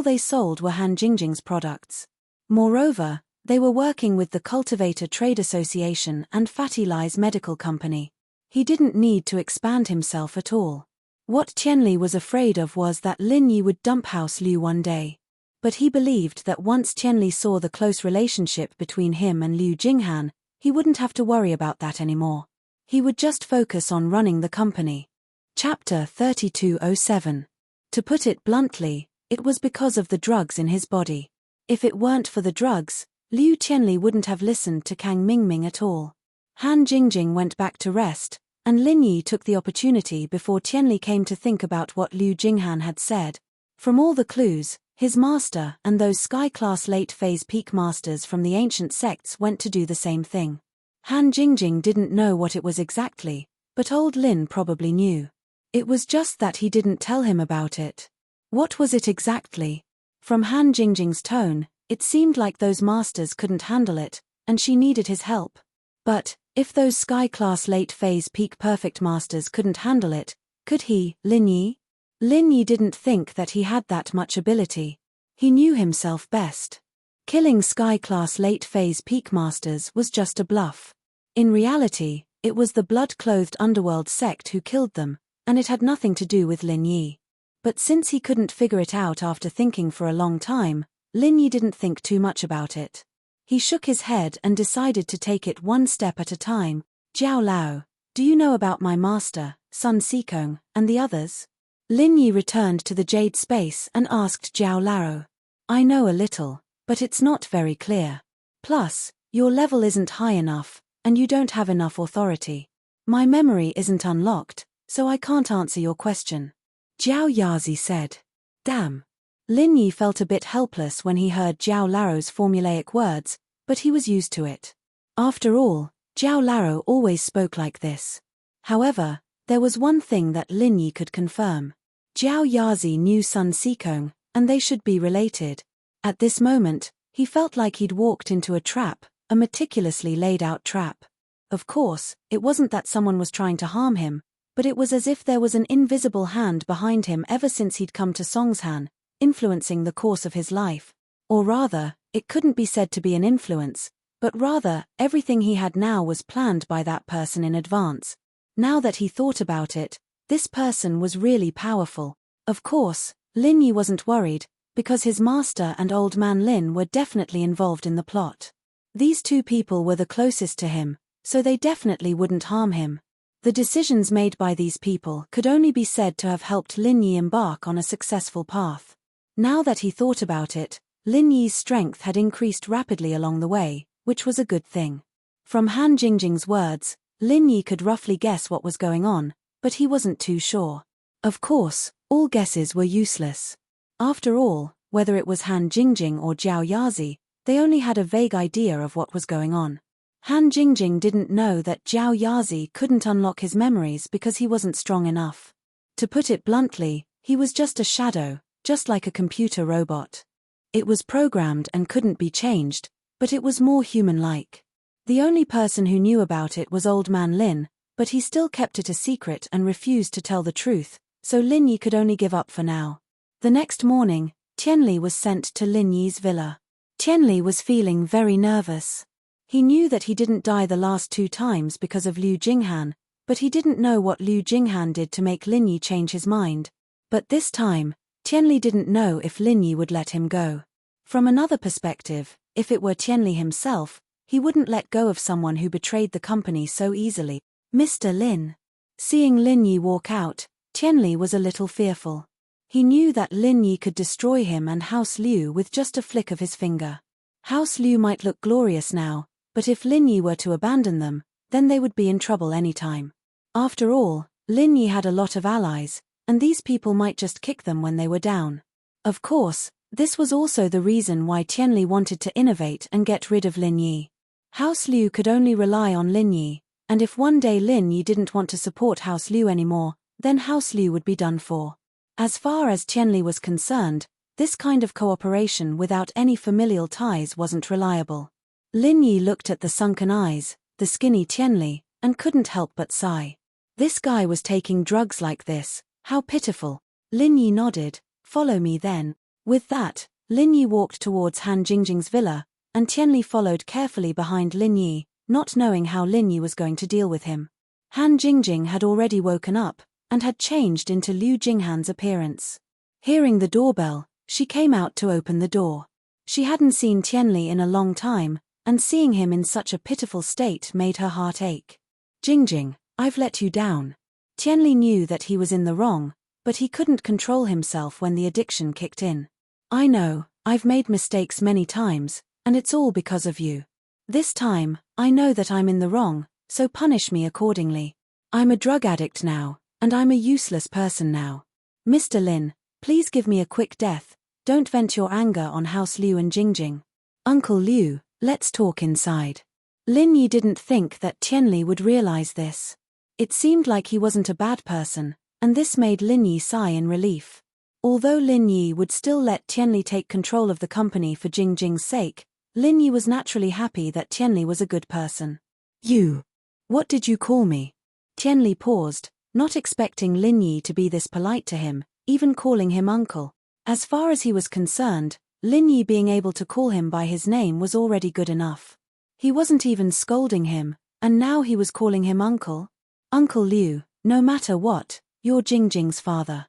they sold were Han Jingjing's products. Moreover, they were working with the Cultivator Trade Association and Fatty Lie's medical company. He didn't need to expand himself at all. What Tianli was afraid of was that Lin Yi would dump House Liu one day. But he believed that once Tianli saw the close relationship between him and Liu Jinghan, he wouldn't have to worry about that anymore. He would just focus on running the company. Chapter 3207. To put it bluntly, it was because of the drugs in his body. If it weren't for the drugs, Liu Tianli wouldn't have listened to Kang Mingming at all. Han Jingjing went back to rest, and Lin Yi took the opportunity before Tianli came to think about what Liu Jinghan had said. From all the clues, his master and those sky-class late-phase peak masters from the ancient sects went to do the same thing. Han Jingjing didn't know what it was exactly, but old Lin probably knew. It was just that he didn't tell him about it. What was it exactly? From Han Jingjing's tone, it seemed like those masters couldn't handle it, and she needed his help. But, if those sky-class late-phase peak perfect masters couldn't handle it, could he, Lin Yi? Lin Yi didn't think that he had that much ability. He knew himself best. Killing sky-class late-phase peak masters was just a bluff. In reality, it was the blood-clothed underworld sect who killed them, and it had nothing to do with Lin Yi. But since he couldn't figure it out after thinking for a long time, Lin Yi didn't think too much about it. He shook his head and decided to take it one step at a time. Jiao Lao, do you know about my master, Sun Sikong, and the others? Lin Yi returned to the jade space and asked Jiao Lao. I know a little, but it's not very clear. Plus, your level isn't high enough, and you don't have enough authority. My memory isn't unlocked, so I can't answer your question. Jiao Yazi said. Damn. Lin Yi felt a bit helpless when he heard Jiao Lao's formulaic words, but he was used to it. After all, Jiao Lao always spoke like this. However, there was one thing that Lin Yi could confirm. Jiao Yazi knew Sun Sikong, and they should be related. At this moment, he felt like he'd walked into a trap, a meticulously laid-out trap. Of course, it wasn't that someone was trying to harm him, but it was as if there was an invisible hand behind him ever since he'd come to Songshan, influencing the course of his life. Or rather, it couldn't be said to be an influence, but rather, everything he had now was planned by that person in advance. Now that he thought about it, this person was really powerful. Of course, Lin Yi wasn't worried, because his master and old man Lin were definitely involved in the plot. These two people were the closest to him, so they definitely wouldn't harm him. The decisions made by these people could only be said to have helped Lin Yi embark on a successful path. Now that he thought about it, Lin Yi's strength had increased rapidly along the way, which was a good thing. From Han Jingjing's words, Lin Yi could roughly guess what was going on, but he wasn't too sure. Of course, all guesses were useless. After all, whether it was Han Jingjing or Jiao Yazi, they only had a vague idea of what was going on. Han Jingjing didn't know that Jiao Yazi couldn't unlock his memories because he wasn't strong enough. To put it bluntly, he was just a shadow, just like a computer robot. It was programmed and couldn't be changed, but it was more human-like. The only person who knew about it was old man Lin, but he still kept it a secret and refused to tell the truth, so Lin Yi could only give up for now. The next morning, Tianli was sent to Lin Yi's villa. Tianli was feeling very nervous. He knew that he didn't die the last 2 times because of Liu Jinghan, but he didn't know what Liu Jinghan did to make Lin Yi change his mind. But this time, Tianli didn't know if Lin Yi would let him go. From another perspective, if it were Tianli himself, he wouldn't let go of someone who betrayed the company so easily. Mr. Lin. Seeing Lin Yi walk out, Tianli was a little fearful. He knew that Lin Yi could destroy him and House Liu with just a flick of his finger. House Liu might look glorious now, but if Lin Yi were to abandon them, then they would be in trouble anytime. After all, Lin Yi had a lot of allies, and these people might just kick them when they were down. Of course, this was also the reason why Tianli wanted to innovate and get rid of Lin Yi. House Liu could only rely on Lin Yi, and if one day Lin Yi didn't want to support House Liu anymore, then House Liu would be done for. As far as Tianli was concerned, this kind of cooperation without any familial ties wasn't reliable. Lin Yi looked at the sunken eyes, the skinny Tianli, and couldn't help but sigh. This guy was taking drugs like this, how pitiful. Lin Yi nodded. Follow me then. With that, Lin Yi walked towards Han Jingjing's villa, and Tianli followed carefully behind Lin Yi, not knowing how Lin Yi was going to deal with him. Han Jingjing had already woken up, and had changed into Liu Jinghan's appearance. Hearing the doorbell, she came out to open the door. She hadn't seen Tianli in a long time, and seeing him in such a pitiful state made her heart ache. Jingjing, I've let you down. Tianli knew that he was in the wrong, but he couldn't control himself when the addiction kicked in. I know, I've made mistakes many times, and it's all because of you. This time, I know that I'm in the wrong, so punish me accordingly. I'm a drug addict now, and I'm a useless person now. Mr. Lin, please give me a quick death, don't vent your anger on House Liu and Jingjing. Uncle Liu, let's talk inside. Lin Yi didn't think that Tianli would realize this. It seemed like he wasn't a bad person, and this made Lin Yi sigh in relief. Although Lin Yi would still let Tianli take control of the company for Jing Jing's sake, Lin Yi was naturally happy that Tianli was a good person. You. What did you call me? Tianli paused, not expecting Lin Yi to be this polite to him, even calling him uncle. As far as he was concerned, Lin Yi being able to call him by his name was already good enough. He wasn't even scolding him, and now he was calling him uncle? Uncle Liu, no matter what, you're Jing Jing's father.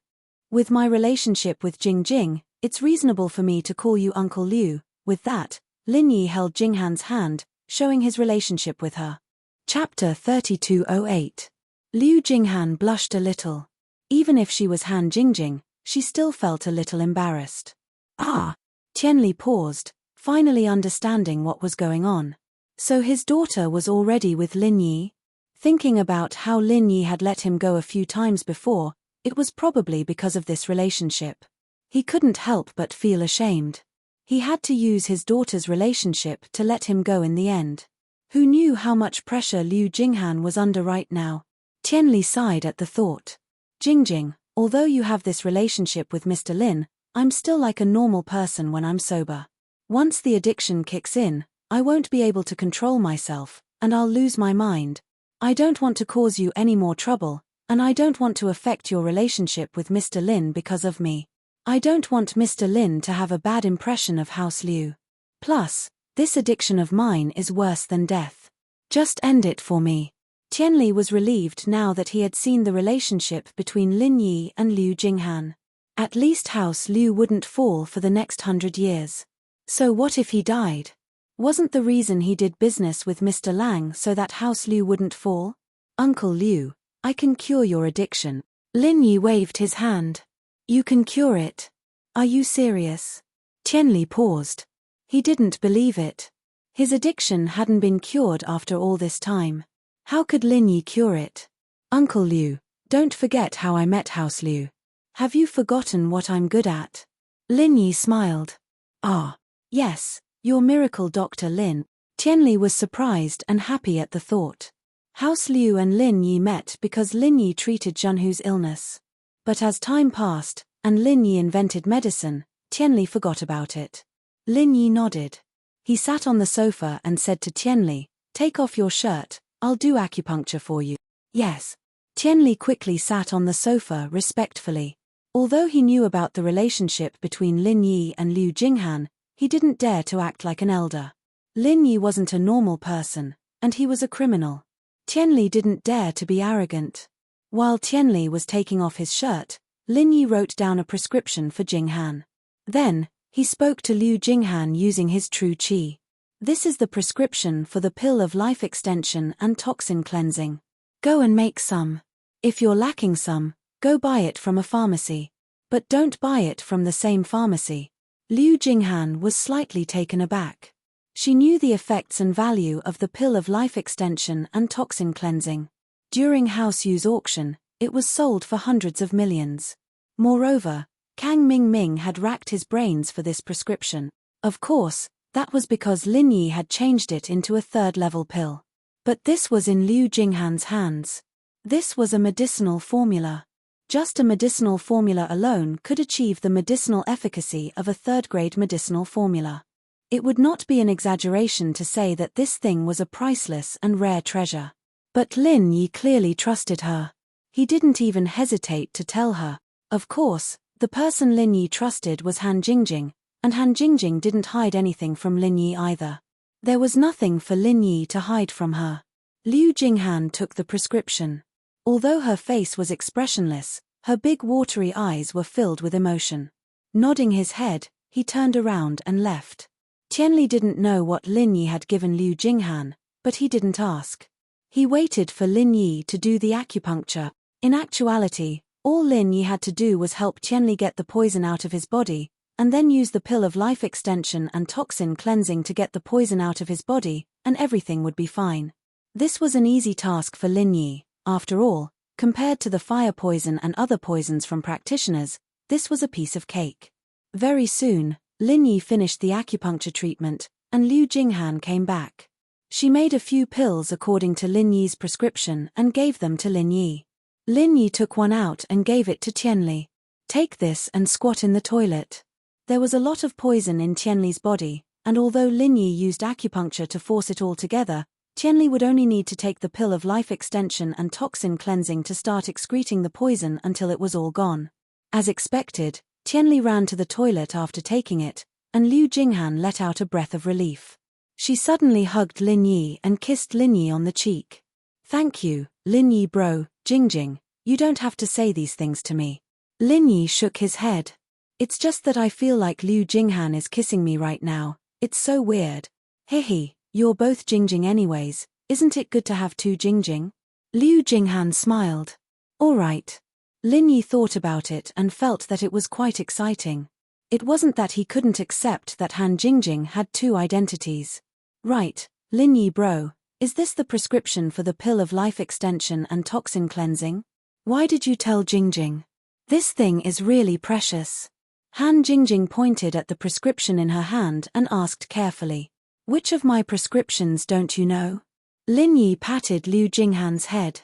With my relationship with Jing Jing, it's reasonable for me to call you Uncle Liu. With that, Lin Yi held Jinghan's hand, showing his relationship with her. Chapter 3208. Liu Jinghan blushed a little. Even if she was Han Jingjing, she still felt a little embarrassed. Ah! Tianli paused, finally understanding what was going on. So his daughter was already with Lin Yi? Thinking about how Lin Yi had let him go a few times before, it was probably because of this relationship. He couldn't help but feel ashamed. He had to use his daughter's relationship to let him go in the end. Who knew how much pressure Liu Jinghan was under right now? Tianli sighed at the thought. Jingjing, although you have this relationship with Mr. Lin, I'm still like a normal person when I'm sober. Once the addiction kicks in, I won't be able to control myself, and I'll lose my mind. I don't want to cause you any more trouble, and I don't want to affect your relationship with Mr. Lin because of me. I don't want Mr. Lin to have a bad impression of House Liu. Plus, this addiction of mine is worse than death. Just end it for me. Tianli was relieved now that he had seen the relationship between Lin Yi and Liu Jinghan. At least House Liu wouldn't fall for the next 100 years. So what if he died? Wasn't the reason he did business with Mr. Lang so that House Liu wouldn't fall? Uncle Liu, I can cure your addiction. Lin Yi waved his hand. You can cure it? Are you serious? Tianli paused. He didn't believe it. His addiction hadn't been cured after all this time. How could Lin Yi cure it? Uncle Liu, don't forget how I met House Liu. Have you forgotten what I'm good at? Lin Yi smiled. Ah, yes, your miracle Dr. Lin. Tianli was surprised and happy at the thought. House Liu and Lin Yi met because Lin Yi treated Junhu's illness. But as time passed, and Lin Yi invented medicine, Tianli forgot about it. Lin Yi nodded. He sat on the sofa and said to Tianli, take off your shirt, I'll do acupuncture for you. Yes. Tianli quickly sat on the sofa respectfully. Although he knew about the relationship between Lin Yi and Liu Jinghan, he didn't dare to act like an elder. Lin Yi wasn't a normal person, and he was a criminal. Tianli didn't dare to be arrogant. While Tianli was taking off his shirt, Lin Yi wrote down a prescription for Jinghan. Then, he spoke to Liu Jinghan using his true qi. This is the prescription for the pill of life extension and toxin cleansing. Go and make some. If you're lacking some, go buy it from a pharmacy. But don't buy it from the same pharmacy. Liu Jinghan was slightly taken aback. She knew the effects and value of the pill of life extension and toxin cleansing. During House Yu's auction, it was sold for hundreds of millions. Moreover, Kang Ming had racked his brains for this prescription. Of course, that was because Lin Yi had changed it into a third-level pill. But this was in Liu Jinghan's hands. This was a medicinal formula. Just a medicinal formula alone could achieve the medicinal efficacy of a third-grade medicinal formula. It would not be an exaggeration to say that this thing was a priceless and rare treasure. But Lin Yi clearly trusted her. He didn't even hesitate to tell her. Of course, the person Lin Yi trusted was Han Jingjing, and Han Jingjing didn't hide anything from Lin Yi either. There was nothing for Lin Yi to hide from her. Liu Jinghan took the prescription. Although her face was expressionless, her big watery eyes were filled with emotion. Nodding his head, he turned around and left. Tianli didn't know what Lin Yi had given Liu Jinghan, but he didn't ask. He waited for Lin Yi to do the acupuncture. In actuality, all Lin Yi had to do was help Tianli get the poison out of his body, and then use the pill of life extension and toxin cleansing to get the poison out of his body, and everything would be fine. This was an easy task for Lin Yi. After all, compared to the fire poison and other poisons from practitioners, this was a piece of cake. Very soon, Lin Yi finished the acupuncture treatment, and Liu Jinghan came back. She made a few pills according to Lin Yi's prescription and gave them to Lin Yi. Lin Yi took one out and gave it to Tianli. Take this and squat in the toilet. There was a lot of poison in Tianli's body, and although Lin Yi used acupuncture to force it all together, Tianli would only need to take the pill of life extension and toxin cleansing to start excreting the poison until it was all gone. As expected, Tianli ran to the toilet after taking it, and Liu Jinghan let out a breath of relief. She suddenly hugged Lin Yi and kissed Lin Yi on the cheek. Thank you, Lin Yi bro, Jingjing, you don't have to say these things to me. Lin Yi shook his head. It's just that I feel like Liu Jinghan is kissing me right now, it's so weird. Hehe, you're both Jingjing anyways, isn't it good to have two Jingjing? Liu Jinghan smiled. Alright. Lin Yi thought about it and felt that it was quite exciting. It wasn't that he couldn't accept that Han Jingjing had two identities. Right, Lin Yi bro, is this the prescription for the pill of life extension and toxin cleansing? Why did you tell Jingjing? This thing is really precious. Han Jingjing pointed at the prescription in her hand and asked carefully. Which of my prescriptions don't you know? Lin Yi patted Liu Jinghan's head.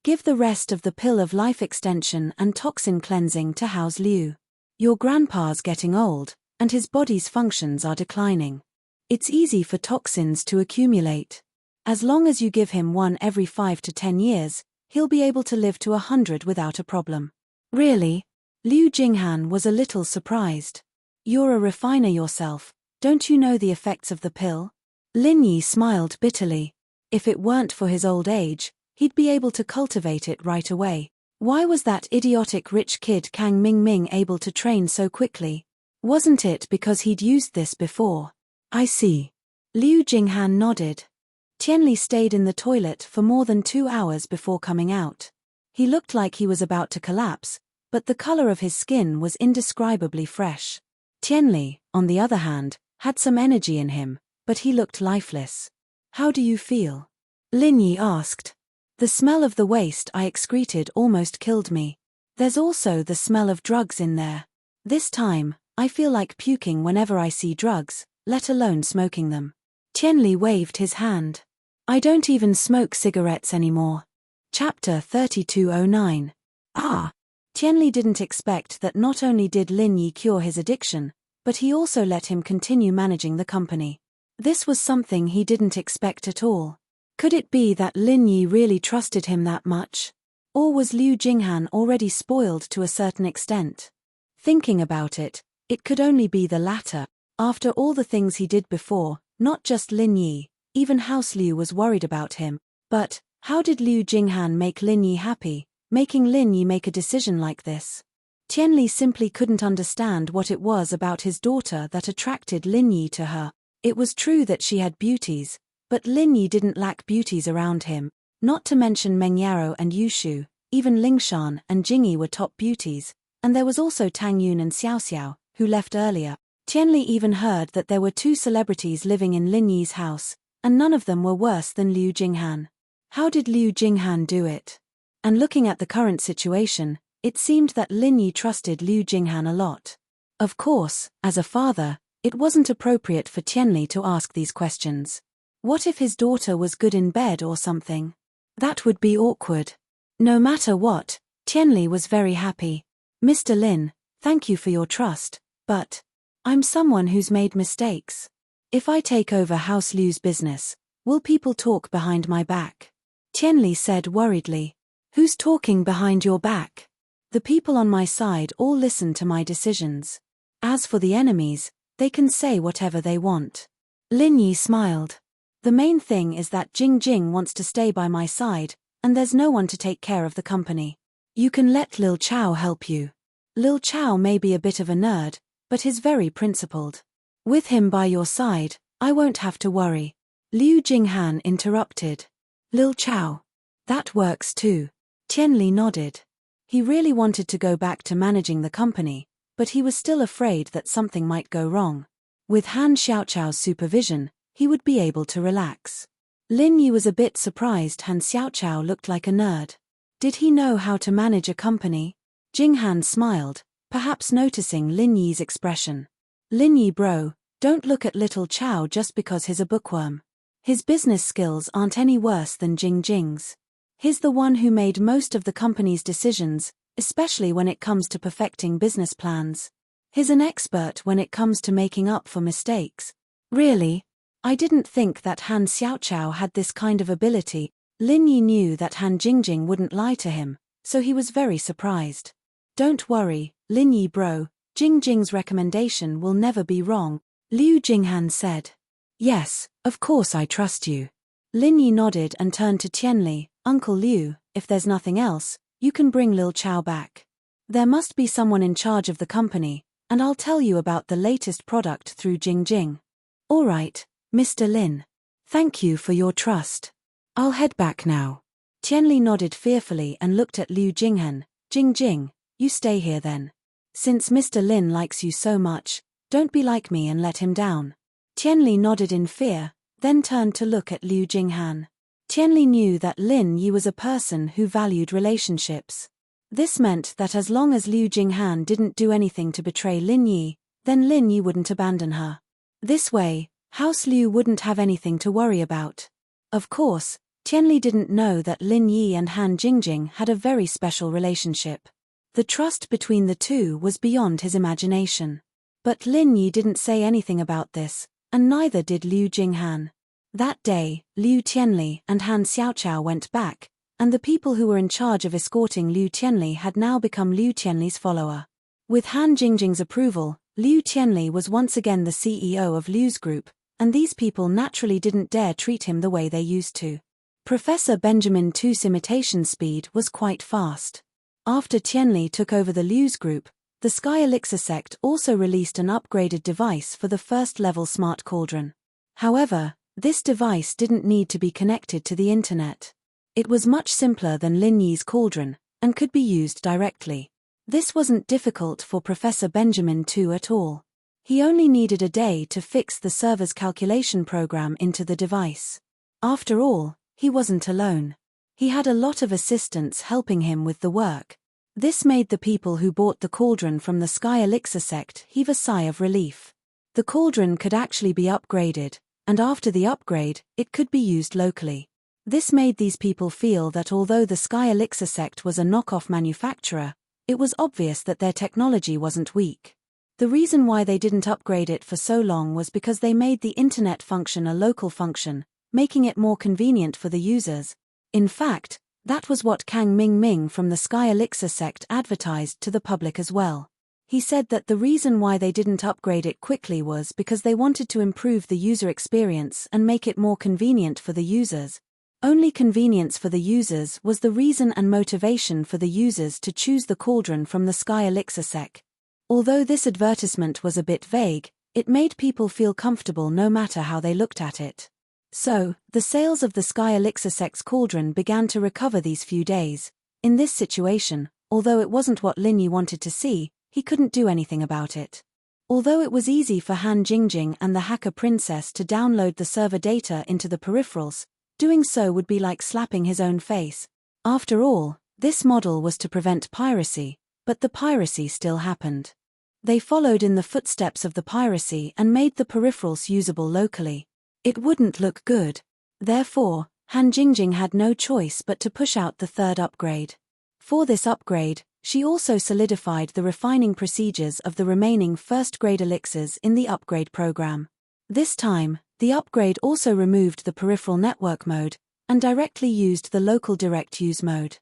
Give the rest of the pill of life extension and toxin cleansing to Hao's Liu. Your grandpa's getting old, and his body's functions are declining. It's easy for toxins to accumulate. As long as you give him one every 5 to 10 years, he'll be able to live to 100 without a problem. Really? Liu Jinghan was a little surprised. You're a refiner yourself, don't you know the effects of the pill? Lin Yi smiled bitterly. If it weren't for his old age, he'd be able to cultivate it right away. Why was that idiotic rich kid Kang Mingming able to train so quickly? Wasn't it because he'd used this before? I see. Liu Jinghan nodded. Tianli stayed in the toilet for more than 2 hours before coming out. He looked like he was about to collapse, but the color of his skin was indescribably fresh. Tianli, on the other hand, had some energy in him, but he looked lifeless. How do you feel? Lin Yi asked. The smell of the waste I excreted almost killed me. There's also the smell of drugs in there. This time, I feel like puking whenever I see drugs, let alone smoking them. Tianli waved his hand. I don't even smoke cigarettes anymore. Chapter 3209. Ah! Tianli didn't expect that not only did Lin Yi cure his addiction, but he also let him continue managing the company. This was something he didn't expect at all. Could it be that Lin Yi really trusted him that much? Or was Liu Jinghan already spoiled to a certain extent? Thinking about it, it could only be the latter. After all the things he did before, not just Lin Yi, even House Liu was worried about him. But, how did Liu Jinghan make Lin Yi happy, making Lin Yi make a decision like this? Tianli simply couldn't understand what it was about his daughter that attracted Lin Yi to her. It was true that she had beauties, but Lin Yi didn't lack beauties around him, not to mention Meng Yaro and Yushu, even Lingshan and Jingyi were top beauties, and there was also Tang Yun and Xiao Xiao, who left earlier. Tianli even heard that there were 2 celebrities living in Lin Yi's house, and none of them were worse than Liu Jinghan. How did Liu Jinghan do it? And looking at the current situation, it seemed that Lin Yi trusted Liu Jinghan a lot. Of course, as a father, it wasn't appropriate for Tianli to ask these questions. What if his daughter was good in bed or something? That would be awkward. No matter what, Tianli was very happy. Mr. Lin, thank you for your trust, but I'm someone who's made mistakes. If I take over House Liu's business, will people talk behind my back? Tianli said worriedly. Who's talking behind your back? The people on my side all listen to my decisions. As for the enemies, they can say whatever they want. Lin Yi smiled. The main thing is that Jingjing wants to stay by my side, and there's no one to take care of the company. You can let Lil Chao help you. Lil Chao may be a bit of a nerd, but he's very principled. With him by your side, I won't have to worry. Liu Jinghan interrupted. Lil Chao. That works too. Tianli nodded. He really wanted to go back to managing the company, but he was still afraid that something might go wrong. With Han Xiaochao's supervision, he would be able to relax. Lin Yi was a bit surprised Han Xiaochao looked like a nerd. Did he know how to manage a company? Jinghan smiled, perhaps noticing Lin Yi's expression. Lin Yi bro, don't look at little Chao just because he's a bookworm. His business skills aren't any worse than Jing Jing's. He's the one who made most of the company's decisions, especially when it comes to perfecting business plans. He's an expert when it comes to making up for mistakes. Really? I didn't think that Han Xiaoqiao had this kind of ability. Lin Yi knew that Han Jingjing wouldn't lie to him, so he was very surprised. Don't worry, Lin Yi bro, Jing Jing's recommendation will never be wrong, Liu Jinghan said. Yes, of course I trust you. Lin Yi nodded and turned to Tianli. Uncle Liu, if there's nothing else, you can bring Lil Chao back. There must be someone in charge of the company, and I'll tell you about the latest product through Jing Jing. All right, Mr. Lin. Thank you for your trust. I'll head back now. Tianli nodded fearfully and looked at Liu Jinghan. Jing Jing, you stay here then. Since Mr. Lin likes you so much, don't be like me and let him down. Tianli nodded in fear, then turned to look at Liu Jinghan. Tianli knew that Lin Yi was a person who valued relationships. This meant that as long as Liu Jinghan didn't do anything to betray Lin Yi, then Lin Yi wouldn't abandon her. This way, House Liu wouldn't have anything to worry about. Of course, Tianli didn't know that Lin Yi and Han Jingjing had a very special relationship. The trust between the two was beyond his imagination. But Lin Yi didn't say anything about this, and neither did Liu Jinghan. That day, Liu Tianli and Han Xiaoqiao went back, and the people who were in charge of escorting Liu Tianli had now become Liu Tianli's follower. With Han Jingjing's approval, Liu Tianli was once again the CEO of Liu's group, and these people naturally didn't dare treat him the way they used to. Professor Benjamin Tu's imitation speed was quite fast. After Tianli took over the Liu's group, the Sky Elixir sect also released an upgraded device for the first-level smart cauldron. However, this device didn't need to be connected to the internet. It was much simpler than Lin Yi's cauldron, and could be used directly. This wasn't difficult for Professor Benjamin Tu at all. He only needed a day to fix the server's calculation program into the device. After all, he wasn't alone. He had a lot of assistants helping him with the work. This made the people who bought the cauldron from the Sky Elixir sect heave a sigh of relief. The cauldron could actually be upgraded, and after the upgrade, it could be used locally. This made these people feel that although the Sky Elixir sect was a knockoff manufacturer, it was obvious that their technology wasn't weak. The reason why they didn't upgrade it for so long was because they made the internet function a local function, making it more convenient for the users. In fact, that was what Kang Ming from the Sky Elixir sect advertised to the public as well. He said that the reason why they didn't upgrade it quickly was because they wanted to improve the user experience and make it more convenient for the users. Only convenience for the users was the reason and motivation for the users to choose the cauldron from the Sky Elixir sect. Although this advertisement was a bit vague, it made people feel comfortable no matter how they looked at it. So, the sales of the Sky Elixir sect's cauldron began to recover these few days. In this situation, although it wasn't what Lin Yi wanted to see, he couldn't do anything about it. Although it was easy for Han Jingjing and the hacker princess to download the server data into the peripherals, doing so would be like slapping his own face. After all, this model was to prevent piracy, but the piracy still happened. They followed in the footsteps of the piracy and made the peripherals usable locally. It wouldn't look good. Therefore, Han Jingjing had no choice but to push out the third upgrade. For this upgrade, she also solidified the refining procedures of the remaining first-grade elixirs in the upgrade program. This time, the upgrade also removed the peripheral network mode, and directly used the local direct use mode.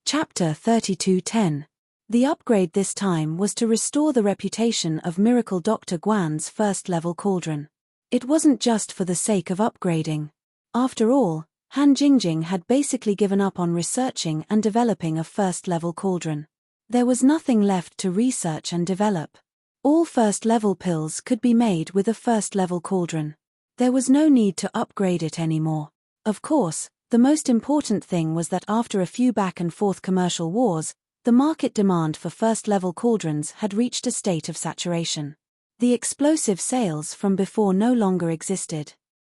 Chapter 32:10. The upgrade this time was to restore the reputation of Miracle Dr. Guan's first-level cauldron. It wasn't just for the sake of upgrading. After all, Han Jingjing had basically given up on researching and developing a first-level cauldron. There was nothing left to research and develop. All first-level pills could be made with a first-level cauldron. There was no need to upgrade it anymore. Of course, the most important thing was that after a few back-and-forth commercial wars, the market demand for first-level cauldrons had reached a state of saturation. The explosive sales from before no longer existed.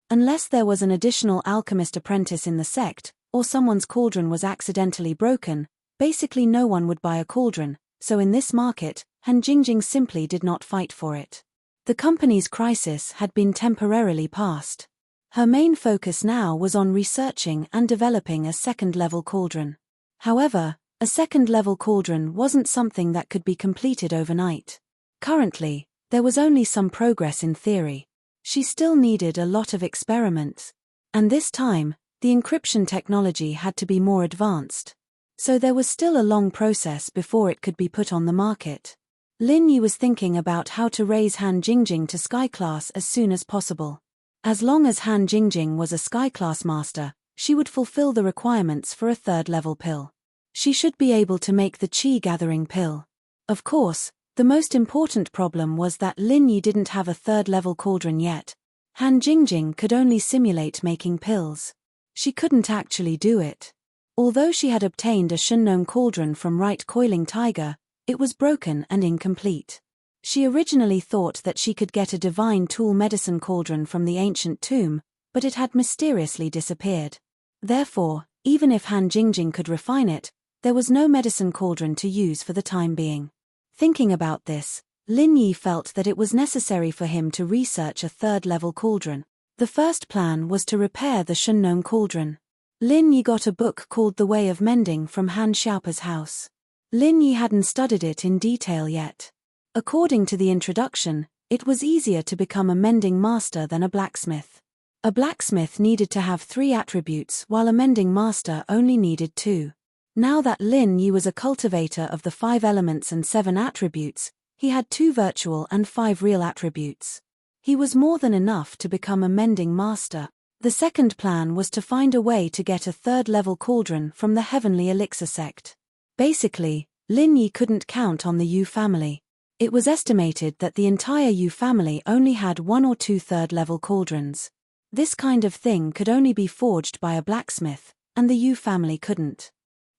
Unless there was an additional alchemist apprentice in the sect, or someone's cauldron was accidentally broken, basically no one would buy a cauldron, so in this market, Han Jingjing simply did not fight for it. The company's crisis had been temporarily passed. Her main focus now was on researching and developing a second-level cauldron. However, a second-level cauldron wasn't something that could be completed overnight. Currently, there was only some progress in theory. She still needed a lot of experiments. And this time, the encryption technology had to be more advanced. So there was still a long process before it could be put on the market. Lin Yi was thinking about how to raise Han Jingjing to Sky Class as soon as possible. As long as Han Jingjing was a Sky Class master, she would fulfill the requirements for a third-level pill. She should be able to make the Qi-gathering pill. Of course, the most important problem was that Lin Yi didn't have a third-level cauldron yet. Han Jingjing could only simulate making pills. She couldn't actually do it. Although she had obtained a Shunnong cauldron from Right Coiling Tiger, it was broken and incomplete. She originally thought that she could get a divine tool medicine cauldron from the ancient tomb, but it had mysteriously disappeared. Therefore, even if Han Jingjing could refine it, there was no medicine cauldron to use for the time being. Thinking about this, Lin Yi felt that it was necessary for him to research a third-level cauldron. The first plan was to repair the Shunnong cauldron. Lin Yi got a book called The Way of Mending from Han Xiaopa's house. Lin Yi hadn't studied it in detail yet. According to the introduction, it was easier to become a mending master than a blacksmith. A blacksmith needed to have 3 attributes while a mending master only needed 2. Now that Lin Yi was a cultivator of the 5 elements and 7 attributes, he had 2 virtual and 5 real attributes. He was more than enough to become a mending master. The second plan was to find a way to get a third-level cauldron from the Heavenly Elixir sect. Basically, Lin Yi couldn't count on the Yu family. It was estimated that the entire Yu family only had 1 or 2 third-level cauldrons. This kind of thing could only be forged by a blacksmith, and the Yu family couldn't.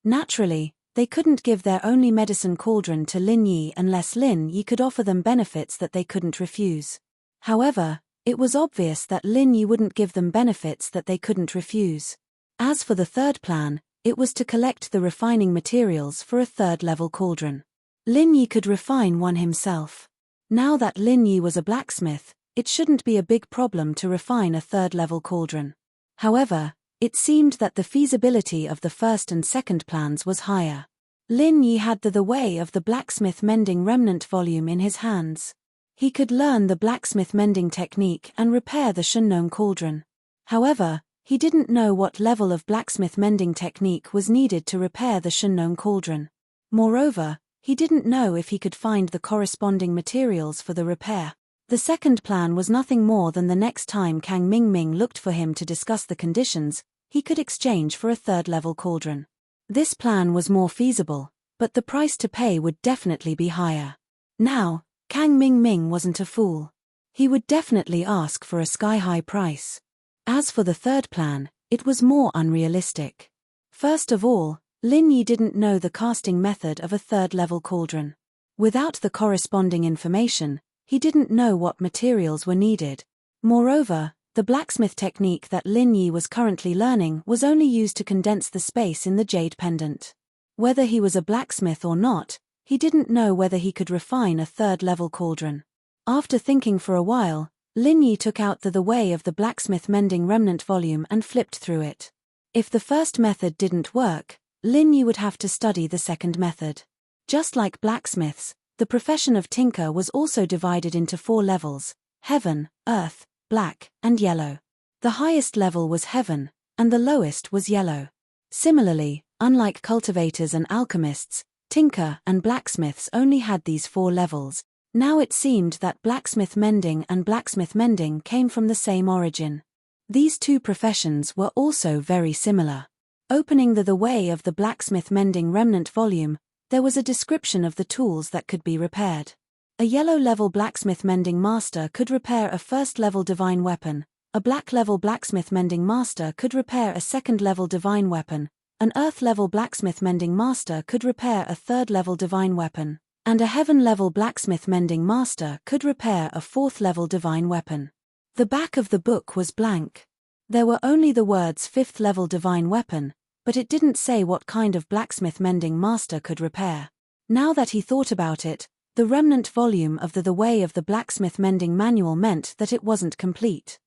Naturally, they couldn't give their only medicine cauldron to Lin Yi unless Lin Yi could offer them benefits that they couldn't refuse. However, it was obvious that Lin Yi wouldn't give them benefits that they couldn't refuse. As for the third plan, it was to collect the refining materials for a third-level cauldron. Lin Yi could refine one himself. Now that Lin Yi was a blacksmith, it shouldn't be a big problem to refine a third-level cauldron. However, it seemed that the feasibility of the first and second plans was higher. Lin Yi had the Way of the Blacksmith Mending Remnant volume in his hands. He could learn the blacksmith mending technique and repair the Shunnong cauldron. However, he didn't know what level of blacksmith mending technique was needed to repair the Shunnong cauldron. Moreover, he didn't know if he could find the corresponding materials for the repair. The second plan was nothing more than the next time Kang Mingming looked for him to discuss the conditions he could exchange for a third-level cauldron. This plan was more feasible, but the price to pay would definitely be higher. Now, Kang Mingming wasn't a fool. He would definitely ask for a sky-high price. As for the third plan, it was more unrealistic. First of all, Lin Yi didn't know the casting method of a third-level cauldron. Without the corresponding information, he didn't know what materials were needed. Moreover, the blacksmith technique that Lin Yi was currently learning was only used to condense the space in the jade pendant. Whether he was a blacksmith or not, he didn't know whether he could refine a third-level cauldron. After thinking for a while, Lin Yi took out the Way of the Blacksmith Mending Remnant volume and flipped through it. If the first method didn't work, Lin Yi would have to study the second method. Just like blacksmiths, the profession of tinker was also divided into 4 levels: heaven, earth, black, and yellow. The highest level was heaven, and the lowest was yellow. Similarly, unlike cultivators and alchemists, tinker and blacksmiths only had these 4 levels. Now it seemed that blacksmith mending and blacksmith mending came from the same origin. These 2 professions were also very similar. Opening the Way of the Blacksmith Mending Remnant volume, there was a description of the tools that could be repaired. A yellow-level blacksmith mending master could repair a first-level divine weapon, a black-level blacksmith mending master could repair a second-level divine weapon, an earth-level blacksmith mending master could repair a third-level divine weapon, and a heaven-level blacksmith mending master could repair a 4th-level divine weapon. The back of the book was blank. There were only the words 5th-level divine weapon, but it didn't say what kind of blacksmith mending master could repair. Now that he thought about it, the remnant volume of the Way of the Blacksmith Mending Manual meant that it wasn't complete.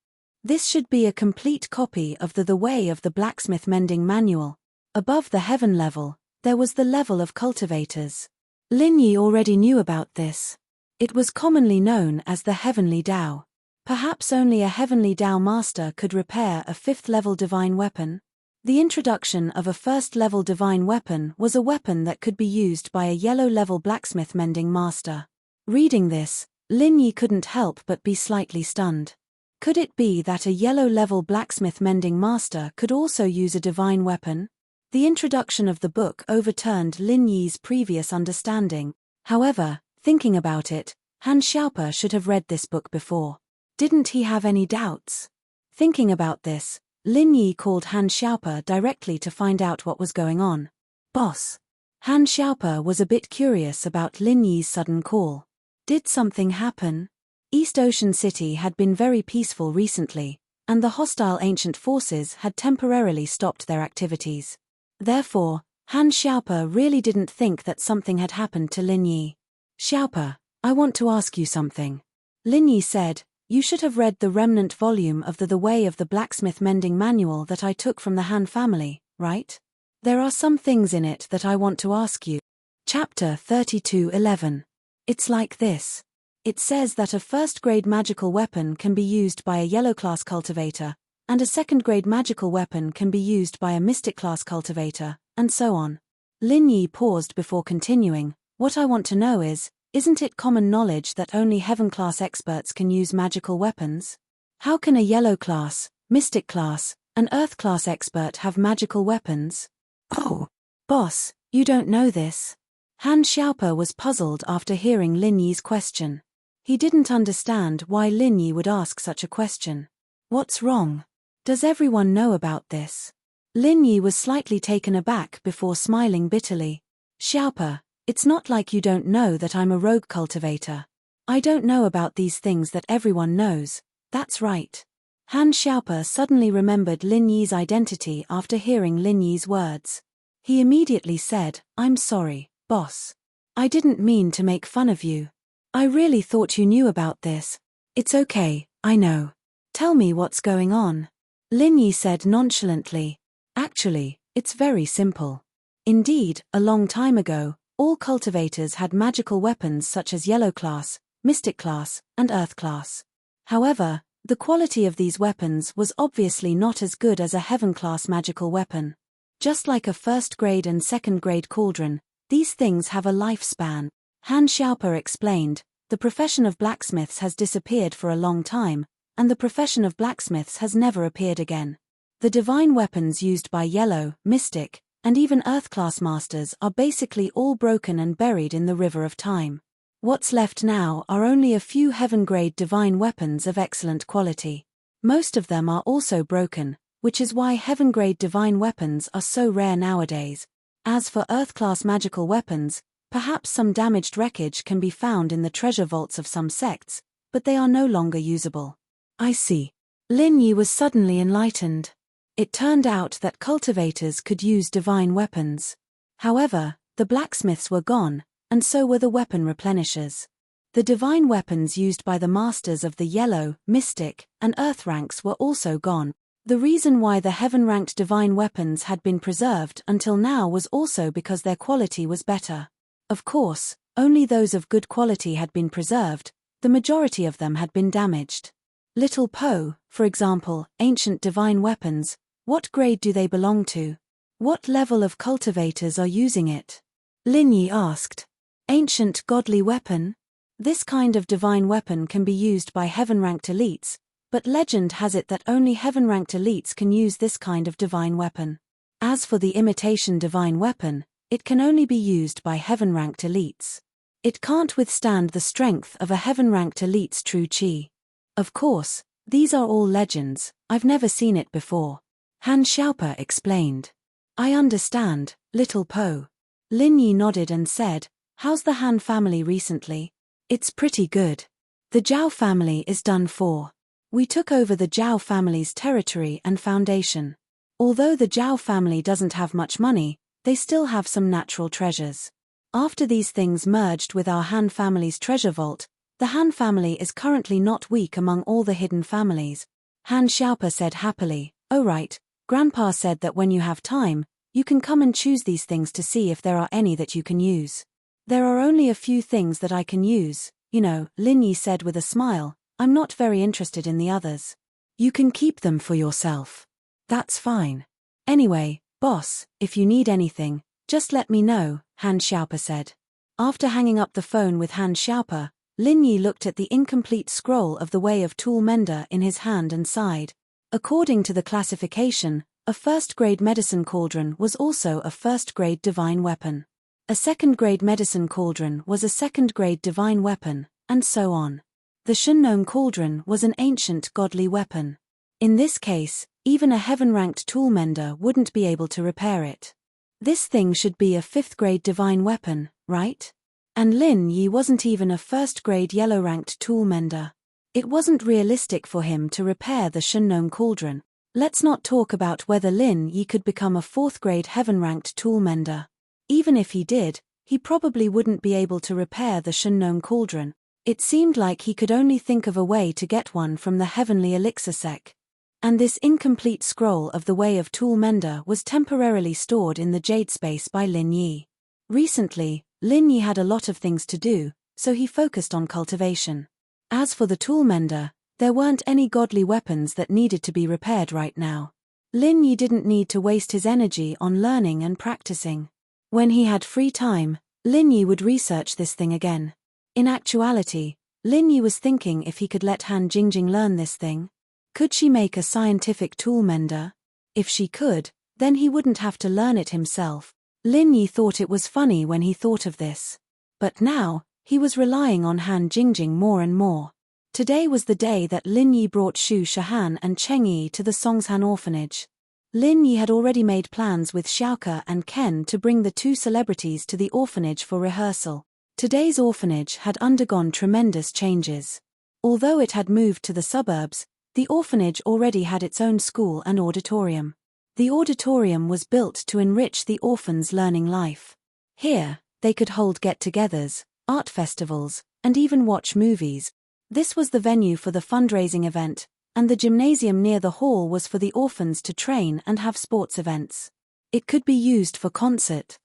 This should be a complete copy of the Way of the Blacksmith Mending Manual. Above the heaven level, there was the level of cultivators. Lin Yi already knew about this. It was commonly known as the Heavenly Dao. Perhaps only a Heavenly Dao master could repair a 5th-level divine weapon. The introduction of a 1st-level divine weapon was a weapon that could be used by a yellow-level blacksmith mending master. Reading this, Lin Yi couldn't help but be slightly stunned. Could it be that a yellow-level blacksmith mending master could also use a divine weapon? The introduction of the book overturned Lin Yi's previous understanding. However, thinking about it, Han Xiaope should have read this book before. Didn't he have any doubts? Thinking about this, Lin Yi called Han Xiaope directly to find out what was going on. Boss. Han Xiaope was a bit curious about Lin Yi's sudden call. Did something happen? East Ocean City had been very peaceful recently, and the hostile ancient forces had temporarily stopped their activities. Therefore, Han Xiaope really didn't think that something had happened to Lin Yi. Xiaope, I want to ask you something. Lin Yi said, you should have read the remnant volume of the Way of the Blacksmith Mending Manual that I took from the Han family, right? There are some things in it that I want to ask you. Chapter 32:11. It's like this. It says that a 1st-grade magical weapon can be used by a yellow-class cultivator, and a 2nd-grade magical weapon can be used by a mystic-class cultivator, and so on. Lin Yi paused before continuing. What I want to know is, isn't it common knowledge that only heaven-class experts can use magical weapons? How can a yellow-class, mystic-class, and earth-class expert have magical weapons? Oh, boss, you don't know this? Han Xiaope was puzzled after hearing Lin Yi's question. He didn't understand why Lin Yi would ask such a question. What's wrong? Does everyone know about this? Lin Yi was slightly taken aback before smiling bitterly. Xiaope, it's not like you don't know that I'm a rogue cultivator. I don't know about these things that everyone knows. That's right. Han Xiaope suddenly remembered Lin Yi's identity after hearing Lin Yi's words. He immediately said, I'm sorry, boss. I didn't mean to make fun of you. I really thought you knew about this. It's okay, I know. Tell me what's going on. Lin Yi said nonchalantly. Actually, it's very simple. Indeed, a long time ago, all cultivators had magical weapons such as yellow class, mystic class, and earth class. However, the quality of these weapons was obviously not as good as a heaven-class magical weapon. Just like a 1st-grade and 2nd-grade cauldron, these things have a lifespan. Han Xiaope explained, the profession of blacksmiths has disappeared for a long time, and the profession of blacksmiths has never appeared again. The divine weapons used by yellow, mystic, and even earth-class masters are basically all broken and buried in the river of time. What's left now are only a few heaven-grade divine weapons of excellent quality. Most of them are also broken, which is why heaven-grade divine weapons are so rare nowadays. As for earth-class magical weapons, perhaps some damaged wreckage can be found in the treasure vaults of some sects, but they are no longer usable. I see. Lin Yi was suddenly enlightened. It turned out that cultivators could use divine weapons. However, the blacksmiths were gone, and so were the weapon replenishers. The divine weapons used by the masters of the yellow, mystic, and earth ranks were also gone. The reason why the heaven-ranked divine weapons had been preserved until now was also because their quality was better. Of course, only those of good quality had been preserved, the majority of them had been damaged. Little Po, for example, ancient divine weapons, what grade do they belong to? What level of cultivators are using it? Lin Yi asked. Ancient godly weapon? This kind of divine weapon can be used by heaven-ranked elites, but legend has it that only heaven-ranked elites can use this kind of divine weapon. As for the imitation divine weapon, it can only be used by heaven-ranked elites. It can't withstand the strength of a heaven-ranked elite's true chi. Of course, these are all legends, I've never seen it before. Han Xiaope explained. I understand, little Po. Lin Yi nodded and said, how's the Han family recently? It's pretty good. The Zhao family is done for. We took over the Zhao family's territory and foundation. Although the Zhao family doesn't have much money, they still have some natural treasures. After these things merged with our Han family's treasure vault, the Han family is currently not weak among all the hidden families. Han Xiaopa said happily. Oh right, Grandpa said that when you have time, you can come and choose these things to see if there are any that you can use. There are only a few things that I can use, Lin Yi said with a smile. I'm not very interested in the others. You can keep them for yourself. That's fine. Anyway, boss, if you need anything, just let me know, Han Xiaopa said. After hanging up the phone with Han Xiaopa, Lin Yi looked at the incomplete scroll of the Way of Tool Mender in his hand and sighed. According to the classification, a first-grade medicine cauldron was also a first-grade divine weapon. A second-grade medicine cauldron was a second-grade divine weapon, and so on. The Shunnong cauldron was an ancient godly weapon. In this case, even a heaven-ranked tool mender wouldn't be able to repair it. This thing should be a fifth-grade divine weapon, right? And Lin Yi wasn't even a first-grade yellow-ranked tool mender. It wasn't realistic for him to repair the Shunnong cauldron. Let's not talk about whether Lin Yi could become a fourth-grade heaven-ranked tool mender. Even if he did, he probably wouldn't be able to repair the Shunnong cauldron. It seemed like he could only think of a way to get one from the heavenly elixir sec. And this incomplete scroll of the Way of Tool Mender was temporarily stored in the Jade Space by Lin Yi. Recently, Lin Yi had a lot of things to do, so he focused on cultivation. As for the tool mender, there weren't any godly weapons that needed to be repaired right now. Lin Yi didn't need to waste his energy on learning and practicing. When he had free time, Lin Yi would research this thing again. In actuality, Lin Yi was thinking if he could let Han Jingjing learn this thing. Could she make a scientific tool mender? If she could, then he wouldn't have to learn it himself. Lin Yi thought it was funny when he thought of this. But now, he was relying on Han Jingjing more and more. Today was the day that Lin Yi brought Xu Shahan and Cheng Yi to the Songshan orphanage. Lin Yi had already made plans with Xiaoke and Ken to bring the two celebrities to the orphanage for rehearsal. Today's orphanage had undergone tremendous changes. Although it had moved to the suburbs, the orphanage already had its own school and auditorium. The auditorium was built to enrich the orphans' learning life. Here, they could hold get-togethers, art festivals, and even watch movies. This was the venue for the fundraising event, and the gymnasium near the hall was for the orphans to train and have sports events. It could be used for concert.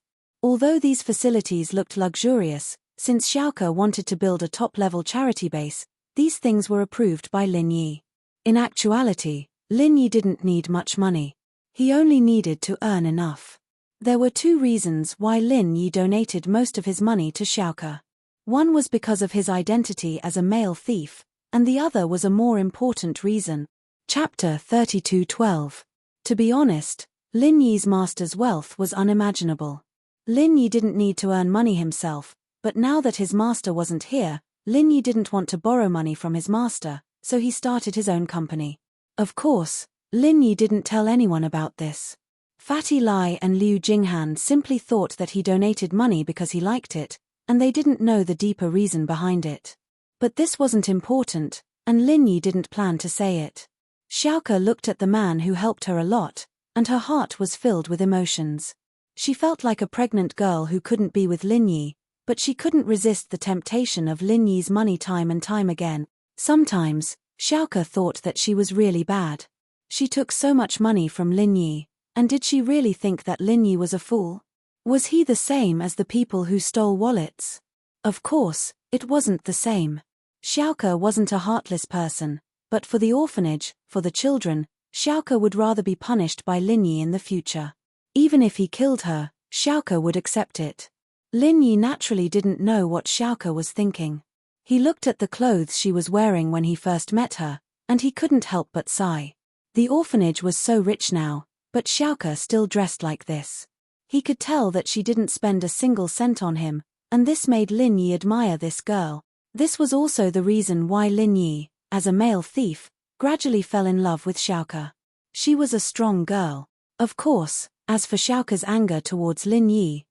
Although these facilities looked luxurious, since Xiaoke wanted to build a top-level charity base, these things were approved by Lin Yi. In actuality, Lin Yi didn't need much money. He only needed to earn enough. There were two reasons why Lin Yi donated most of his money to Xiaoke. One was because of his identity as a male thief, and the other was a more important reason. Chapter 32:12. To be honest, Lin Yi's master's wealth was unimaginable. Lin Yi didn't need to earn money himself, but now that his master wasn't here, Lin Yi didn't want to borrow money from his master, so he started his own company. Of course, Lin Yi didn't tell anyone about this. Fatty Lai and Liu Jinghan simply thought that he donated money because he liked it, and they didn't know the deeper reason behind it. But this wasn't important, and Lin Yi didn't plan to say it. Xiaoke looked at the man who helped her a lot, and her heart was filled with emotions. She felt like a pregnant girl who couldn't be with Lin Yi, but she couldn't resist the temptation of Lin Yi's money time and time again. Sometimes, Xiaoke thought that she was really bad. She took so much money from Lin Yi, and did she really think that Lin Yi was a fool? Was he the same as the people who stole wallets? Of course, it wasn't the same. Xiaoke wasn't a heartless person, but for the orphanage, for the children, Xiaoke would rather be punished by Lin Yi in the future. Even if he killed her, Xiaoke would accept it. Lin Yi naturally didn't know what Xiaoke was thinking. He looked at the clothes she was wearing when he first met her, and he couldn't help but sigh. The orphanage was so rich now, but Xiaoke still dressed like this. He could tell that she didn't spend a single cent on him, and this made Lin Yi admire this girl. This was also the reason why Lin Yi, as a male thief, gradually fell in love with Xiaoke. She was a strong girl. Of course, as for Xiaoke's anger towards Lin Yi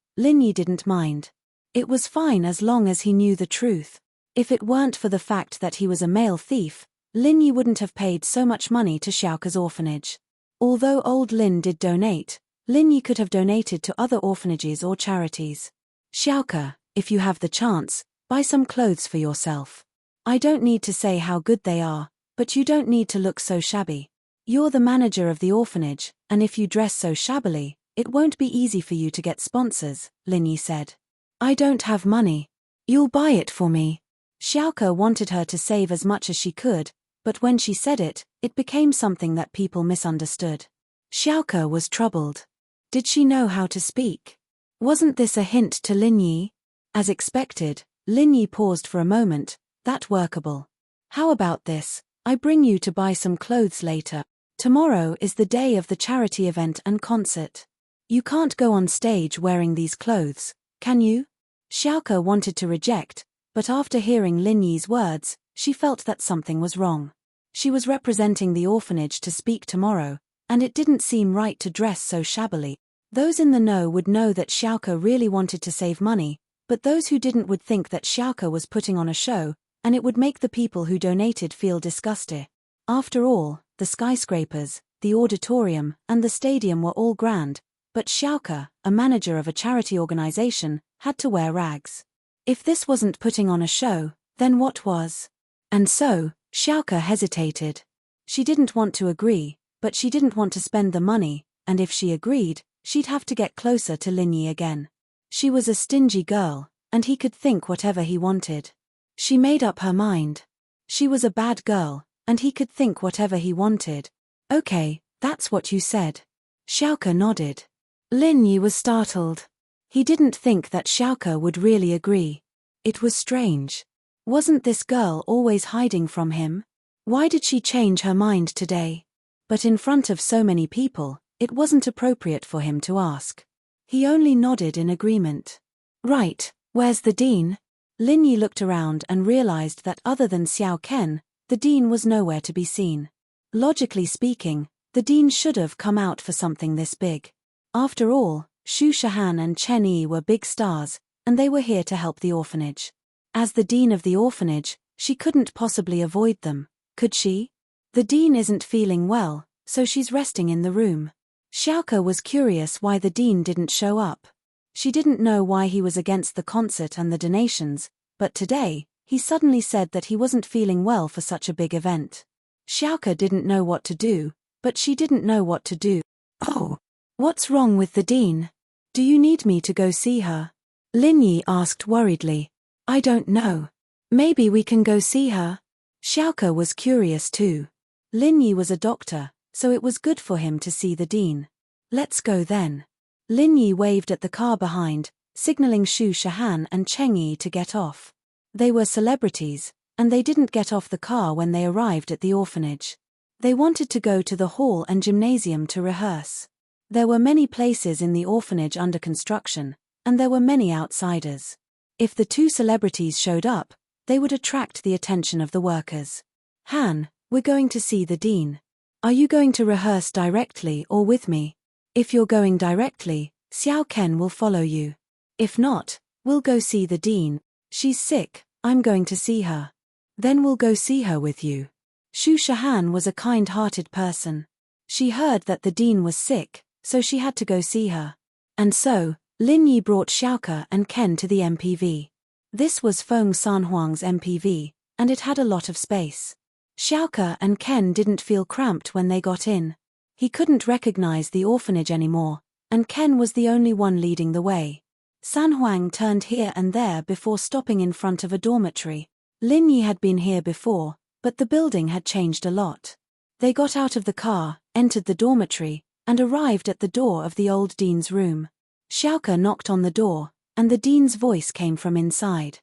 didn't mind. It was fine as long as he knew the truth. If it weren't for the fact that he was a male thief, Lin Yi wouldn't have paid so much money to Xiaoke's orphanage. Although old Lin did donate, Lin Yi could have donated to other orphanages or charities. Xiaoke, if you have the chance, buy some clothes for yourself. I don't need to say how good they are, But you don't need to look so shabby. You're the manager of the orphanage, and if you dress so shabbily, it won't be easy for you to get sponsors, Linyi said. I don't have money. You'll buy it for me. Xiaoke wanted her to save as much as she could, but when she said it, it became something that people misunderstood. Xiaoke was troubled. Did she know how to speak? Wasn't this a hint to Linyi? As expected, Linyi paused for a moment. That workable. How about this? I bring you to buy some clothes later. Tomorrow is the day of the charity event and concert. You can't go on stage wearing these clothes, can you? Xiaoke wanted to reject, but after hearing Linyi's words, she felt that something was wrong. She was representing the orphanage to speak tomorrow, and it didn't seem right to dress so shabbily. Those in the know would know that Xiaoke really wanted to save money, but those who didn't would think that Xiaoke was putting on a show, and it would make the people who donated feel disgusted. After all, the skyscrapers, the auditorium, and the stadium were all grand, but Xiaoke, a manager of a charity organization, had to wear rags. If this wasn't putting on a show, then what was? And so, Xiaoke hesitated. She didn't want to agree, but she didn't want to spend the money, and if she agreed, she'd have to get closer to Linyi again. She was a stingy girl, and he could think whatever he wanted. She made up her mind. She was a bad girl, and he could think whatever he wanted. Okay, that's what you said. Xiaoke nodded. Linyi was startled. He didn't think that Xiaoke would really agree. It was strange. Wasn't this girl always hiding from him? Why did she change her mind today? But in front of so many people, it wasn't appropriate for him to ask. He only nodded in agreement. Right, where's the dean? Linyi looked around and realized that other than Xiao Ken, the dean was nowhere to be seen. Logically speaking, the dean should have come out for something this big. After all, Xu Shahan and Chen Yi were big stars, and they were here to help the orphanage. As the dean of the orphanage, she couldn't possibly avoid them, could she? The dean isn't feeling well, so she's resting in the room. Xiaoke was curious why the dean didn't show up. She didn't know why he was against the concert and the donations, but today, he suddenly said that he wasn't feeling well for such a big event. Xiaoke didn't know what to do, but she didn't know what to do. Oh, what's wrong with the dean? Do you need me to go see her? Linyi asked worriedly. I don't know. Maybe we can go see her? Xiaoke was curious too. Linyi was a doctor, so it was good for him to see the dean. Let's go then. Linyi waved at the car behind, signaling Xu Shahan and Cheng Yi to get off. They were celebrities, and they didn't get off the car when they arrived at the orphanage. They wanted to go to the hall and gymnasium to rehearse. There were many places in the orphanage under construction, and there were many outsiders. If the two celebrities showed up, they would attract the attention of the workers. Han, we're going to see the dean. Are you going to rehearse directly or with me? If you're going directly, Xiao Ken will follow you. If not, we'll go see the dean. She's sick, I'm going to see her. Then we'll go see her with you. Xu Shahan was a kind-hearted person. She heard that the dean was sick, so she had to go see her. And so, Linyi brought Xiaoke and Ken to the MPV. This was Feng Sanhuang's MPV, and it had a lot of space. Xiaoke and Ken didn't feel cramped when they got in. He couldn't recognize the orphanage anymore, and Ken was the only one leading the way. Sanhuang turned here and there before stopping in front of a dormitory. Linyi had been here before, but the building had changed a lot. They got out of the car, entered the dormitory, and arrived at the door of the old dean's room. Xiaoke knocked on the door, and the dean's voice came from inside.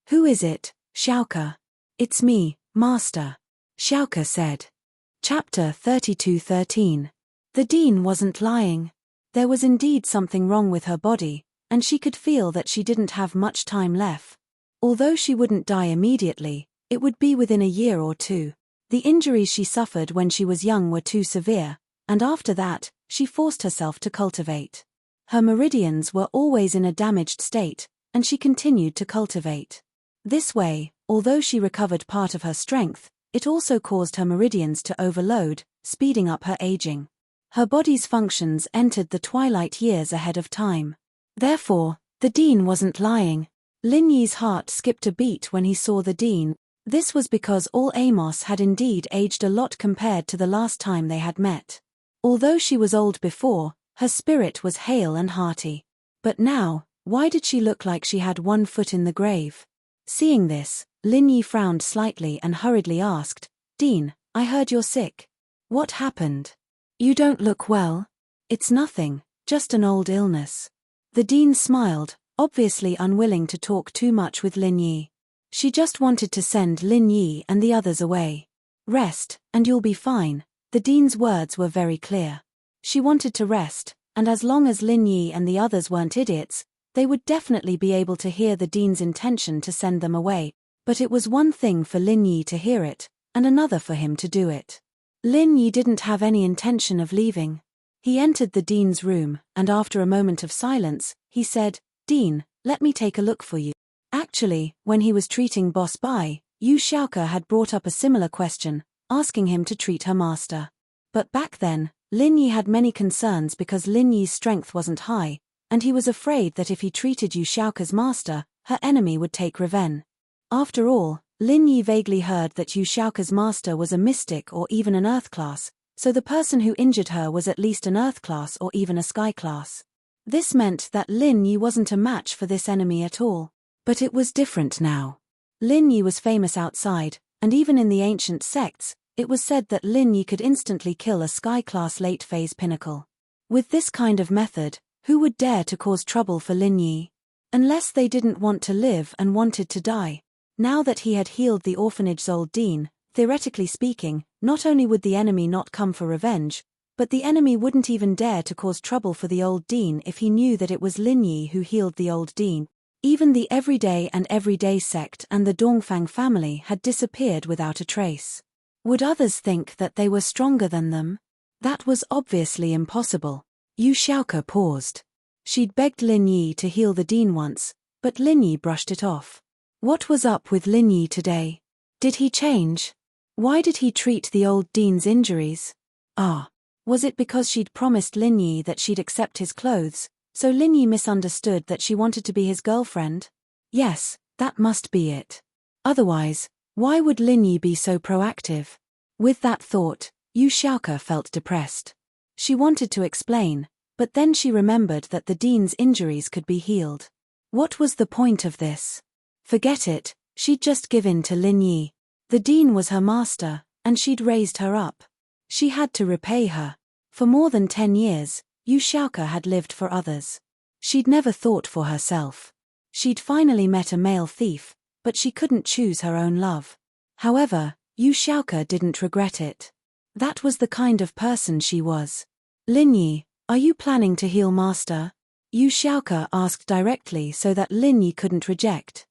Who is it, Xiaoke? It's me, Master. Xiaoke said. Chapter 32:13. The dean wasn't lying. There was indeed something wrong with her body, and she could feel that she didn't have much time left. Although she wouldn't die immediately, it would be within a year or two. The injuries she suffered when she was young were too severe, and after that, she forced herself to cultivate. Her meridians were always in a damaged state, and she continued to cultivate. This way, although she recovered part of her strength, it also caused her meridians to overload, speeding up her aging. Her body's functions entered the twilight years ahead of time. Therefore, the dean wasn't lying. Linyi's heart skipped a beat when he saw the dean. This was because all Amos had indeed aged a lot compared to the last time they had met. Although she was old before, her spirit was hale and hearty. But now, why did she look like she had one foot in the grave? Seeing this, Lin Yi frowned slightly and hurriedly asked, "Dean, I heard you're sick. What happened? You don't look well." "It's nothing, just an old illness." The dean smiled, obviously unwilling to talk too much with Lin Yi. She just wanted to send Lin Yi and the others away. "Rest, and you'll be fine." The dean's words were very clear. She wanted to rest, and as long as Lin Yi and the others weren't idiots, they would definitely be able to hear the dean's intention to send them away, but it was one thing for Lin Yi to hear it, and another for him to do it. Lin Yi didn't have any intention of leaving. He entered the dean's room, and after a moment of silence, he said, "Dean, let me take a look for you." Actually, when he was treating Boss Bai, Yu Xiaoke had brought up a similar question, asking him to treat her master. But back then, Lin Yi had many concerns because Lin Yi's strength wasn't high, and he was afraid that if he treated Yu Xiaoke's master, her enemy would take revenge. After all, Lin Yi vaguely heard that Yu Xiaoke's master was a mystic or even an earth class, so the person who injured her was at least an earth class or even a sky class. This meant that Lin Yi wasn't a match for this enemy at all. But it was different now. Lin Yi was famous outside, and even in the ancient sects, it was said that Lin Yi could instantly kill a sky-class late-phase pinnacle. With this kind of method, who would dare to cause trouble for Lin Yi? Unless they didn't want to live and wanted to die. Now that he had healed the orphanage's old dean, theoretically speaking, not only would the enemy not come for revenge, but the enemy wouldn't even dare to cause trouble for the old dean if he knew that it was Lin Yi who healed the old dean. Even the Everyday sect and the Dongfang family had disappeared without a trace. Would others think that they were stronger than them? That was obviously impossible. Yu Xiaoke paused. She'd begged Lin Yi to heal the dean once, but Lin Yi brushed it off. What was up with Lin Yi today? Did he change? Why did he treat the old dean's injuries? Was it because she'd promised Lin Yi that she'd accept his clothes, so Lin Yi misunderstood that she wanted to be his girlfriend? Yes, that must be it. Otherwise, why would Lin Yi be so proactive? With that thought, Yu Xiaoke felt depressed. She wanted to explain, but then she remembered that the dean's injuries could be healed. What was the point of this? Forget it, she'd just give in to Lin Yi. The dean was her master, and she'd raised her up. She had to repay her. For more than 10 years, Yu Xiaoke had lived for others. She'd never thought for herself. She'd finally met a male thief, but she couldn't choose her own love. However, Yu Xiaoke didn't regret it. That was the kind of person she was. "Lin Yi, are you planning to heal master?" Yu Xiaoke asked directly so that Lin Yi couldn't reject.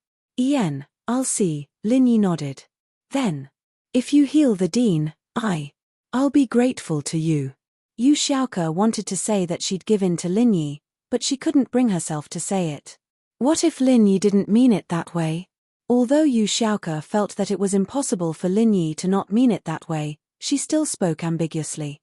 I'll see," Lin Yi nodded. "Then, if you heal the dean, I'll be grateful to you." Yu Xiaoke wanted to say that she'd give in to Lin Yi, but she couldn't bring herself to say it. What if Lin Yi didn't mean it that way? Although Yu Xiaoke felt that it was impossible for Lin Yi to not mean it that way, she still spoke ambiguously.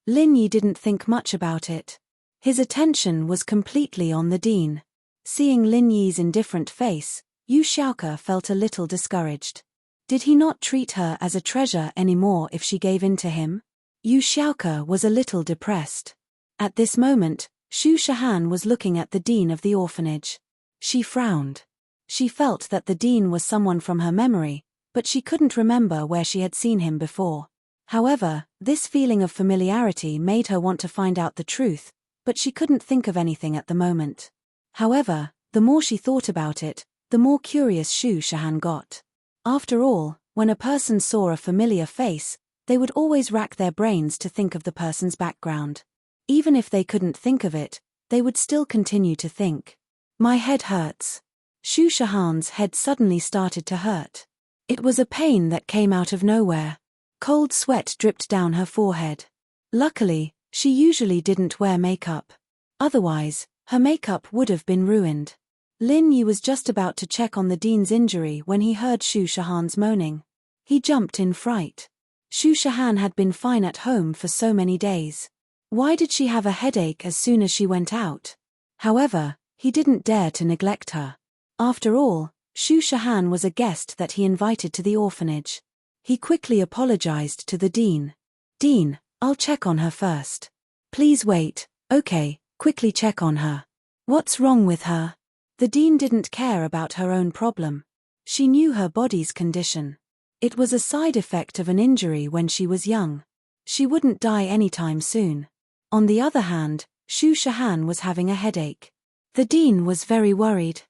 Lin Yi didn't think much about it. His attention was completely on the dean. Seeing Lin Yi's indifferent face, Yu Xiaoke felt a little discouraged. Did he not treat her as a treasure anymore if she gave in to him? Yu Xiaoke was a little depressed. At this moment, Xu Shahan was looking at the dean of the orphanage. She frowned. She felt that the dean was someone from her memory, but she couldn't remember where she had seen him before. However, this feeling of familiarity made her want to find out the truth, but she couldn't think of anything at the moment. However, the more she thought about it, the more curious Xu Shahan got. After all, when a person saw a familiar face, they would always rack their brains to think of the person's background. Even if they couldn't think of it, they would still continue to think. "My head hurts." Xu Shahan's head suddenly started to hurt. It was a pain that came out of nowhere. Cold sweat dripped down her forehead. Luckily, she usually didn't wear makeup. Otherwise, her makeup would have been ruined. Lin Yi was just about to check on the dean's injury when he heard Xu Shahan's moaning. He jumped in fright. Xu Shahan had been fine at home for so many days. Why did she have a headache as soon as she went out? However, he didn't dare to neglect her. After all, Shu Shahan was a guest that he invited to the orphanage. He quickly apologized to the dean. "Dean, I'll check on her first." "Please wait." "Okay, quickly check on her." "What's wrong with her?" The dean didn't care about her own problem. She knew her body's condition. It was a side effect of an injury when she was young. She wouldn't die anytime soon. On the other hand, Shu Shahan was having a headache. The dean was very worried.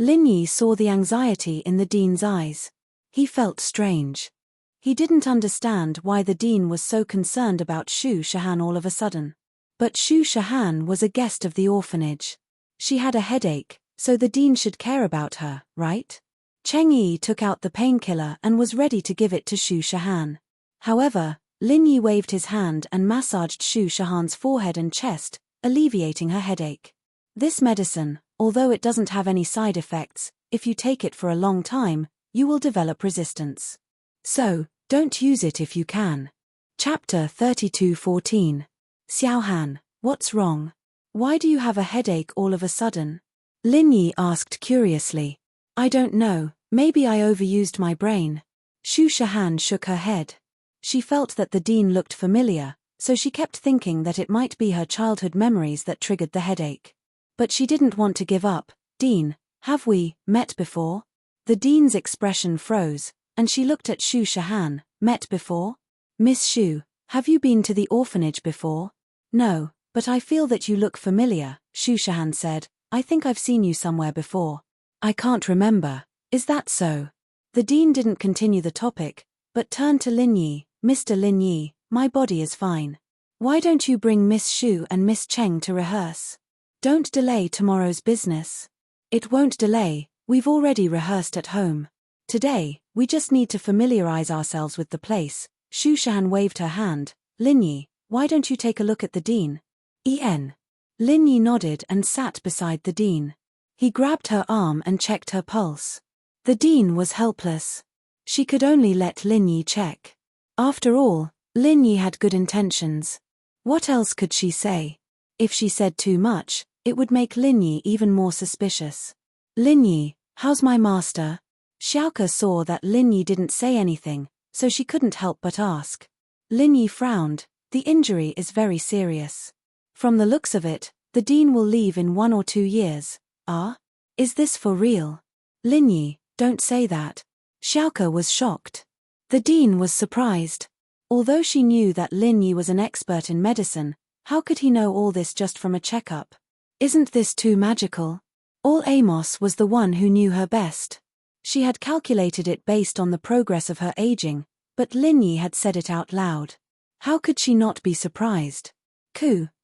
Lin Yi saw the anxiety in the dean's eyes. He felt strange. He didn't understand why the dean was so concerned about Shu Shahan all of a sudden. But Shu Shahan was a guest of the orphanage. She had a headache, so the dean should care about her, right? Cheng Yi took out the painkiller and was ready to give it to Shu Shahan. However, Lin Yi waved his hand and massaged Shu Shahan's forehead and chest, alleviating her headache. This medicine, although it doesn't have any side effects, if you take it for a long time, you will develop resistance. So, don't use it if you can. Chapter 32:14. Xiaohan, what's wrong? Why do you have a headache all of a sudden? Lin Yi asked curiously. I don't know, maybe I overused my brain. Shu Shahan shook her head. She felt that the dean looked familiar, so she kept thinking that it might be her childhood memories that triggered the headache. But she didn't want to give up. "Dean, have we met before?" The dean's expression froze, and she looked at Shu Shahan. "Met before? Miss Shu, have you been to the orphanage before?" "No, but I feel that you look familiar," Shu Shahan said. "I think I've seen you somewhere before." "I can't remember. Is that so?" The dean didn't continue the topic, but turned to Lin Yi. "Mr. Lin Yi, my body is fine. Why don't you bring Miss Shu and Miss Cheng to rehearse? Don't delay tomorrow's business." "It won't delay, we've already rehearsed at home. Today, we just need to familiarize ourselves with the place." Shu Shahan waved her hand. "Lin Yi, why don't you take a look at the dean?" Lin Yi nodded and sat beside the dean. He grabbed her arm and checked her pulse. The dean was helpless. She could only let Lin Yi check. After all, Lin Yi had good intentions. What else could she say? If she said too much, it would make Lin Yi even more suspicious. "Lin Yi, how's my master?" Xiaoke saw that Lin Yi didn't say anything, so she couldn't help but ask. Lin Yi frowned. "The injury is very serious. From the looks of it, the dean will leave in 1 or 2 years. Ah? Is this for real?" "Lin Yi, don't say that." Xiaoke was shocked. The dean was surprised. Although she knew that Lin Yi was an expert in medicine, how could he know all this just from a checkup? Isn't this too magical? All Amos was the one who knew her best. She had calculated it based on the progress of her aging, but Lin Yi had said it out loud. How could she not be surprised?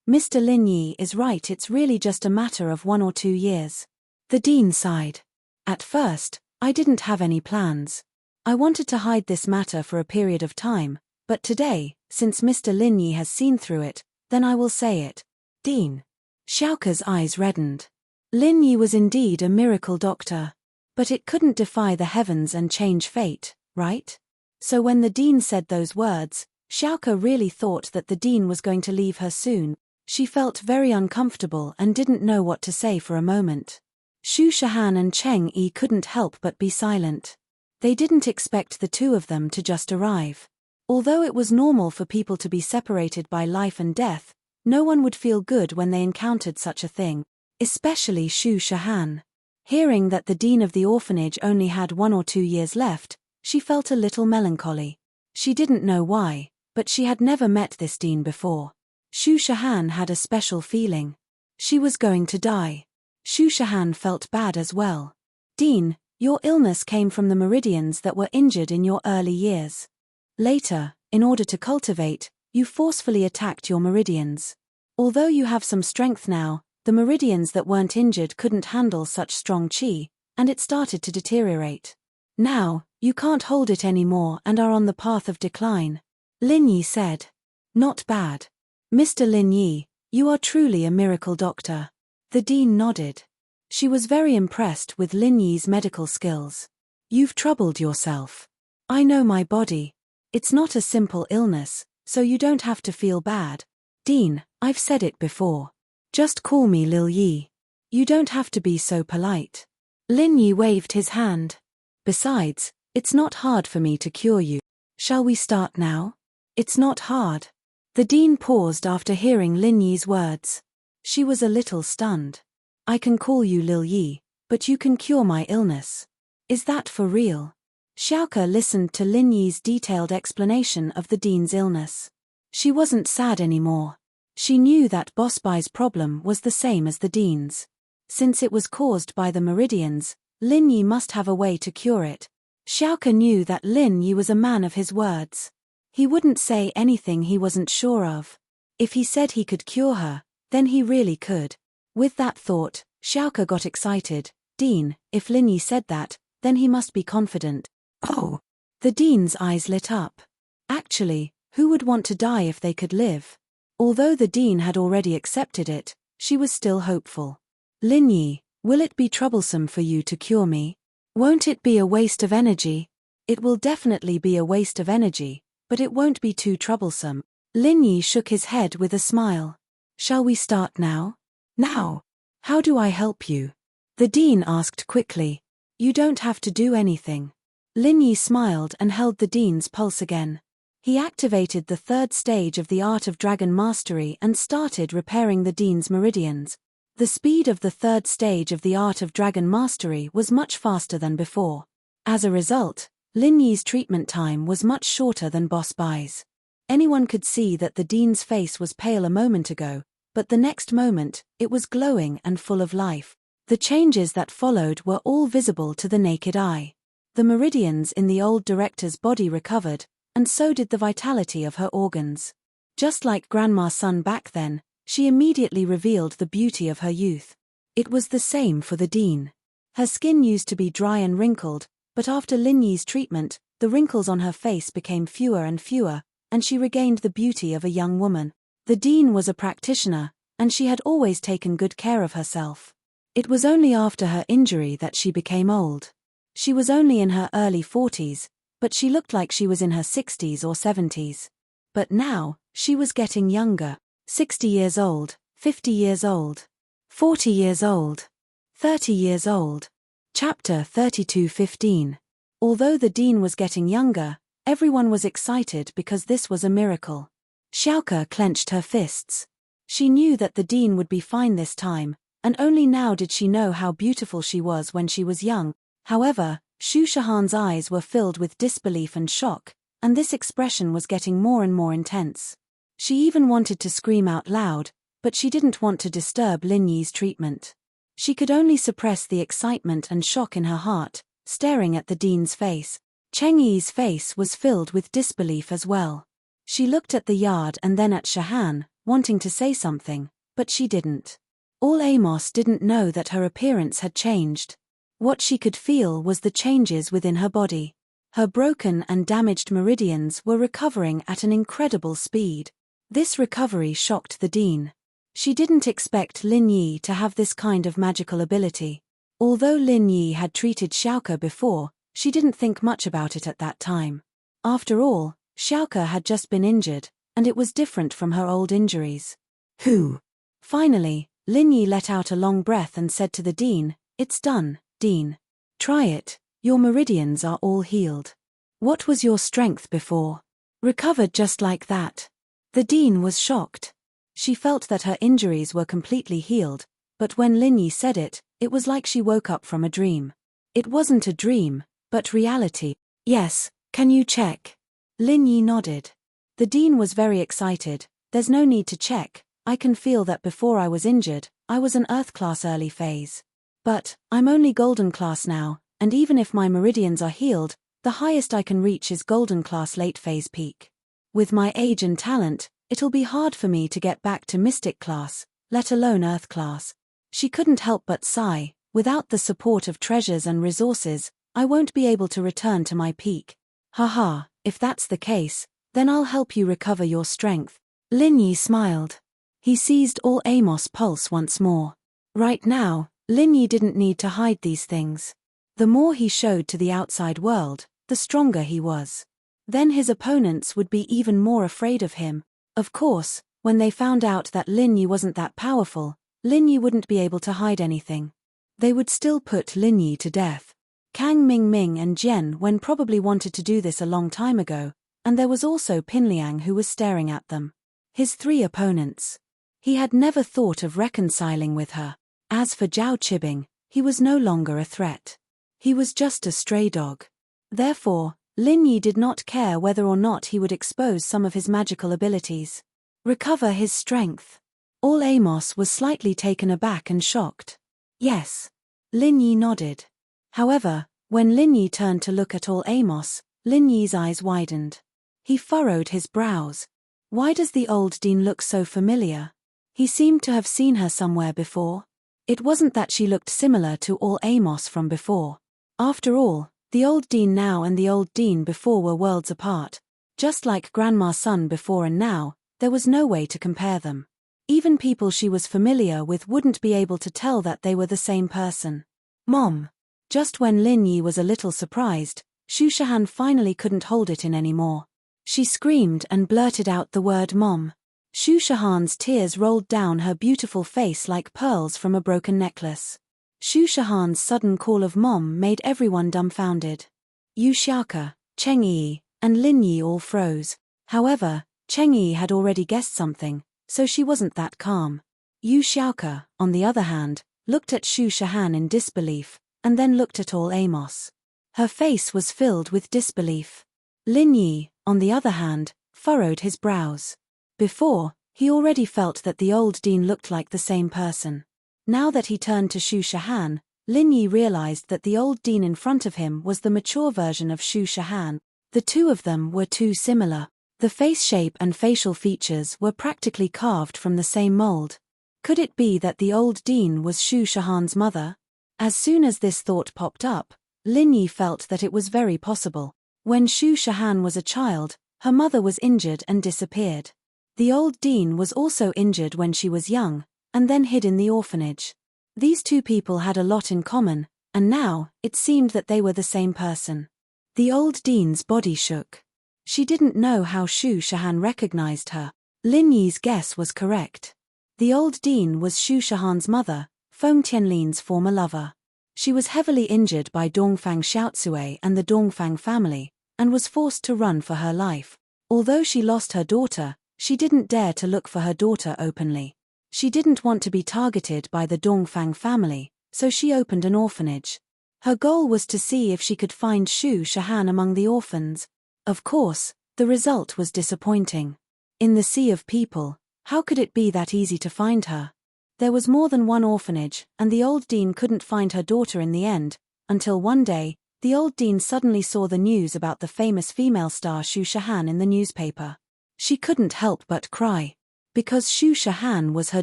Mr. Lin Yi is right, it's really just a matter of 1 or 2 years. The dean sighed. "At first, I didn't have any plans. I wanted to hide this matter for a period of time, but today, since Mr. Lin Yi has seen through it, then I will say it." "Dean." Xiaoke's eyes reddened. Lin Yi was indeed a miracle doctor. But it couldn't defy the heavens and change fate, right? So when the dean said those words, Xiaoke really thought that the dean was going to leave her soon. She felt very uncomfortable and didn't know what to say for a moment. Shu Shahan and Cheng Yi couldn't help but be silent. They didn't expect the two of them to just arrive. Although it was normal for people to be separated by life and death, no one would feel good when they encountered such a thing, especially Shu Shahan. Hearing that the dean of the orphanage only had 1 or 2 years left, she felt a little melancholy. She didn't know why, but she had never met this dean before. Shu Shahan had a special feeling. She was going to die. Shu Shahan felt bad as well. "Dean, your illness came from the meridians that were injured in your early years. Later, in order to cultivate, you forcefully attacked your meridians. Although you have some strength now, the meridians that weren't injured couldn't handle such strong qi, and it started to deteriorate. Now, you can't hold it anymore and are on the path of decline," Lin Yi said. "Not bad. Mr. Lin Yi, you are truly a miracle doctor." The dean nodded. She was very impressed with Lin Yi's medical skills. "You've troubled yourself. I know my body. It's not a simple illness, so you don't have to feel bad. Dean, I've said it before. Just call me Lil Yi. You don't have to be so polite." Lin Yi waved his hand. Besides, it's not hard for me to cure you. Shall we start now? It's not hard. The dean paused after hearing Lin Yi's words. She was a little stunned. I can call you Lil Yi, but you can cure my illness. Is that for real? Xiaoke listened to Lin Yi's detailed explanation of the dean's illness. She wasn't sad anymore. She knew that Boss Bai's problem was the same as the dean's. Since it was caused by the meridians, Lin Yi must have a way to cure it. Xiaoke knew that Lin Yi was a man of his words. He wouldn't say anything he wasn't sure of. If he said he could cure her, then he really could. With that thought, Xiaoke got excited. Dean, if Lin Yi said that, then he must be confident. Oh! The dean's eyes lit up. Actually, who would want to die if they could live? Although the dean had already accepted it, she was still hopeful. Lin Yi, will it be troublesome for you to cure me? Won't it be a waste of energy? It will definitely be a waste of energy, but it won't be too troublesome. Lin Yi shook his head with a smile. Shall we start now? Now? How do I help you? The dean asked quickly. You don't have to do anything. Lin Yi smiled and held the dean's pulse again. He activated the third stage of the art of dragon mastery and started repairing the dean's meridians. The speed of the third stage of the art of dragon mastery was much faster than before. As a result, Lin Yi's treatment time was much shorter than Boss Bai's. Anyone could see that the dean's face was pale a moment ago, but the next moment, it was glowing and full of life. The changes that followed were all visible to the naked eye. The meridians in the old director's body recovered, and so did the vitality of her organs. Just like Grandma Sun back then, she immediately revealed the beauty of her youth. It was the same for the dean. Her skin used to be dry and wrinkled, but after Lin Yi's treatment, the wrinkles on her face became fewer and fewer, and she regained the beauty of a young woman. The dean was a practitioner, and she had always taken good care of herself. It was only after her injury that she became old. She was only in her early 40s, but she looked like she was in her 60s or 70s. But now, she was getting younger. 60 years old, 50 years old, 40 years old, 30 years old. Chapter 32:15. Although the dean was getting younger, everyone was excited because this was a miracle. Xiaoke clenched her fists. She knew that the dean would be fine this time, and only now did she know how beautiful she was when she was young. However, Shu Shahan's eyes were filled with disbelief and shock, and this expression was getting more and more intense. She even wanted to scream out loud, but she didn't want to disturb Lin Yi's treatment. She could only suppress the excitement and shock in her heart, staring at the dean's face. Cheng Yi's face was filled with disbelief as well. She looked at the yard and then at Shahan, wanting to say something, but she didn't. All Amos didn't know that her appearance had changed. What she could feel was the changes within her body. Her broken and damaged meridians were recovering at an incredible speed. This recovery shocked the dean. She didn't expect Lin Yi to have this kind of magical ability. Although Lin Yi had treated Xiaoke before, she didn't think much about it at that time. After all, Xiaoke had just been injured, and it was different from her old injuries. Who? Finally, Lin Yi let out a long breath and said to the dean, "It's done, dean. Try it, your meridians are all healed. What was your strength before? Recovered just like that." The dean was shocked. She felt that her injuries were completely healed, but when Lin Yi said it, it was like she woke up from a dream. It wasn't a dream, but reality. "Yes, can you check?" Lin Yi nodded. The dean was very excited. "There's no need to check, I can feel that before I was injured, I was an Earth class early phase. But, I'm only Golden class now, and even if my meridians are healed, the highest I can reach is Golden class late phase peak. With my age and talent, it'll be hard for me to get back to Mystic class, let alone Earth class." She couldn't help but sigh. "Without the support of treasures and resources, I won't be able to return to my peak. Haha, if that's the case, then I'll help you recover your strength." Lin Yi smiled. He seized all Amos' pulse once more. Right now, Lin Yi didn't need to hide these things. The more he showed to the outside world, the stronger he was. Then his opponents would be even more afraid of him. Of course, when they found out that Lin Yi wasn't that powerful, Lin Yi wouldn't be able to hide anything. They would still put Lin Yi to death. Kang Ming and Jian Wen probably wanted to do this a long time ago, and there was also Pin Liang who was staring at them. His 3 opponents. He had never thought of reconciling with her. As for Zhao Qibing, he was no longer a threat. He was just a stray dog. Therefore, Lin Yi did not care whether or not he would expose some of his magical abilities. Recover his strength. All Amos was slightly taken aback and shocked. Yes. Lin Yi nodded. However, when Lin Yi turned to look at all Amos, Lin Yi's eyes widened. He furrowed his brows. Why does the old dean look so familiar? He seemed to have seen her somewhere before. It wasn't that she looked similar to all Amos from before. After all, the old dean now and the old dean before were worlds apart. Just like Grandma Sun before and now, there was no way to compare them. Even people she was familiar with wouldn't be able to tell that they were the same person. Mom. Just when Lin Yi was a little surprised, Xu Shahan finally couldn't hold it in anymore. She screamed and blurted out the word Mom. Xu Shahan's tears rolled down her beautiful face like pearls from a broken necklace. Xu Shahan's sudden call of Mom made everyone dumbfounded. Yu Xiaoke, Cheng Yi, and Lin Yi all froze. However, Cheng Yi had already guessed something, so she wasn't that calm. Yu Xiaoke, on the other hand, looked at Xu Shahan in disbelief, and then looked at all Amos. Her face was filled with disbelief. Lin Yi, on the other hand, furrowed his brows. Before, he already felt that the old dean looked like the same person. Now that he turned to Xu Shahan, Lin Yi realized that the old dean in front of him was the mature version of Xu Shahan. The 2 of them were too similar. The face shape and facial features were practically carved from the same mold. Could it be that the old dean was Xu Shahan's mother? As soon as this thought popped up, Lin Yi felt that it was very possible. When Xu Shahan was a child, her mother was injured and disappeared. The old dean was also injured when she was young, and then hid in the orphanage. These 2 people had a lot in common, and now, it seemed that they were the same person. The old dean's body shook. She didn't know how Xu Shahan recognized her. Lin Yi's guess was correct. The old dean was Xu Shahan's mother, Feng Tianlin's former lover. She was heavily injured by Dongfang Xiaotsue and the Dongfang family, and was forced to run for her life. Although she lost her daughter, she didn't dare to look for her daughter openly. She didn't want to be targeted by the Dongfang family, so she opened an orphanage. Her goal was to see if she could find Xu Shahan among the orphans. Of course, the result was disappointing. In the sea of people, how could it be that easy to find her? There was more than one orphanage, and the old dean couldn't find her daughter in the end, until one day, the old dean suddenly saw the news about the famous female star Xu Shahan in the newspaper. She couldn't help but cry. Because Xu Shahan was her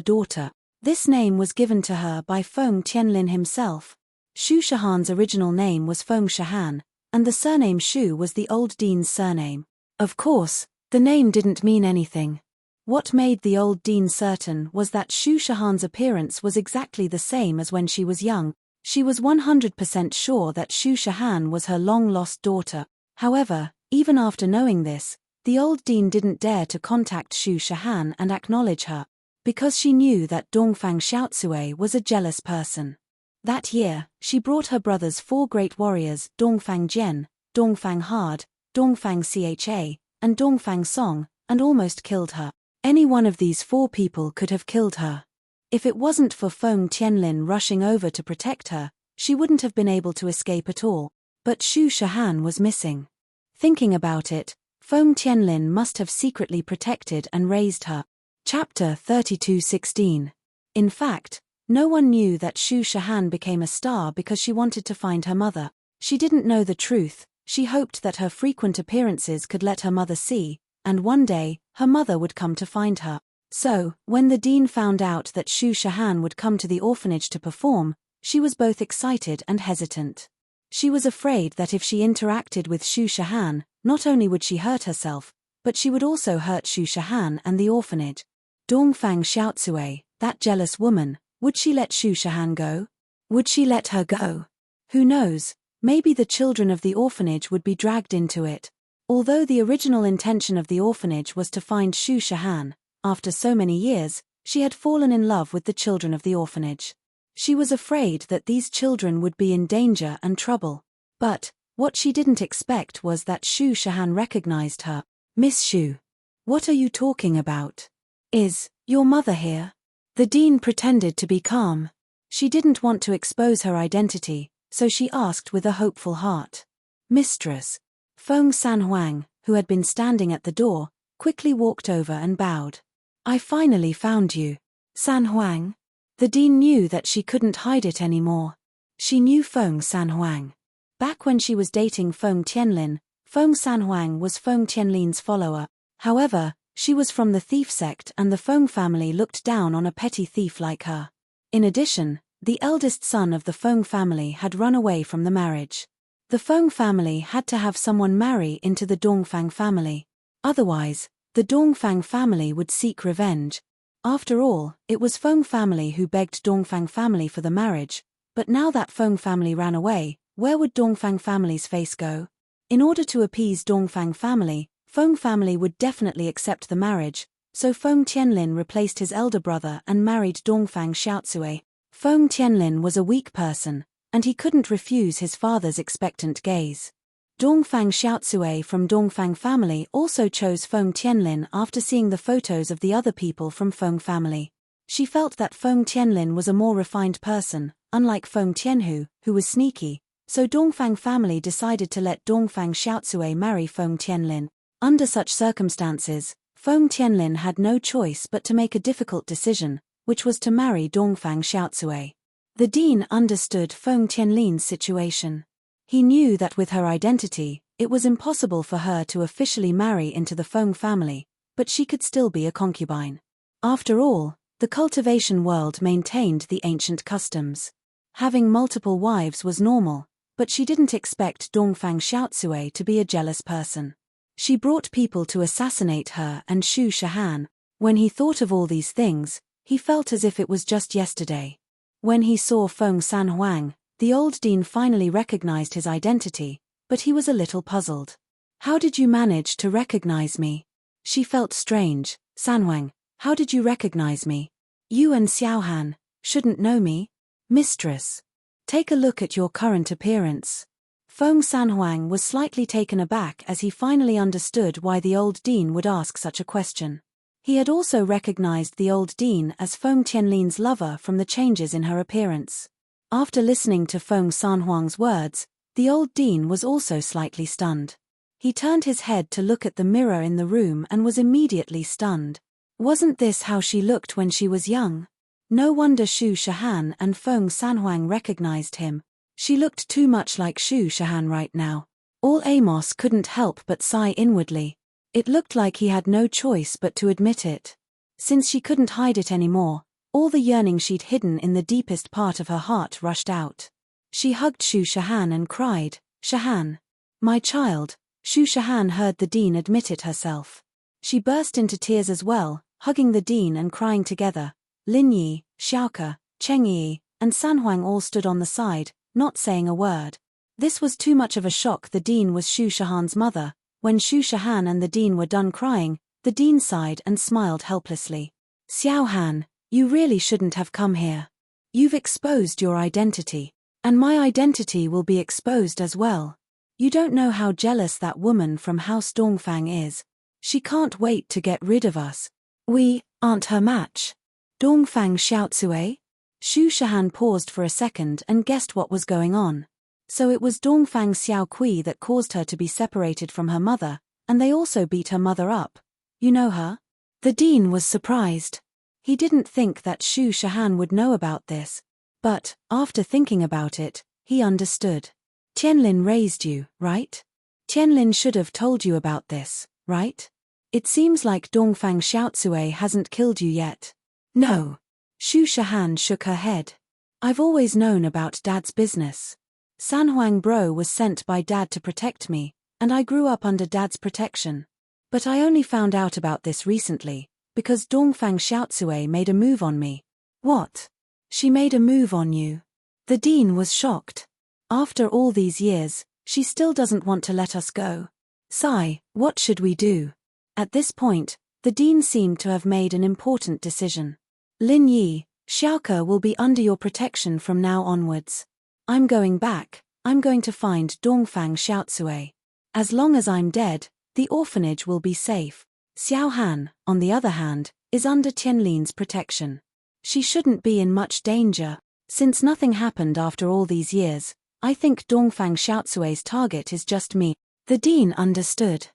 daughter. This name was given to her by Feng Tianlin himself. Xu Shahan's original name was Feng Shahan, and the surname Xu was the old dean's surname. Of course, the name didn't mean anything. What made the old dean certain was that Xu Shahan's appearance was exactly the same as when she was young. She was 100% sure that Xu Shahan was her long-lost daughter. However, even after knowing this, the old dean didn't dare to contact Xu Shahan and acknowledge her, because she knew that Dongfang Xiaotsue was a jealous person. That year, she brought her brother's 4 great warriors, Dongfang Jian, Dongfang Hard, Dongfang Cha, and Dongfang Song, and almost killed her. Any one of these 4 people could have killed her. If it wasn't for Feng Tianlin rushing over to protect her, she wouldn't have been able to escape at all. But Xu Shahan was missing. Thinking about it, Feng Tianlin must have secretly protected and raised her. Chapter 32:16. In fact, no one knew that Xu Shahan became a star because she wanted to find her mother. She didn't know the truth. She hoped that her frequent appearances could let her mother see, and one day, her mother would come to find her. So, when the dean found out that Xu Shahan would come to the orphanage to perform, she was both excited and hesitant. She was afraid that if she interacted with Xu Shahan, not only would she hurt herself, but she would also hurt Xu Shahan and the orphanage. Dongfang Xiaotsue, that jealous woman, would she let Xu Shahan go? Would she let her go? Who knows, maybe the children of the orphanage would be dragged into it. Although the original intention of the orphanage was to find Xu Shahan, after so many years, she had fallen in love with the children of the orphanage. She was afraid that these children would be in danger and trouble. But what she didn't expect was that Shu Shahan recognized her. "Miss Shu, what are you talking about? Is your mother here?" The dean pretended to be calm. She didn't want to expose her identity, so she asked with a hopeful heart. "Mistress." Feng Sanhuang, who had been standing at the door, quickly walked over and bowed. "I finally found you, Sanhuang." The dean knew that she couldn't hide it anymore. She knew Feng Sanhuang. Back when she was dating Feng Tianlin, Feng Sanhuang was Feng Tianlin's follower. However, she was from the thief sect and the Feng family looked down on a petty thief like her. In addition, the eldest son of the Feng family had run away from the marriage. The Feng family had to have someone marry into the Dongfang family. Otherwise, the Dongfang family would seek revenge. After all, it was Feng family who begged Dongfang family for the marriage, but now that Feng family ran away, where would Dongfang family's face go? In order to appease Dongfang family, Feng family would definitely accept the marriage, so Feng Tianlin replaced his elder brother and married Dongfang Xiaotsui. Feng Tianlin was a weak person, and he couldn't refuse his father's expectant gaze. Dongfang Xiaotsui from Dongfang family also chose Feng Tianlin after seeing the photos of the other people from Feng family. She felt that Feng Tianlin was a more refined person, unlike Feng Tianhu, who was sneaky, so Dongfang family decided to let Dongfang Xiaotsui marry Feng Tianlin. Under such circumstances, Feng Tianlin had no choice but to make a difficult decision, which was to marry Dongfang Xiaotsui. The dean understood Feng Tianlin's situation. He knew that with her identity, it was impossible for her to officially marry into the Feng family, but she could still be a concubine. After all, the cultivation world maintained the ancient customs. Having multiple wives was normal, but she didn't expect Dongfang Xiaotsui to be a jealous person. She brought people to assassinate her and Shu Shahan. When he thought of all these things, he felt as if it was just yesterday. When he saw Feng Sanhuang, the old dean finally recognized his identity, but he was a little puzzled. "How did you manage to recognize me?" She felt strange. "Sanhuang, how did you recognize me? You and Xiaohan shouldn't know me." "Mistress, take a look at your current appearance." Feng Sanhuang was slightly taken aback as he finally understood why the old dean would ask such a question. He had also recognized the old dean as Feng Tianlin's lover from the changes in her appearance. After listening to Feng Sanhuang's words, the old dean was also slightly stunned. He turned his head to look at the mirror in the room and was immediately stunned. Wasn't this how she looked when she was young? No wonder Shu Shahan and Feng Sanhuang recognized him. She looked too much like Shu Shahan right now. All Amos couldn't help but sigh inwardly. It looked like he had no choice but to admit it. Since she couldn't hide it anymore, all the yearning she'd hidden in the deepest part of her heart rushed out. She hugged Shu Shahan and cried, "Shahan, my child." Shu Shahan heard the dean admit it herself. She burst into tears as well, hugging the dean and crying together. Lin Yi, Xiaoke, Cheng Yi, and Sanhuang all stood on the side, not saying a word. This was too much of a shock. The dean was Shu Shahan's mother. When Shu Shahan and the dean were done crying, the dean sighed and smiled helplessly. "Xiaohan, you really shouldn't have come here. You've exposed your identity. And my identity will be exposed as well. You don't know how jealous that woman from House Dongfang is. She can't wait to get rid of us. We aren't her match." Dongfang Xiaotsui? Shu Shahan paused for a second and guessed what was going on. So it was Dongfang Xiaoqui that caused her to be separated from her mother, and they also beat her mother up. "You know her?" The dean was surprised. He didn't think that Shu Shahan would know about this. But, after thinking about it, he understood. "Tianlin raised you, right? Tianlin should have told you about this, right? It seems like Dongfang Xiaotsui hasn't killed you yet." "No." Shu Shahan shook her head. "I've always known about Dad's business. Sanhuang Bro was sent by Dad to protect me, and I grew up under Dad's protection. But I only found out about this recently, because Dongfang Xiaotsui made a move on me." "What? She made a move on you?" The dean was shocked. "After all these years, she still doesn't want to let us go. Sai, what should we do?" At this point, the dean seemed to have made an important decision. Lin Yi, Xiaoke will be under your protection from now onwards. I'm going back. I'm going to find Dongfang Xiaocui. As long as I'm dead, the orphanage will be safe. Xiao Han, on the other hand, is under Tianlin's protection. She shouldn't be in much danger. Since nothing happened after all these years, I think Dongfang Xiaocui's target is just me. The dean understood.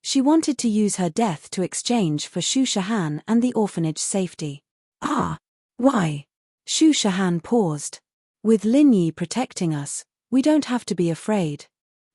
She wanted to use her death to exchange for Xu Shahan and the orphanage safety. Ah! Why? Xu Shahan paused. With Lin Yi protecting us, we don't have to be afraid.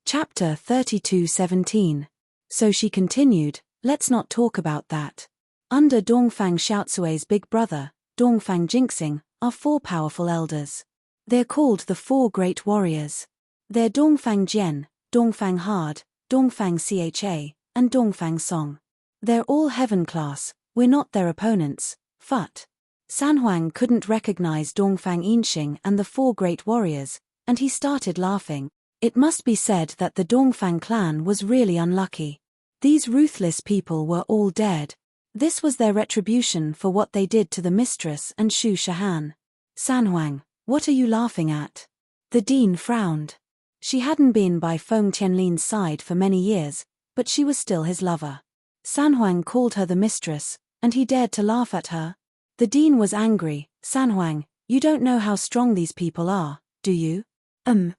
Chapter 32:17. So she continued, let's not talk about that. Under Dongfang Xiaocui's big brother, Dongfang Jinxing, are 4 powerful elders. They're called the 4 great warriors. They're Dongfang Jian, Dongfang Hard, Dongfang Cha, and Dongfang Song. They're all heaven class, we're not their opponents, Fut. Sanhuang couldn't recognize Dongfang Yinxing and the 4 great warriors, and he started laughing. It must be said that the Dongfang clan was really unlucky. These ruthless people were all dead. This was their retribution for what they did to the mistress and Xu Shahan. Sanhuang, what are you laughing at? The dean frowned. She hadn't been by Feng Tianlin's side for many years, but she was still his lover. Sanhuang called her the mistress, and he dared to laugh at her. The dean was angry. Sanhuang, you don't know how strong these people are, do you?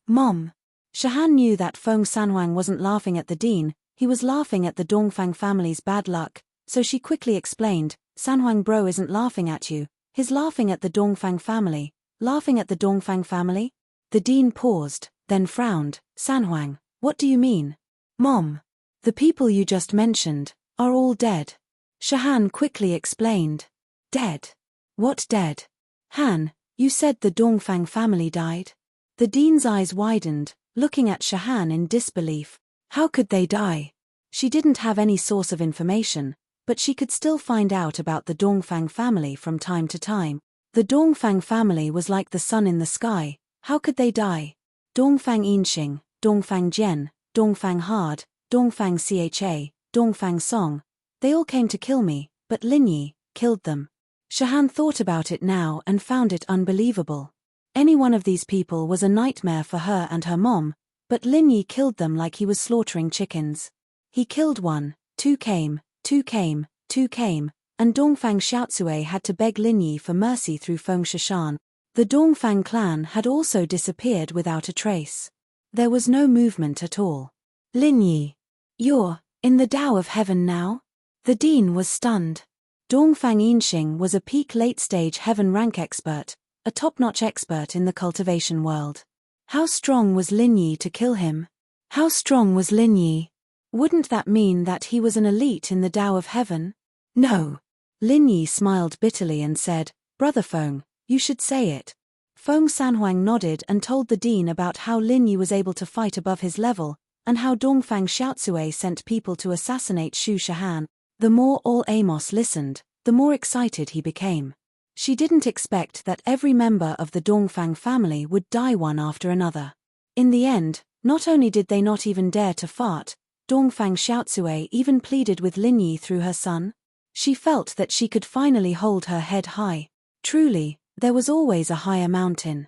Mom. Shahan knew that Feng Sanhuang wasn't laughing at the dean, he was laughing at the Dongfang family's bad luck, so she quickly explained, Sanhuang bro isn't laughing at you, he's laughing at the Dongfang family. Laughing at the Dongfang family? The dean paused, then frowned. Sanhuang, what do you mean? Mom. The people you just mentioned are all dead. Shahan quickly explained. Dead? What dead? Han, you said the Dongfang family died? The dean's eyes widened, looking at Shahan in disbelief. How could they die? She didn't have any source of information, but she could still find out about the Dongfang family from time to time. The Dongfang family was like the sun in the sky. How could they die? Dongfang Yinxing, Dongfang Jian, Dongfang Hard, Dongfang Cha, Dongfang Song. They all came to kill me, but Lin Yi killed them. Shahan thought about it now and found it unbelievable. Any one of these people was a nightmare for her and her mom, but Lin Yi killed them like he was slaughtering chickens. He killed 1, 2 came, 2 came, 2 came, and Dongfang Xiaocui had to beg Lin Yi for mercy through Feng Shishan. The Dongfang clan had also disappeared without a trace. There was no movement at all. Lin Yi, you're in the Tao of Heaven now? The dean was stunned. Dongfang Yinxing was a peak late-stage heaven rank expert, a top-notch expert in the cultivation world. How strong was Lin Yi to kill him? How strong was Lin Yi? Wouldn't that mean that he was an elite in the Tao of Heaven? No. Lin Yi smiled bitterly and said, Brother Feng, you should say it. Feng Sanhuang nodded and told the dean about how Lin Yi was able to fight above his level, and how Dongfang Xiaocui sent people to assassinate Xu Shahan. The more all Amos listened, the more excited he became. She didn't expect that every member of the Dongfang family would die one after another. In the end, not only did they not even dare to fart, Dongfang Xiaocui even pleaded with Lin Yi through her son. She felt that she could finally hold her head high. Truly, there was always a higher mountain.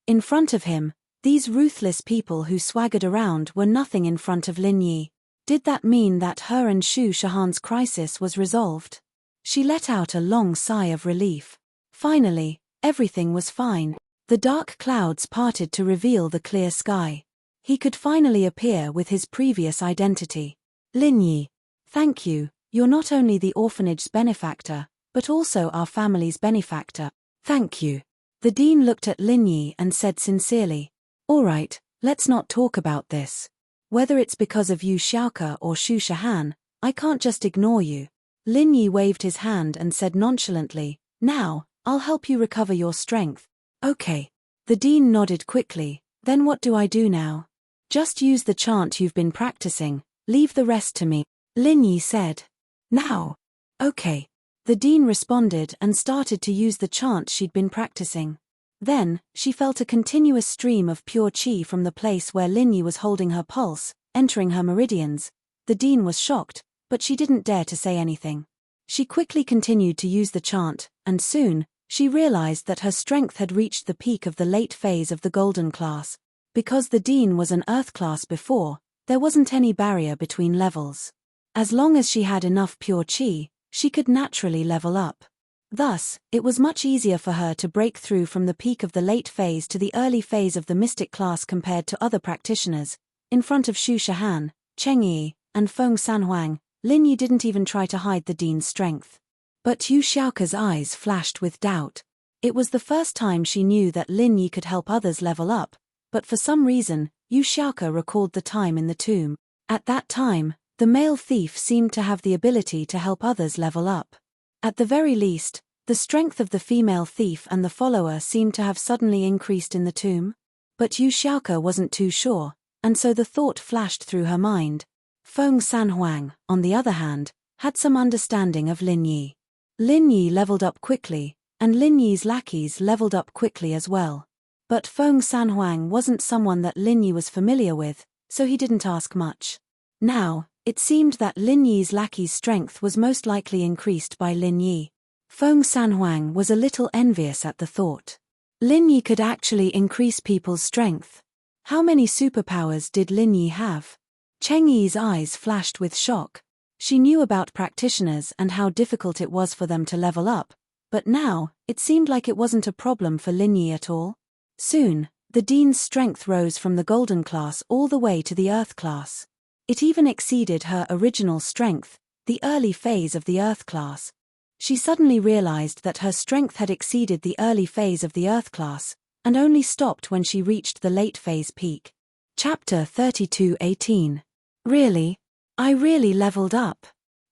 In front of him, these ruthless people who swaggered around were nothing in front of Lin Yi. Did that mean that her and Xu Shahan's crisis was resolved? She let out a long sigh of relief. Finally, everything was fine. The dark clouds parted to reveal the clear sky. He could finally appear with his previous identity. Lin Yi. Thank you, you're not only the orphanage's benefactor, but also our family's benefactor. Thank you. The dean looked at Lin Yi and said sincerely, all right, let's not talk about this. Whether it's because of you Xiaoke or Xu Shahan, I can't just ignore you. Lin Yi waved his hand and said nonchalantly, now, I'll help you recover your strength. Okay. The dean nodded quickly, then what do I do now? Just use the chant you've been practicing, leave the rest to me. Lin Yi said. Now. Okay. The dean responded and started to use the chant she'd been practicing. Then, she felt a continuous stream of pure qi from the place where Lin Yi was holding her pulse, entering her meridians. The dean was shocked, but she didn't dare to say anything. She quickly continued to use the chant, and soon, She realized that her strength had reached the peak of the late phase of the golden class. Because the dean was an earth class before, there wasn't any barrier between levels. As long as she had enough pure chi, she could naturally level up. Thus, it was much easier for her to break through from the peak of the late phase to the early phase of the mystic class compared to other practitioners. In front of Xu Shahan, Cheng Yi, and Feng Sanhuang, Lin Yi didn't even try to hide the dean's strength. But Yu Xiaoke's eyes flashed with doubt. It was the first time she knew that Lin Yi could help others level up, but for some reason, Yu Xiaoke recalled the time in the tomb. At that time, the male thief seemed to have the ability to help others level up. At the very least, the strength of the female thief and the follower seemed to have suddenly increased in the tomb. But Yu Xiaoke wasn't too sure, and so the thought flashed through her mind. Feng Sanhuang, on the other hand, had some understanding of Lin Yi. Lin Yi leveled up quickly, and Lin Yi's lackeys leveled up quickly as well. But Feng Sanhuang wasn't someone that Lin Yi was familiar with, so he didn't ask much. Now, it seemed that Lin Yi's lackey's strength was most likely increased by Lin Yi. Feng Sanhuang was a little envious at the thought. Lin Yi could actually increase people's strength. How many superpowers did Lin Yi have? Cheng Yi's eyes flashed with shock. She knew about practitioners and how difficult it was for them to level up, but now, it seemed like it wasn't a problem for Lin Yi at all. Soon, the dean's strength rose from the golden class all the way to the earth class. It even exceeded her original strength, the early phase of the earth class. She suddenly realized that her strength had exceeded the early phase of the earth class, and only stopped when she reached the late phase peak. Chapter 32:18. Really? I really leveled up.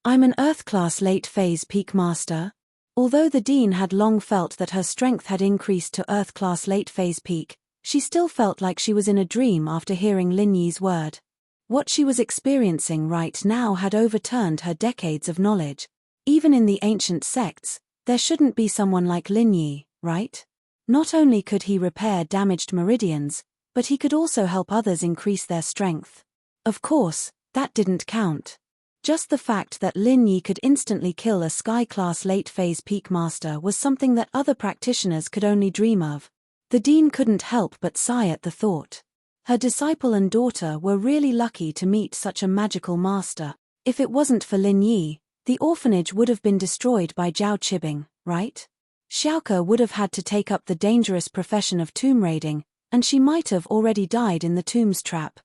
I'm an earth class late phase peak master. Although the dean had long felt that her strength had increased to earth class late phase peak, she still felt like she was in a dream after hearing Lin Yi's word. What she was experiencing right now had overturned her decades of knowledge. Even in the ancient sects, there shouldn't be someone like Lin Yi, right? Not only could he repair damaged meridians, but he could also help others increase their strength. Of course, that didn't count. Just the fact that Lin Yi could instantly kill a sky-class late-phase peak master was something that other practitioners could only dream of. The dean couldn't help but sigh at the thought. Her disciple and daughter were really lucky to meet such a magical master. If it wasn't for Lin Yi, the orphanage would have been destroyed by Zhao Qibing, right? Xiaoke would have had to take up the dangerous profession of tomb raiding, and she might have already died in the tomb's trap.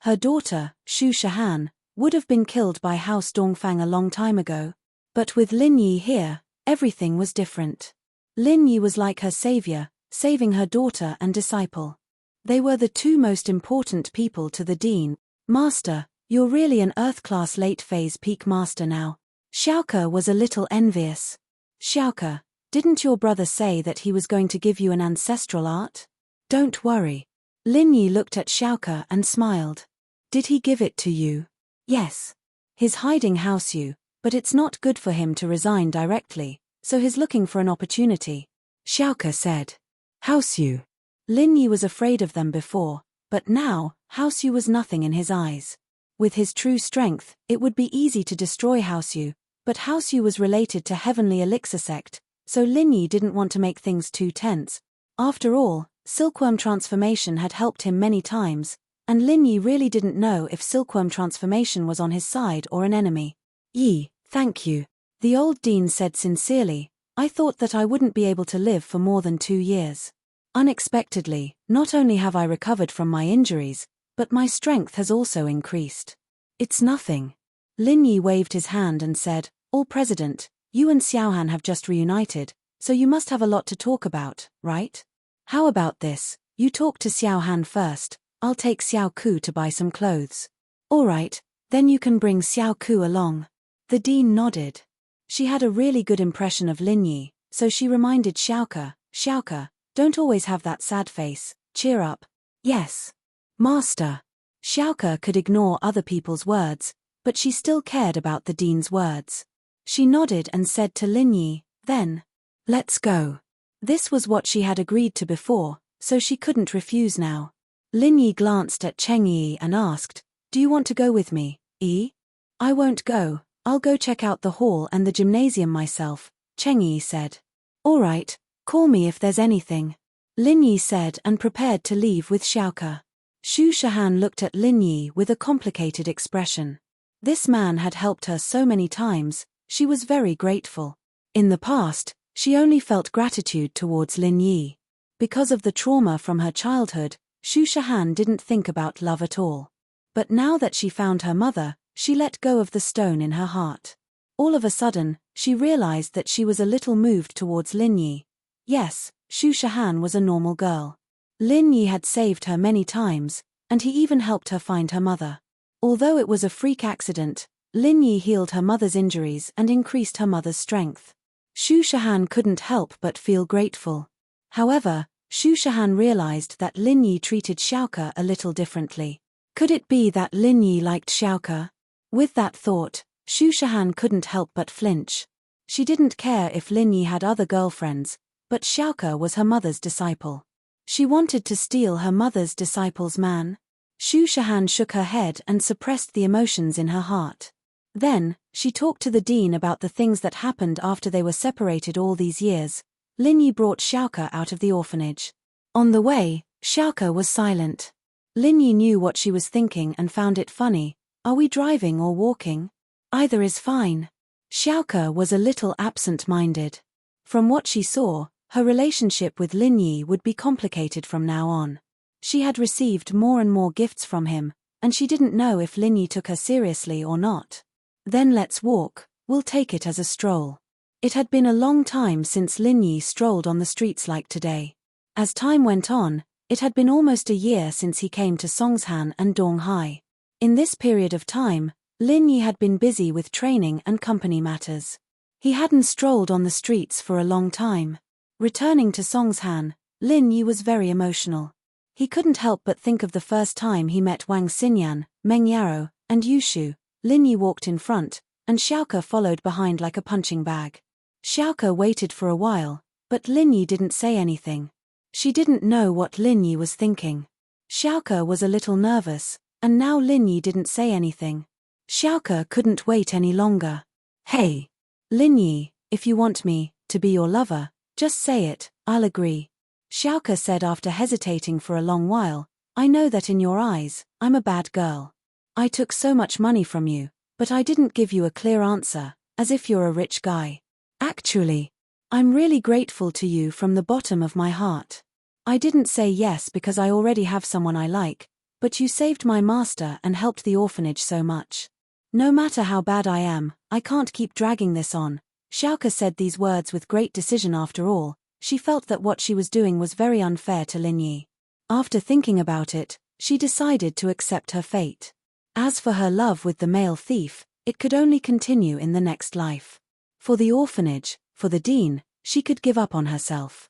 Her daughter, Xu Shahan, would have been killed by House Dongfang a long time ago. But with Lin Yi here, everything was different. Lin Yi was like her savior, saving her daughter and disciple. They were the two most important people to the dean. Master, you're really an earth-class late-phase peak master now. Xiaoke was a little envious. Xiaoke, didn't your brother say that he was going to give you an ancestral art? Don't worry. Lin Yi looked at Xiaoke and smiled. Did he give it to you? Yes. He's hiding House Yu, but it's not good for him to resign directly, so he's looking for an opportunity. Xiaoke said. House Yu. Lin Yi was afraid of them before, but now, House Yu was nothing in his eyes. With his true strength, it would be easy to destroy House Yu, but House Yu was related to Heavenly Elixir sect, so Lin Yi didn't want to make things too tense. After all, Silkworm transformation had helped him many times, and Lin Yi really didn't know if Silkworm transformation was on his side or an enemy. Yi, thank you. The old dean said sincerely, I thought that I wouldn't be able to live for more than 2 years. Unexpectedly, not only have I recovered from my injuries, but my strength has also increased. It's nothing. Lin Yi waved his hand and said, All President, you and Xiaohan have just reunited, so you must have a lot to talk about, right? How about this, you talk to Xiaohan first, I'll take Xiao Ku to buy some clothes. All right, then you can bring Xiao Ku along. The dean nodded. She had a really good impression of Lin Yi, so she reminded Xiaoke, Xiaoke, don't always have that sad face, cheer up. Yes. Master. Xiaoke could ignore other people's words, but she still cared about the dean's words. She nodded and said to Lin Yi, then, let's go. This was what she had agreed to before, so she couldn't refuse now. Lin Yi glanced at Cheng Yi and asked, Do you want to go with me, Yi? I won't go, I'll go check out the hall and the gymnasium myself, Cheng Yi said. All right, Call me if there's anything, Lin Yi said and prepared to leave with Xiaoke. Xu Shahan looked at Lin Yi with a complicated expression. This man had helped her so many times, she was very grateful. In the past, she only felt gratitude towards Lin Yi. Because of the trauma from her childhood, Xu Shahan didn't think about love at all. But now that she found her mother, she let go of the stone in her heart. All of a sudden, she realized that she was a little moved towards Lin Yi. Yes, Xu Shahan was a normal girl. Lin Yi had saved her many times, and he even helped her find her mother. Although it was a freak accident, Lin Yi healed her mother's injuries and increased her mother's strength. Xu Shahan couldn't help but feel grateful. However, Xu Shahan realized that Lin Yi treated Xiaoke a little differently. Could it be that Lin Yi liked Xiaoke? With that thought, Xu Shahan couldn't help but flinch. She didn't care if Lin Yi had other girlfriends, but Xiaoke was her mother's disciple. She wanted to steal her mother's disciple's man. Xu Shahan shook her head and suppressed the emotions in her heart. Then, she talked to the dean about the things that happened after they were separated all these years. Lin Yi brought Xiaoke out of the orphanage. On the way, Xiaoke was silent. Lin Yi knew what she was thinking and found it funny. Are we driving or walking? Either is fine. Xiaoke was a little absent-minded. From what she saw, her relationship with Lin Yi would be complicated from now on. She had received more and more gifts from him, and she didn't know if Lin Yi took her seriously or not. Then let's walk, we'll take it as a stroll. It had been a long time since Lin Yi strolled on the streets like today. As time went on, it had been almost a year since he came to Songshan and Donghai. In this period of time, Lin Yi had been busy with training and company matters. He hadn't strolled on the streets for a long time. Returning to Songshan, Lin Yi was very emotional. He couldn't help but think of the first time he met Wang Xinyan, Meng Yaro, and Yushu. Lin Yi walked in front, and Xiaoke followed behind like a punching bag. Xiaoke waited for a while, but Lin Yi didn't say anything. She didn't know what Lin Yi was thinking. Xiaoke was a little nervous, and now Lin Yi didn't say anything. Xiaoke couldn't wait any longer. Hey! Lin Yi, if you want me to be your lover, just say it, I'll agree. Xiaoke said after hesitating for a long while, I know that in your eyes, I'm a bad girl. I took so much money from you, but I didn't give you a clear answer, as if you're a rich guy. Actually, I'm really grateful to you from the bottom of my heart. I didn't say yes because I already have someone I like, but you saved my master and helped the orphanage so much. No matter how bad I am, I can't keep dragging this on. Xiaoke said these words with great decision. After all, she felt that what she was doing was very unfair to Lin Yi. After thinking about it, she decided to accept her fate. As for her love with the male thief, it could only continue in the next life. For the orphanage, for the dean, she could give up on herself.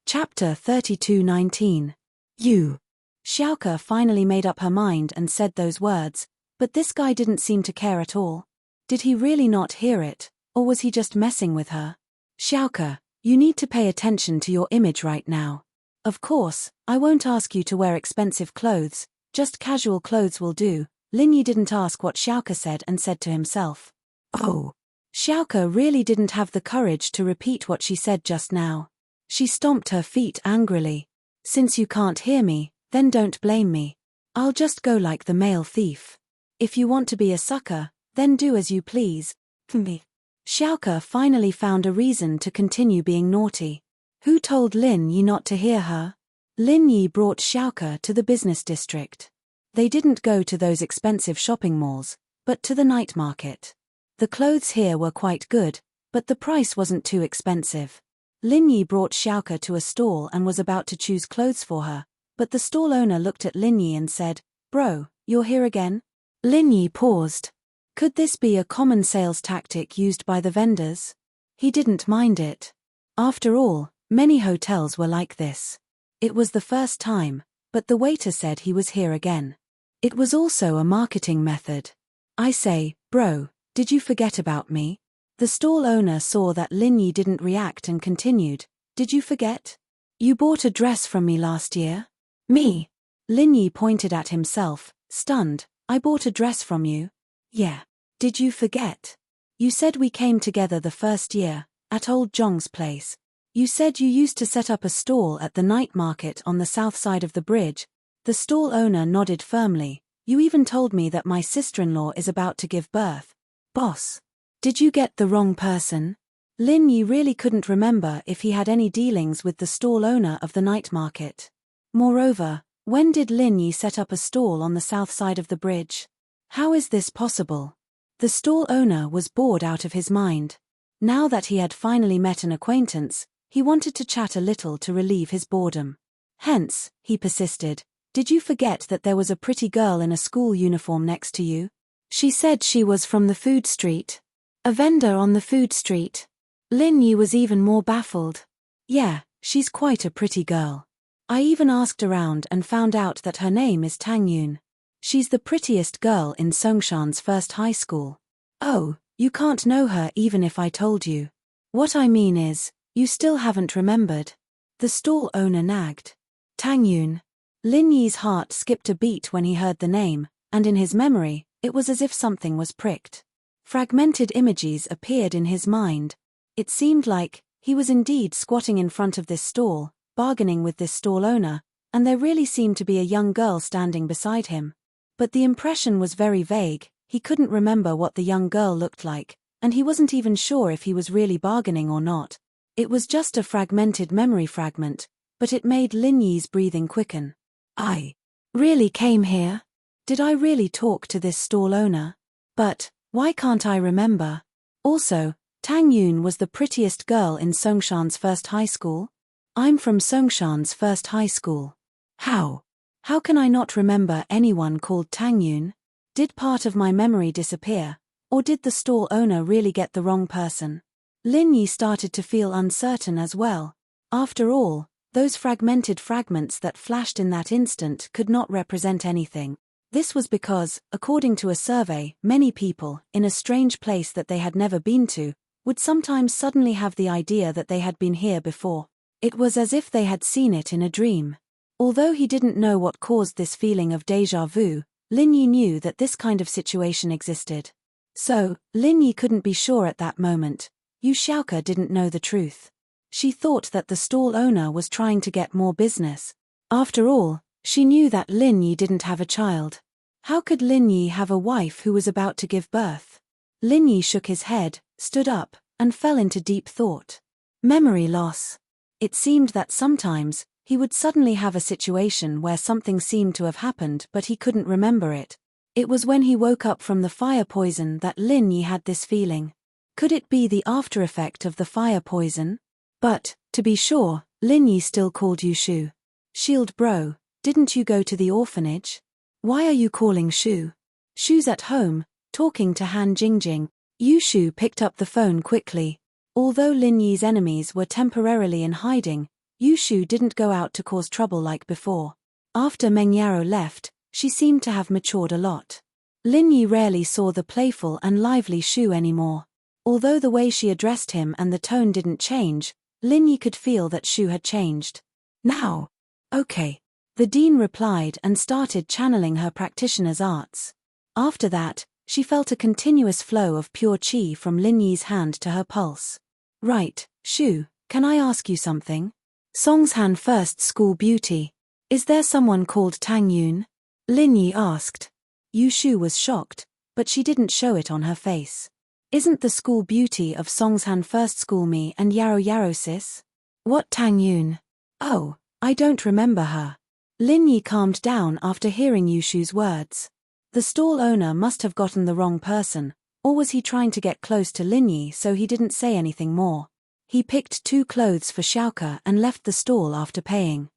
Chapter 32:19. You. Xiaoke finally made up her mind and said those words, but this guy didn't seem to care at all. Did he really not hear it, or was he just messing with her? Xiaoke, you need to pay attention to your image right now. Of course, I won't ask you to wear expensive clothes, just casual clothes will do. Lin Yi didn't ask what Xiaoke said and said to himself. Oh. Xiaoke really didn't have the courage to repeat what she said just now. She stomped her feet angrily. Since you can't hear me, then don't blame me. I'll just go like the male thief. If you want to be a sucker, then do as you please. Me. Xiaoke finally found a reason to continue being naughty. Who told Lin Yi not to hear her? Lin Yi brought Xiaoke to the business district. They didn't go to those expensive shopping malls, but to the night market. The clothes here were quite good, but the price wasn't too expensive. Lin Yi brought Xiaoke to a stall and was about to choose clothes for her, but the stall owner looked at Lin Yi and said, Bro, you're here again? Lin Yi paused. Could this be a common sales tactic used by the vendors? He didn't mind it. After all, many hotels were like this. It was the first time, but the waiter said he was here again. It was also a marketing method. I say, bro, did you forget about me? The stall owner saw that Lin Yi didn't react and continued, did you forget? You bought a dress from me last year? Me? Lin Yi pointed at himself, stunned, I bought a dress from you? Yeah. Did you forget? You said we came together the first year, at old Zhong's place. You said you used to set up a stall at the night market on the south side of the bridge. The stall owner nodded firmly. You even told me that my sister-in-law is about to give birth. Boss. Did you get the wrong person? Lin Yi really couldn't remember if he had any dealings with the stall owner of the night market. Moreover, when did Lin Yi set up a stall on the south side of the bridge? How is this possible? The stall owner was bored out of his mind. Now that he had finally met an acquaintance, he wanted to chat a little to relieve his boredom. Hence, he persisted, did you forget that there was a pretty girl in a school uniform next to you? She said she was from the food street. A vendor on the food street. Lin Yi was even more baffled. Yeah, she's quite a pretty girl. I even asked around and found out that her name is Tang Yun. She's the prettiest girl in Songshan's first high school. Oh, you can't know her even if I told you. What I mean is, you still haven't remembered. The stall owner nagged. Tang Yun. Lin Yi's heart skipped a beat when he heard the name, and in his memory, it was as if something was pricked. Fragmented images appeared in his mind. It seemed like he was indeed squatting in front of this stall, bargaining with this stall owner, and there really seemed to be a young girl standing beside him. But the impression was very vague, he couldn't remember what the young girl looked like, and he wasn't even sure if he was really bargaining or not. It was just a fragmented memory fragment, but it made Lin Yi's breathing quicken. I really came here? Did I really talk to this stall owner? But why can't I remember? Also, Tang Yun was the prettiest girl in Songshan's first high school? I'm from Songshan's first high school. How? How can I not remember anyone called Tang Yun? Did part of my memory disappear, or did the stall owner really get the wrong person? Lin Yi started to feel uncertain as well. After all, those fragmented fragments that flashed in that instant could not represent anything. This was because, according to a survey, many people, in a strange place that they had never been to, would sometimes suddenly have the idea that they had been here before. It was as if they had seen it in a dream. Although he didn't know what caused this feeling of déjà vu, Lin Yi knew that this kind of situation existed. So, Lin Yi couldn't be sure at that moment. Yu Xiaoke didn't know the truth. She thought that the stall owner was trying to get more business. After all, she knew that Lin Yi didn't have a child. How could Lin Yi have a wife who was about to give birth? Lin Yi shook his head, stood up, and fell into deep thought. Memory loss. It seemed that sometimes, he would suddenly have a situation where something seemed to have happened but he couldn't remember it. It was when he woke up from the fire poison that Lin Yi had this feeling. Could it be the after effect of the fire poison? But, to be sure, Lin Yi still called you Shu. Shield bro, didn't you go to the orphanage? Why are you calling Shu? Shu's at home, talking to Han Jingjing. Yu Shu picked up the phone quickly. Although Lin Yi's enemies were temporarily in hiding, Yu Shu didn't go out to cause trouble like before. After Meng Yaro left, she seemed to have matured a lot. Lin Yi rarely saw the playful and lively Shu anymore. Although the way she addressed him and the tone didn't change, Lin Yi could feel that Shu had changed. Now. Okay. The dean replied and started channeling her practitioner's arts. After that, she felt a continuous flow of pure qi from Lin Yi's hand to her pulse. Right, Shu, can I ask you something? Songshan first school beauty. Is there someone called Tang Yun? Lin Yi asked. Yu Shu was shocked, but she didn't show it on her face. Isn't the school beauty of Songshan first school me and Yaro Yaro sis? What Tang Yun? Oh, I don't remember her. Lin Yi calmed down after hearing Yu Shu's words. The stall owner must have gotten the wrong person, or was he trying to get close to Lin Yi so he didn't say anything more? He picked 2 clothes for Xiaoke and left the stall after paying.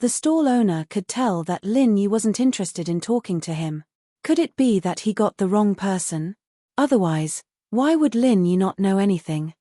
The stall owner could tell that Lin Yi wasn't interested in talking to him. Could it be that he got the wrong person? Otherwise, why would Lin Yi not know anything?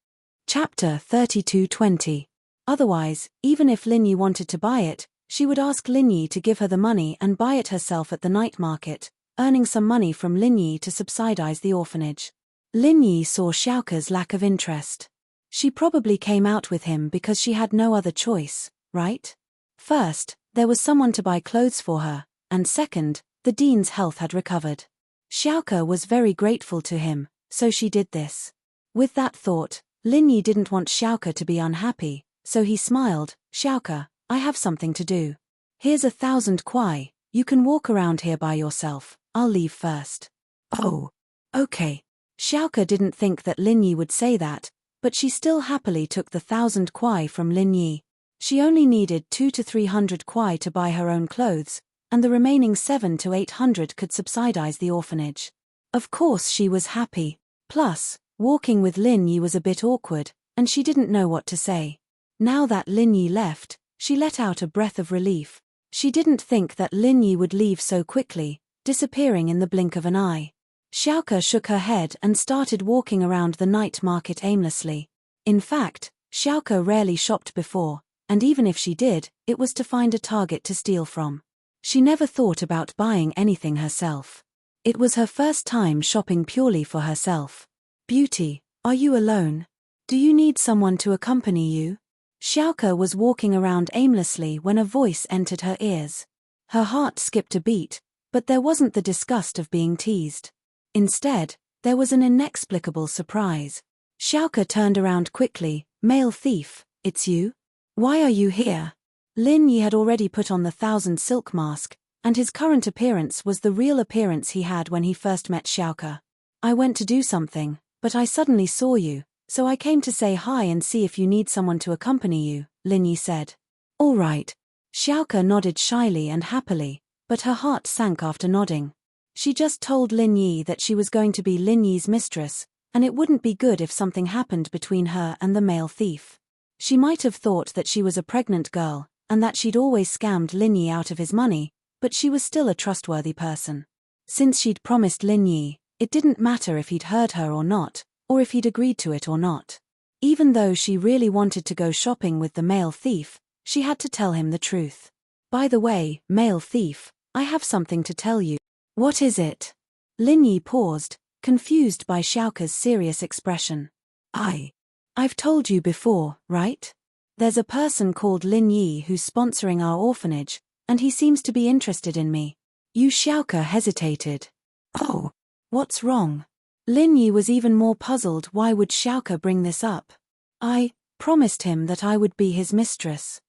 Chapter 32:20. Otherwise, even if Lin Yi wanted to buy it, she would ask Lin Yi to give her the money and buy it herself at the night market, earning some money from Lin Yi to subsidize the orphanage. Lin Yi saw Xiaoke's lack of interest. She probably came out with him because she had no other choice, right? First, there was someone to buy clothes for her, and second, the dean's health had recovered. Xiaoke was very grateful to him, so she did this. With that thought, Lin Yi didn't want Xiaoke to be unhappy, so he smiled. Xiaoke, I have something to do. Here's 1,000 kuai, you can walk around here by yourself, I'll leave first. Oh. Okay. Xiaoke didn't think that Lin Yi would say that, but she still happily took the 1,000 kuai from Lin Yi. She only needed 200 to 300 kuai to buy her own clothes, and the remaining 700 to 800 could subsidize the orphanage. Of course she was happy. Plus, walking with Lin Yi was a bit awkward, and she didn't know what to say. Now that Lin Yi left, she let out a breath of relief. She didn't think that Lin Yi would leave so quickly, disappearing in the blink of an eye. Xiaoke shook her head and started walking around the night market aimlessly. In fact, Xiaoke rarely shopped before, and even if she did, it was to find a target to steal from. She never thought about buying anything herself. It was her first time shopping purely for herself. Beauty, are you alone? Do you need someone to accompany you? Xiaoke was walking around aimlessly when a voice entered her ears. Her heart skipped a beat, but there wasn't the disgust of being teased. Instead, there was an inexplicable surprise. Xiaoke turned around quickly. Male thief, it's you? Why are you here? Lin Yi had already put on the 1,000 silk mask, and his current appearance was the real appearance he had when he first met Xiaoke. I went to do something, but I suddenly saw you, so I came to say hi and see if you need someone to accompany you, Lin Yi said. All right. Xiaoke nodded shyly and happily, but her heart sank after nodding. She just told Lin Yi that she was going to be Lin Yi's mistress, and it wouldn't be good if something happened between her and the male thief. She might have thought that she was a pregnant girl, and that she'd always scammed Lin Yi out of his money, but she was still a trustworthy person. Since she'd promised Lin Yi, it didn't matter if he'd heard her or not, or if he'd agreed to it or not. Even though she really wanted to go shopping with the male thief, she had to tell him the truth. By the way, male thief, I have something to tell you. What is it? Lin Yi paused, confused by Xiaoke's serious expression. I've told you before, right? There's a person called Lin Yi who's sponsoring our orphanage, and he seems to be interested in me. Xiaoke hesitated. Oh, what's wrong? Lin Yi was even more puzzled. Why would Xiaoke bring this up? I promised him that I would be his mistress.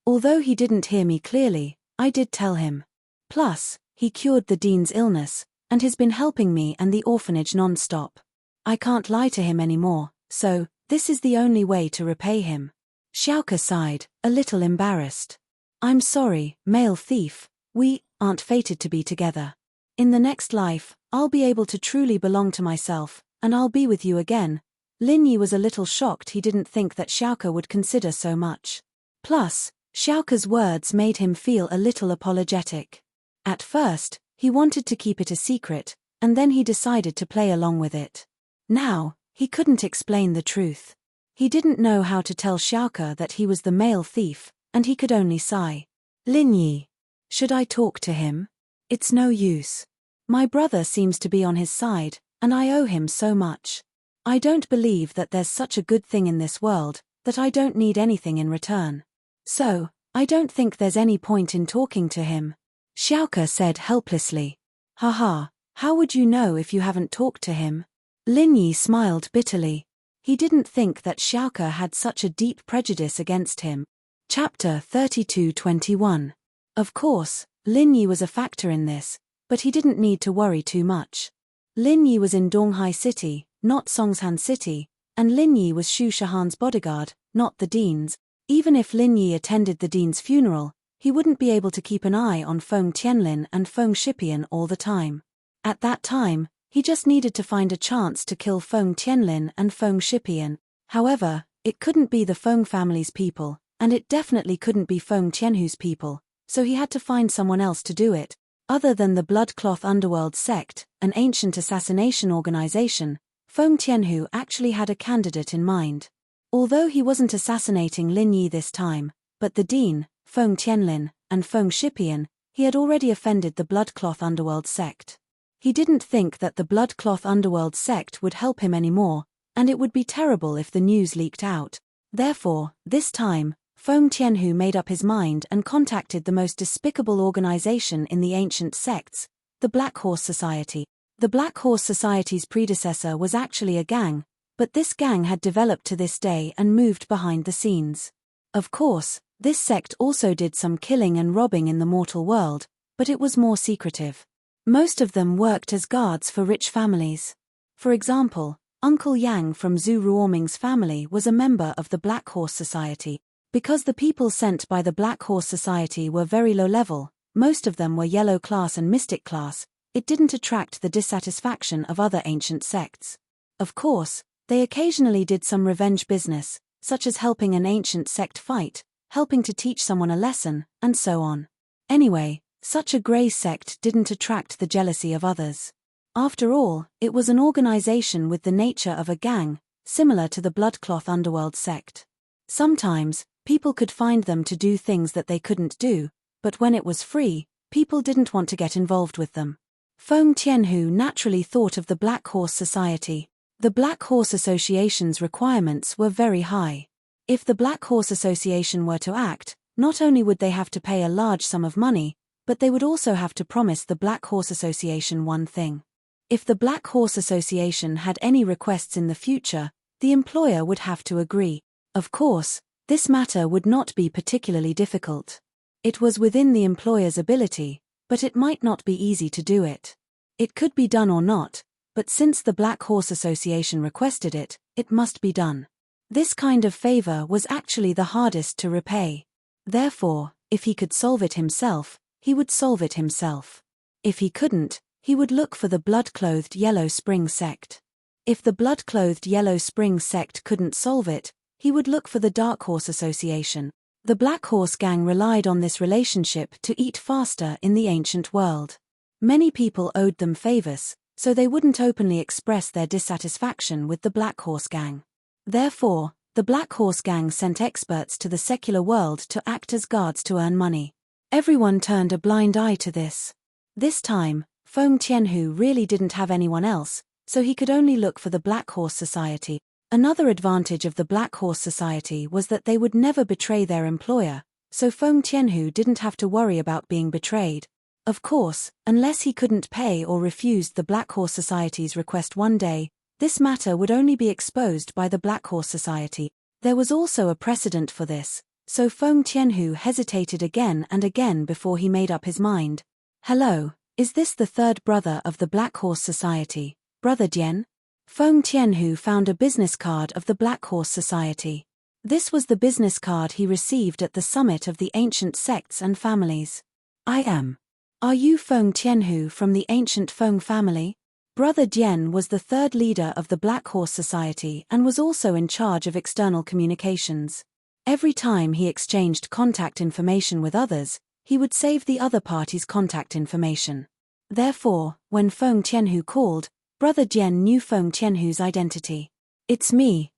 Although he didn't hear me clearly, I did tell him. Plus, he cured the dean's illness, and has been helping me and the orphanage non-stop. I can't lie to him anymore, so this is the only way to repay him. Xiaoke sighed, a little embarrassed. I'm sorry, male thief, we aren't fated to be together. In the next life, I'll be able to truly belong to myself, and I'll be with you again. Lin Yi was a little shocked. He didn't think that Xiaoke would consider so much. Plus, Xiaoke's words made him feel a little apologetic. At first, he wanted to keep it a secret, and then he decided to play along with it. Now, he couldn't explain the truth. He didn't know how to tell Xiaoke that he was the male thief, and he could only sigh. Lin Yi. Should I talk to him? It's no use. My brother seems to be on his side, and I owe him so much. I don't believe that there's such a good thing in this world, that I don't need anything in return. So, I don't think there's any point in talking to him. Xiaoke said helplessly. Haha, how would you know if you haven't talked to him? Lin Yi smiled bitterly. He didn't think that Xiaoke had such a deep prejudice against him. Chapter 32:21. Of course, Lin Yi was a factor in this, but he didn't need to worry too much. Lin Yi was in Donghai City, not Songshan City, and Lin Yi was Xu Shahan's bodyguard, not the dean's. Even if Lin Yi attended the dean's funeral, he wouldn't be able to keep an eye on Feng Tianlin and Feng Shipian all the time. At that time, he just needed to find a chance to kill Feng Tianlin and Feng Shipian. However, it couldn't be the Feng family's people, and it definitely couldn't be Feng Tianhu's people, so he had to find someone else to do it. Other than the Bloodcloth Underworld sect, an ancient assassination organization, Feng Tianhu actually had a candidate in mind. Although he wasn't assassinating Lin Yi this time, but the dean, Feng Tianlin, and Feng Shipian, he had already offended the Bloodcloth Underworld sect. He didn't think that the Bloodcloth Underworld sect would help him anymore, and it would be terrible if the news leaked out. Therefore, this time, Feng Tianhu made up his mind and contacted the most despicable organization in the ancient sects, the Black Horse Society. The Black Horse Society's predecessor was actually a gang, but this gang had developed to this day and moved behind the scenes. Of course, this sect also did some killing and robbing in the mortal world, but it was more secretive. Most of them worked as guards for rich families. For example, Uncle Yang from Zhu Ruoming's family was a member of the Black Horse Society. Because the people sent by the Black Horse Society were very low level, most of them were yellow class and mystic class, it didn't attract the dissatisfaction of other ancient sects. Of course, they occasionally did some revenge business, such as helping an ancient sect fight, helping to teach someone a lesson, and so on. Anyway, such a grey sect didn't attract the jealousy of others. After all, it was an organization with the nature of a gang, similar to the Bloodcloth Underworld sect. Sometimes, people could find them to do things that they couldn't do, but when it was free, people didn't want to get involved with them. Feng Tianhu naturally thought of the Black Horse Society. The Black Horse Association's requirements were very high. If the Black Horse Association were to act, not only would they have to pay a large sum of money, but they would also have to promise the Black Horse Association one thing. If the Black Horse Association had any requests in the future, the employer would have to agree. Of course, this matter would not be particularly difficult. It was within the employer's ability, but it might not be easy to do it. It could be done or not, but since the Black Horse Association requested it, it must be done. This kind of favor was actually the hardest to repay. Therefore, if he could solve it himself, he would solve it himself. If he couldn't, he would look for the blood-clothed Yellow Spring sect. If the blood-clothed Yellow Spring sect couldn't solve it, he would look for the Dark Horse Association. The Black Horse Gang relied on this relationship to eat faster in the ancient world. Many people owed them favors, so they wouldn't openly express their dissatisfaction with the Black Horse Gang. Therefore, the Black Horse Gang sent experts to the secular world to act as guards to earn money. Everyone turned a blind eye to this. This time, Feng Tianhu really didn't have anyone else, so he could only look for the Black Horse Society. Another advantage of the Black Horse Society was that they would never betray their employer, so Feng Tianhu didn't have to worry about being betrayed. Of course, unless he couldn't pay or refused the Black Horse Society's request one day, this matter would only be exposed by the Black Horse Society. There was also a precedent for this, so Feng Tianhu hesitated again and again before he made up his mind. Hello, is this the third brother of the Black Horse Society, Brother Jian? Feng Tianhu found a business card of the Black Horse Society. This was the business card he received at the summit of the ancient sects and families. I am. Are you Feng Tianhu from the ancient Feng family? Brother Jian was the third leader of the Black Horse Society and was also in charge of external communications. Every time he exchanged contact information with others, he would save the other party's contact information. Therefore, when Feng Tianhu called, Brother Jian knew Feng Tianhu's identity. It's me.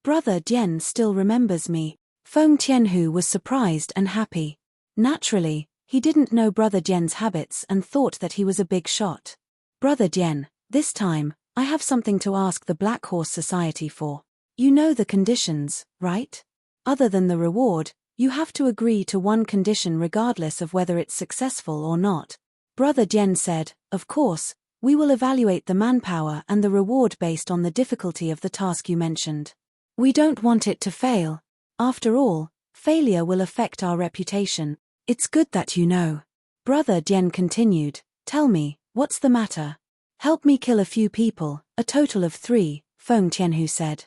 Brother Jian still remembers me. Feng Tianhu was surprised and happy. Naturally, he didn't know Brother Jian's habits and thought that he was a big shot. Brother Jian, this time, I have something to ask the Black Horse Society for. You know the conditions, right? Other than the reward, you have to agree to one condition regardless of whether it's successful or not. Brother Jian said, of course, we will evaluate the manpower and the reward based on the difficulty of the task you mentioned. We don't want it to fail. After all, failure will affect our reputation. It's good that you know. Brother Jian continued, tell me, what's the matter? Help me kill a few people, a total of 3, Feng Tianhu said.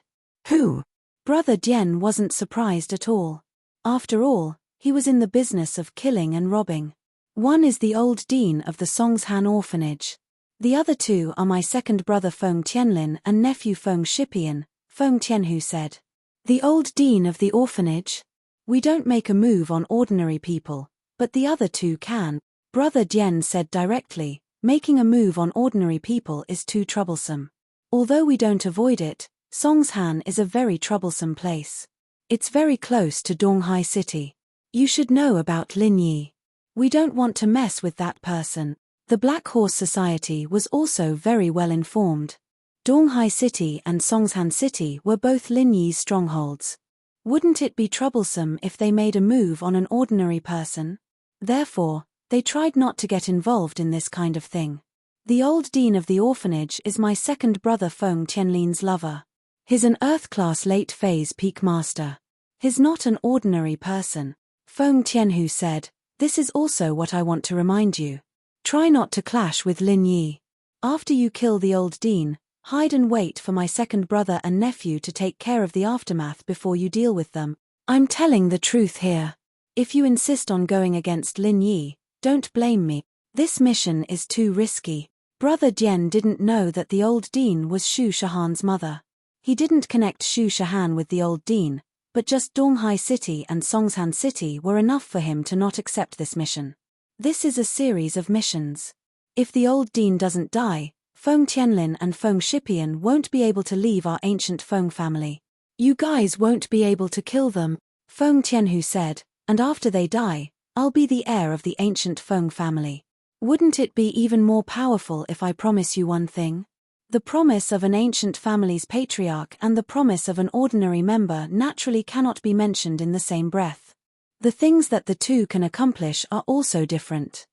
Who? Brother Jian wasn't surprised at all. After all, he was in the business of killing and robbing. One is the old dean of the Songshan orphanage. The other 2 are my second brother Feng Tianlin and nephew Feng Shipian, Feng Tianhu said. The old dean of the orphanage? We don't make a move on ordinary people, but the other 2 can. Brother Jian said directly, making a move on ordinary people is too troublesome. Although we don't avoid it, Songshan is a very troublesome place. It's very close to Donghai City. You should know about Lin Yi. We don't want to mess with that person. The Black Horse Society was also very well informed. Donghai City and Songshan City were both Lin Yi's strongholds. Wouldn't it be troublesome if they made a move on an ordinary person? Therefore, they tried not to get involved in this kind of thing. The old dean of the orphanage is my second brother Feng Tianlin's lover. He's an Earth-class late-phase peak master. He's not an ordinary person. Feng Tianhu said, this is also what I want to remind you. Try not to clash with Lin Yi. After you kill the old dean, hide and wait for my second brother and nephew to take care of the aftermath before you deal with them. I'm telling the truth here. If you insist on going against Lin Yi, don't blame me. This mission is too risky. Brother Jian didn't know that the old dean was Xu Shahan's mother. He didn't connect Xu Shahan with the old dean, but just Donghai City and Songshan City were enough for him to not accept this mission. This is a series of missions. If the old dean doesn't die, Feng Tianlin and Feng Shipian won't be able to leave our ancient Feng family. You guys won't be able to kill them, Feng Tianhu said, and after they die, I'll be the heir of the ancient Feng family. Wouldn't it be even more powerful if I promise you one thing? The promise of an ancient family's patriarch and the promise of an ordinary member naturally cannot be mentioned in the same breath. The things that the two can accomplish are also different.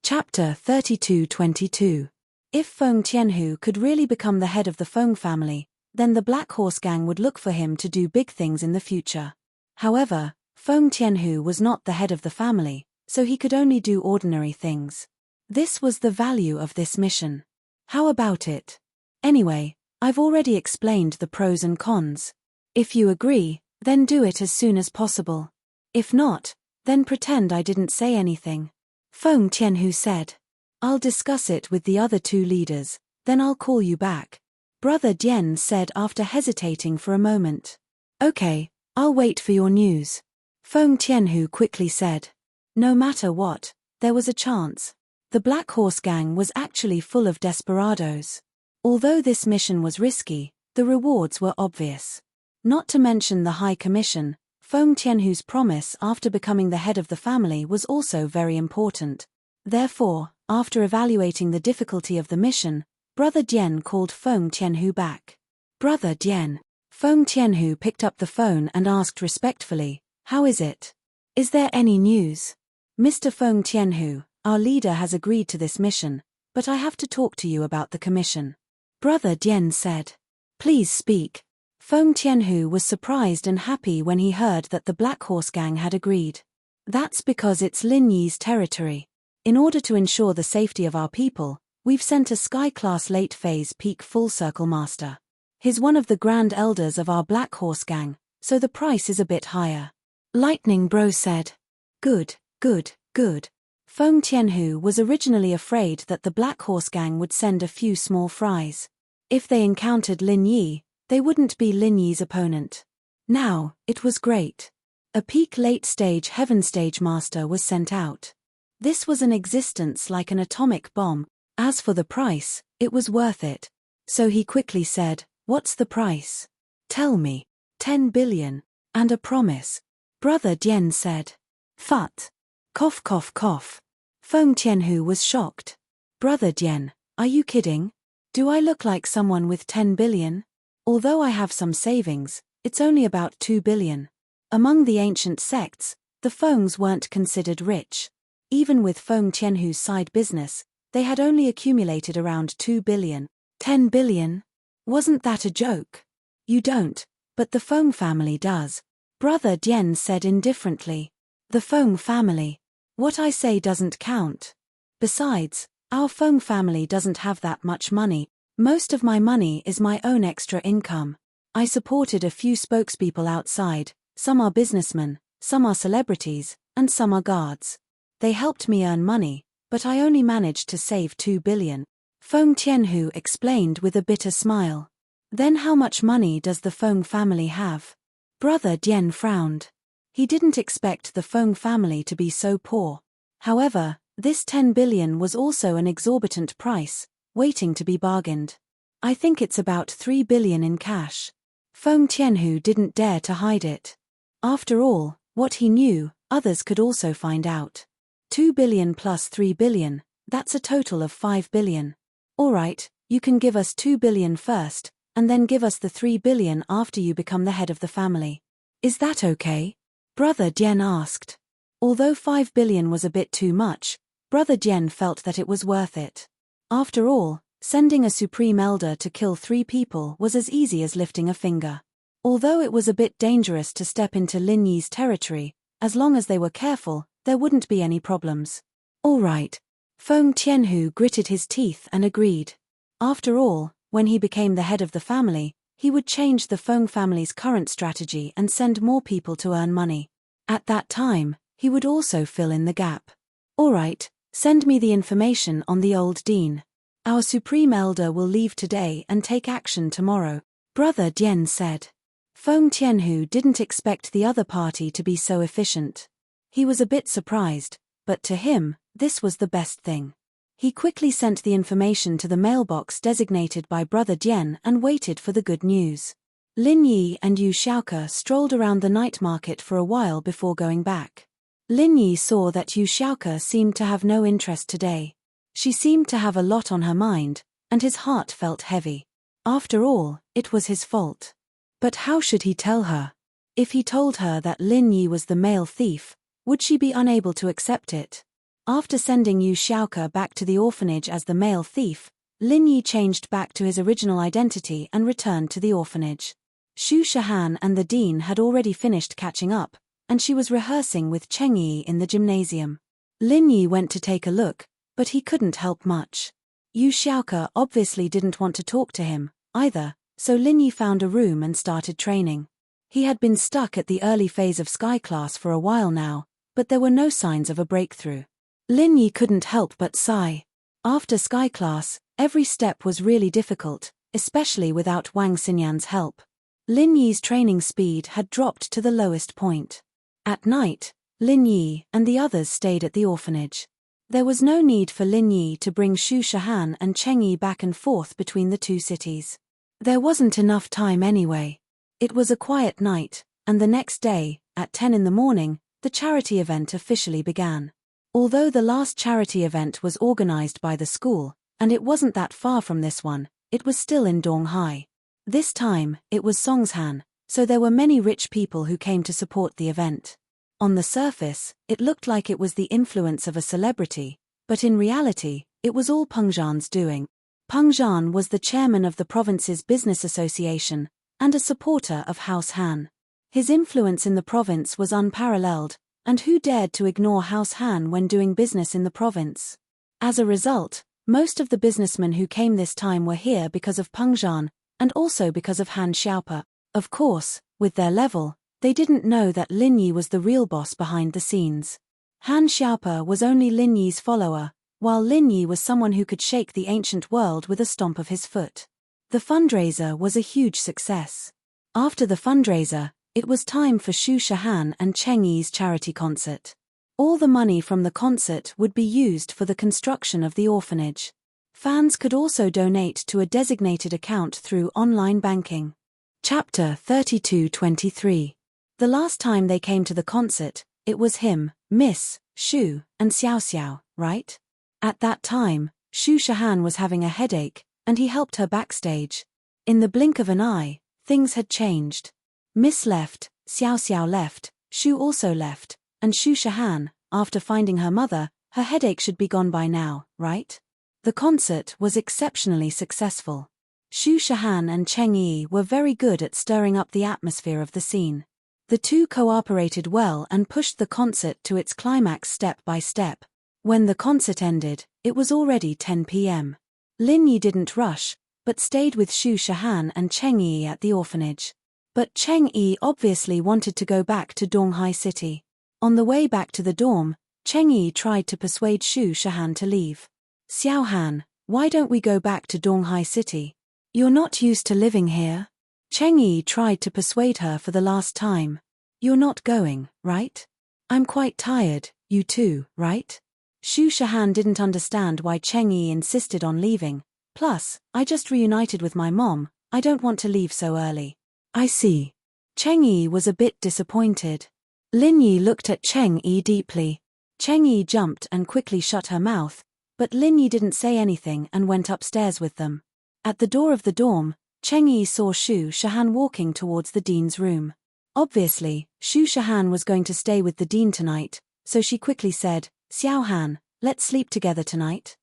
Chapter 32-22. If Feng Tianhu could really become the head of the Feng family, then the Black Horse Gang would look for him to do big things in the future. However, Feng Tianhu was not the head of the family, so he could only do ordinary things. This was the value of this mission. How about it? Anyway, I've already explained the pros and cons. If you agree, then do it as soon as possible. If not, then pretend I didn't say anything. Feng Tianhu said. I'll discuss it with the other two leaders, then I'll call you back. Brother Jian said after hesitating for a moment. Okay, I'll wait for your news. Feng Tianhu quickly said. No matter what, there was a chance. The Black Horse Gang was actually full of desperados. Although this mission was risky, the rewards were obvious. Not to mention the high commission, Feng Tianhu's promise after becoming the head of the family was also very important. Therefore, after evaluating the difficulty of the mission, Brother Jian called Feng Tianhu back. Brother Jian. Feng Tianhu picked up the phone and asked respectfully, how is it? Is there any news? Mr. Feng Tianhu, our leader has agreed to this mission, but I have to talk to you about the commission. Brother Jian said. Please speak. Feng Tianhu was surprised and happy when he heard that the Black Horse Gang had agreed. That's because it's Lin Yi's territory. In order to ensure the safety of our people, we've sent a Sky-class late-phase peak full-circle master. He's one of the grand elders of our Black Horse Gang, so the price is a bit higher. Lightning Bro said. Good, good, good. Feng Tianhu was originally afraid that the Black Horse Gang would send a few small fries. If they encountered Lin Yi, they wouldn't be Lin Yi's opponent. Now, it was great. A peak late-stage heaven stage master was sent out. This was an existence like an atomic bomb. As for the price, it was worth it. So he quickly said, what's the price? Tell me. 10 billion. And a promise. Brother Jian said. Phut. Cough cough cough. Feng Tianhu was shocked. Brother Jian, are you kidding? Do I look like someone with 10 billion? Although I have some savings, it's only about 2 billion. Among the ancient sects, the Fengs weren't considered rich. Even with Feng Tianhu's side business, they had only accumulated around 2 billion. 10 billion? Wasn't that a joke? You don't, but the Feng family does. Brother Jian said indifferently. The Feng family. What I say doesn't count. Besides, our Feng family doesn't have that much money. Most of my money is my own extra income. I supported a few spokespeople outside, some are businessmen, some are celebrities, and some are guards. They helped me earn money, but I only managed to save 2 billion. Feng Tianhu explained with a bitter smile. Then how much money does the Feng family have? Brother Jian frowned. He didn't expect the Feng family to be so poor. However, this 10 billion was also an exorbitant price, waiting to be bargained. I think it's about 3 billion in cash. Feng Tianhu didn't dare to hide it. After all, what he knew, others could also find out. 2 billion plus 3 billion, that's a total of 5 billion. Alright, you can give us 2 billion first, and then give us the 3 billion after you become the head of the family. Is that okay? Brother Jian asked. Although 5 billion was a bit too much, Brother Jian felt that it was worth it. After all, sending a supreme elder to kill 3 people was as easy as lifting a finger. Although it was a bit dangerous to step into Lin Yi's territory, as long as they were careful, there wouldn't be any problems. All right. Feng Tianhu gritted his teeth and agreed. After all, when he became the head of the family, he would change the Feng family's current strategy and send more people to earn money. At that time, he would also fill in the gap. All right, send me the information on the old dean. Our supreme elder will leave today and take action tomorrow, Brother Dian said. Feng Tianhu didn't expect the other party to be so efficient. He was a bit surprised, but to him, this was the best thing. He quickly sent the information to the mailbox designated by Brother Dian and waited for the good news. Lin Yi and Yu Xiaoke strolled around the night market for a while before going back. Lin Yi saw that Yu Xiaoke seemed to have no interest today. She seemed to have a lot on her mind, and his heart felt heavy. After all, it was his fault. But how should he tell her? If he told her that Lin Yi was the male thief, would she be unable to accept it? After sending Yu Xiaoke back to the orphanage as the male thief, Lin Yi changed back to his original identity and returned to the orphanage. Xu Shahan and the dean had already finished catching up, and she was rehearsing with Cheng Yi in the gymnasium. Lin Yi went to take a look, but he couldn't help much. Yu Xiaoke obviously didn't want to talk to him, either, so Lin Yi found a room and started training. He had been stuck at the early phase of Sky Class for a while now, but there were no signs of a breakthrough. Lin Yi couldn't help but sigh. After Sky Class, every step was really difficult, especially without Wang Xinyan's help. Lin Yi's training speed had dropped to the lowest point. At night, Lin Yi and the others stayed at the orphanage. There was no need for Lin Yi to bring Xu Shahan and Cheng Yi back and forth between the two cities. There wasn't enough time anyway. It was a quiet night, and the next day, at 10 in the morning, the charity event officially began. Although the last charity event was organized by the school, and it wasn't that far from this one, it was still in Donghai. This time, it was Songshan, so there were many rich people who came to support the event. On the surface, it looked like it was the influence of a celebrity, but in reality, it was all Peng Zhan's doing. Peng Zhan was the chairman of the province's business association, and a supporter of House Han. His influence in the province was unparalleled, and who dared to ignore House Han when doing business in the province? As a result, most of the businessmen who came this time were here because of Peng Zhan, and also because of Han Xiaope. Of course, with their level, they didn't know that Lin Yi was the real boss behind the scenes. Han Xiaope was only Lin Yi's follower, while Lin Yi was someone who could shake the ancient world with a stomp of his foot. The fundraiser was a huge success. After the fundraiser, it was time for Xu Shahan and Cheng Yi's charity concert. All the money from the concert would be used for the construction of the orphanage. Fans could also donate to a designated account through online banking. Chapter 32-23. The last time they came to the concert, it was him, Miss, Xu, and Xiao Xiao, right? At that time, Xu Shahan was having a headache, and he helped her backstage. In the blink of an eye, things had changed. Miss left, Xiao Xiao left, Xu also left, and Xu Shahan, after finding her mother, her headache should be gone by now, right? The concert was exceptionally successful. Xu Shahan and Cheng Yi were very good at stirring up the atmosphere of the scene. The two cooperated well and pushed the concert to its climax step by step. When the concert ended, it was already 10 p.m. Lin Yi didn't rush, but stayed with Xu Shahan and Cheng Yi at the orphanage. But Cheng Yi obviously wanted to go back to Donghai City. On the way back to the dorm, Cheng Yi tried to persuade Xu Shahan to leave. Xiao Han, why don't we go back to Donghai City? You're not used to living here. Cheng Yi tried to persuade her for the last time. You're not going, right? I'm quite tired, you too, right? Xu Shahan didn't understand why Cheng Yi insisted on leaving. Plus, I just reunited with my mom, I don't want to leave so early. I see. Cheng Yi was a bit disappointed. Lin Yi looked at Cheng Yi deeply. Cheng Yi jumped and quickly shut her mouth, but Lin Yi didn't say anything and went upstairs with them. At the door of the dorm, Cheng Yi saw Xu Shahan walking towards the dean's room. Obviously, Xu Shahan was going to stay with the dean tonight, so she quickly said, Xiao Han, let's sleep together tonight.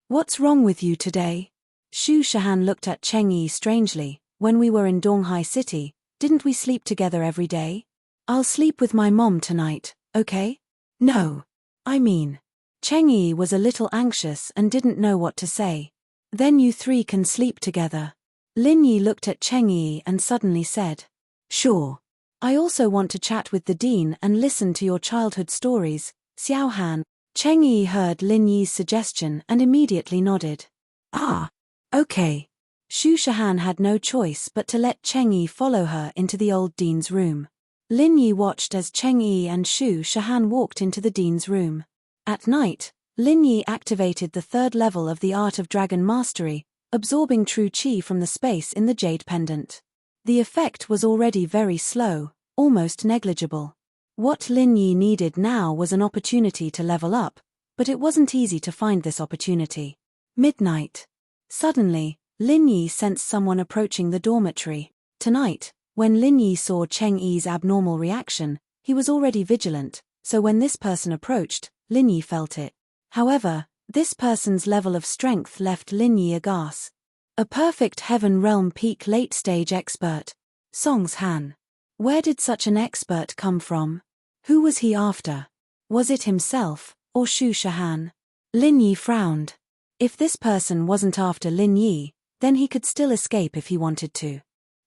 What's wrong with you today? Xu Shahan looked at Cheng Yi strangely. when we were in Donghai City, didn't we sleep together every day? I'll sleep with my mom tonight, okay? No. I mean. Chengyi was a little anxious and didn't know what to say. Then you three can sleep together. Linyi looked at Chengyi and suddenly said, Sure. I also want to chat with the dean and listen to your childhood stories, Xiaohan. Chengyi heard Linyi's suggestion and immediately nodded. Ah. Okay. Xu Shahan had no choice but to let Chengyi follow her into the old dean's room. Linyi watched as Chengyi and Xu Shahan walked into the dean's room. At night, Linyi activated the third level of the Art of Dragon Mastery, absorbing true qi from the space in the jade pendant. The effect was already very slow, almost negligible. What Linyi needed now was an opportunity to level up, but it wasn't easy to find this opportunity. Midnight. Suddenly, Linyi sensed someone approaching the dormitory. Tonight, when Linyi saw Chengyi's abnormal reaction, he was already vigilant, so when this person approached, Linyi felt it. However, this person's level of strength left Linyi aghast. A perfect Heaven Realm Peak late-stage expert. Song's Han. Where did such an expert come from? Who was he after? Was it himself, or Xu Shahan? Linyi frowned. If this person wasn't after Linyi, then he could still escape if he wanted to.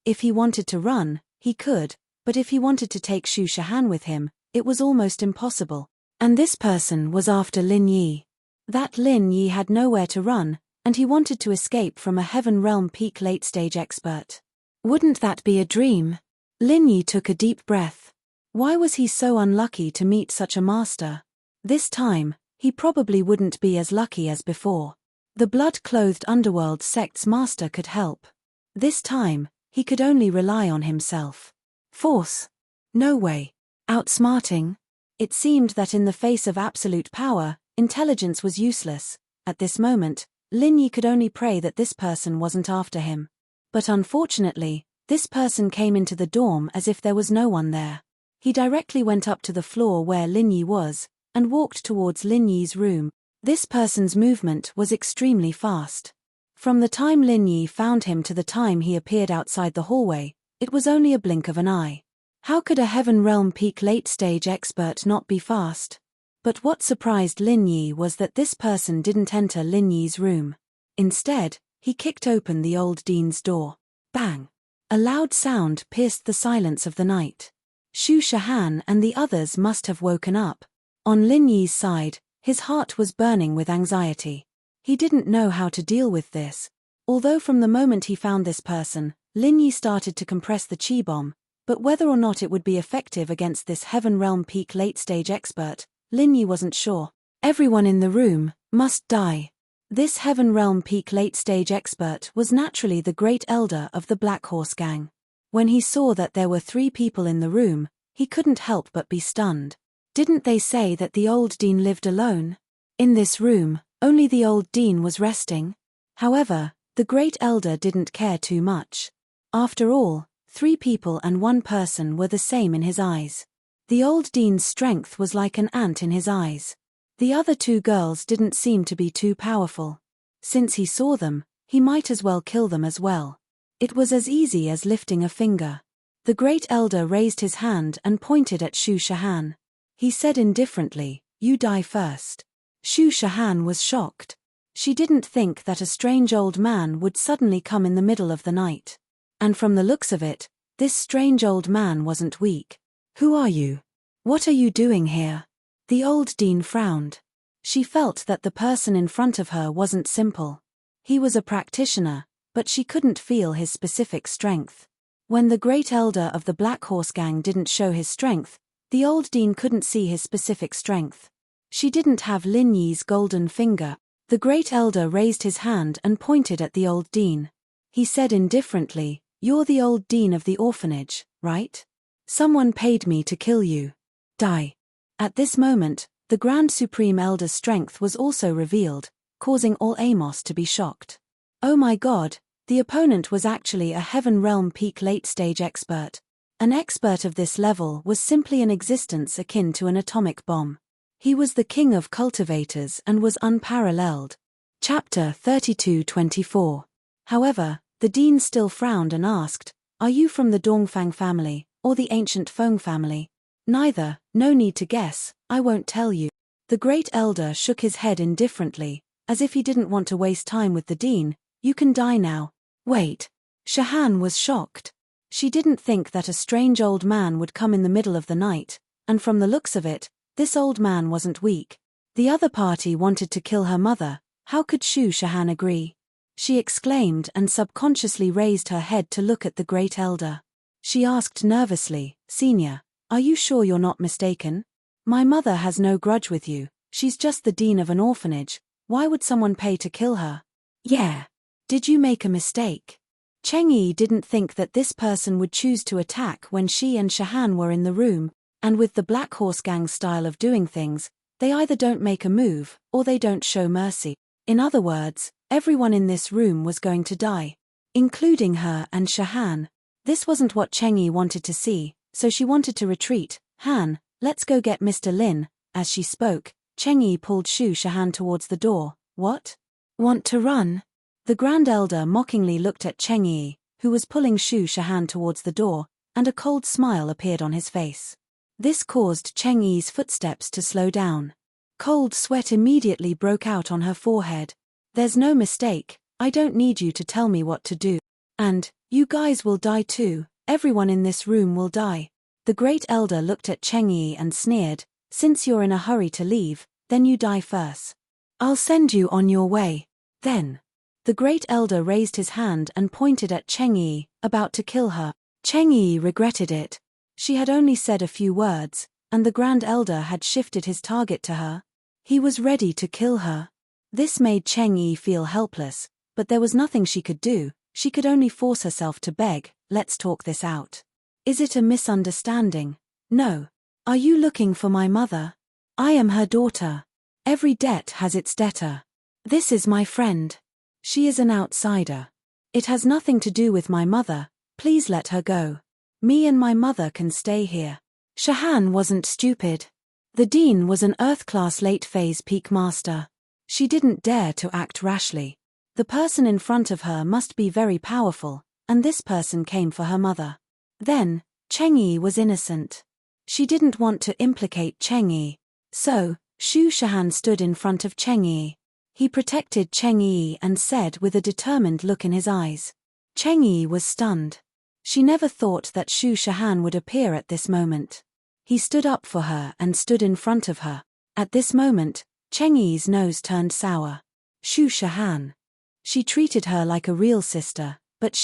If he wanted to run, he could, but if he wanted to take Xu Shahan with him, it was almost impossible. And this person was after Linyi. That Linyi had nowhere to run, and he wanted to escape from a Heaven Realm Peak late-stage expert. Wouldn't that be a dream? Linyi took a deep breath. Why was he so unlucky to meet such a master? This time, he probably wouldn't be as lucky as before. The blood-clothed underworld sect's master could help. This time, he could only rely on himself. Force? No way. Outsmarting? It seemed that in the face of absolute power, intelligence was useless. At this moment, Linyi could only pray that this person wasn't after him. But unfortunately, this person came into the dorm as if there was no one there. He directly went up to the floor where Linyi was, and walked towards Linyi's room. This person's movement was extremely fast. From the time Linyi found him to the time he appeared outside the hallway, it was only a blink of an eye. How could a Heaven Realm Peak late-stage expert not be fast? But what surprised Linyi was that this person didn't enter Linyi's room. Instead, he kicked open the old dean's door. Bang! A loud sound pierced the silence of the night. Xu Shahan and the others must have woken up. On Linyi's side, his heart was burning with anxiety. He didn't know how to deal with this. Although from the moment he found this person, Linyi started to compress the chi bomb, but whether or not it would be effective against this Heaven Realm Peak late-stage expert, Linyi wasn't sure. Everyone in the room must die. This Heaven Realm Peak late-stage expert was naturally the great elder of the Black Horse Gang. When he saw that there were 3 people in the room, he couldn't help but be stunned. Didn't they say that the old dean lived alone? In this room, only the old dean was resting. However, the great elder didn't care too much. After all, 3 people and 1 person were the same in his eyes. The old dean's strength was like an ant in his eyes. The other 2 girls didn't seem to be too powerful. Since he saw them, he might as well kill them as well. It was as easy as lifting a finger. The great elder raised his hand and pointed at Xu Shahan. He said indifferently, "You die first." Xu Shahan was shocked. She didn't think that a strange old man would suddenly come in the middle of the night. And from the looks of it, this strange old man wasn't weak. "Who are you? What are you doing here?" The old dean frowned. She felt that the person in front of her wasn't simple. He was a practitioner, but she couldn't feel his specific strength. When the great elder of the Black Horse Gang didn't show his strength, the old dean couldn't see his specific strength. She didn't have Linyi's golden finger. The great elder raised his hand and pointed at the old dean. He said indifferently, "You're the old dean of the orphanage, right? Someone paid me to kill you. Die." At this moment, the Grand Supreme Elder's strength was also revealed, causing all Amos to be shocked. Oh my god, the opponent was actually a Heaven Realm Peak late-stage expert. An expert of this level was simply an existence akin to an atomic bomb. He was the king of cultivators and was unparalleled. Chapter 32-24. However, The dean still frowned and asked, "Are you from the Dongfang family, or the ancient Feng family?" "Neither, no need to guess, I won't tell you." The great elder shook his head indifferently, as if he didn't want to waste time with the dean. "You can die now." "Wait." Shahan was shocked. She didn't think that a strange old man would come in the middle of the night, and from the looks of it, this old man wasn't weak. The other party wanted to kill her mother, how could Shahan agree? She exclaimed and subconsciously raised her head to look at the great elder. She asked nervously, "Senior, are you sure you're not mistaken? My mother has no grudge with you, she's just the dean of an orphanage, why would someone pay to kill her?" "Yeah. Did you make a mistake?" Chengyi didn't think that this person would choose to attack when she and Shahan were in the room, and with the Black Horse Gang style of doing things, they either don't make a move, or they don't show mercy. In other words, everyone in this room was going to die, including her and Shahan. This wasn't what Chengyi wanted to see, so she wanted to retreat. "Han, let's go get Mr. Lin." As she spoke, Chengyi pulled Shahan towards the door. "What? Want to run?" The Grand Elder mockingly looked at Chengyi, who was pulling Shahan towards the door, and a cold smile appeared on his face. This caused Chengyi's footsteps to slow down. Cold sweat immediately broke out on her forehead. "There's no mistake, I don't need you to tell me what to do. And, you guys will die too, everyone in this room will die." The Great Elder looked at Chengyi and sneered, "Since you're in a hurry to leave, then you die first. I'll send you on your way." Then, the Great Elder raised his hand and pointed at Chengyi, about to kill her. Chengyi regretted it. She had only said a few words, and the Grand Elder had shifted his target to her. He was ready to kill her. This made Chengyi feel helpless, but there was nothing she could do. She could only force herself to beg, "Let's talk this out. Is it a misunderstanding?" "No. Are you looking for my mother? I am her daughter. Every debt has its debtor. This is my friend. She is an outsider. It has nothing to do with my mother, please let her go. Me and my mother can stay here." Shahan wasn't stupid. The dean was an Earth-class late-phase peak master. She didn't dare to act rashly. The person in front of her must be very powerful, and this person came for her mother. Then, Chengyi was innocent. She didn't want to implicate Chengyi. So, Shahan stood in front of Chengyi. He protected Chengyi and said with a determined look in his eyes. Chengyi was stunned. She never thought that Shahan would appear at this moment. He stood up for her and stood in front of her. At this moment, Chengyi's nose turned sour. Shahan. She treated her like a real sister, but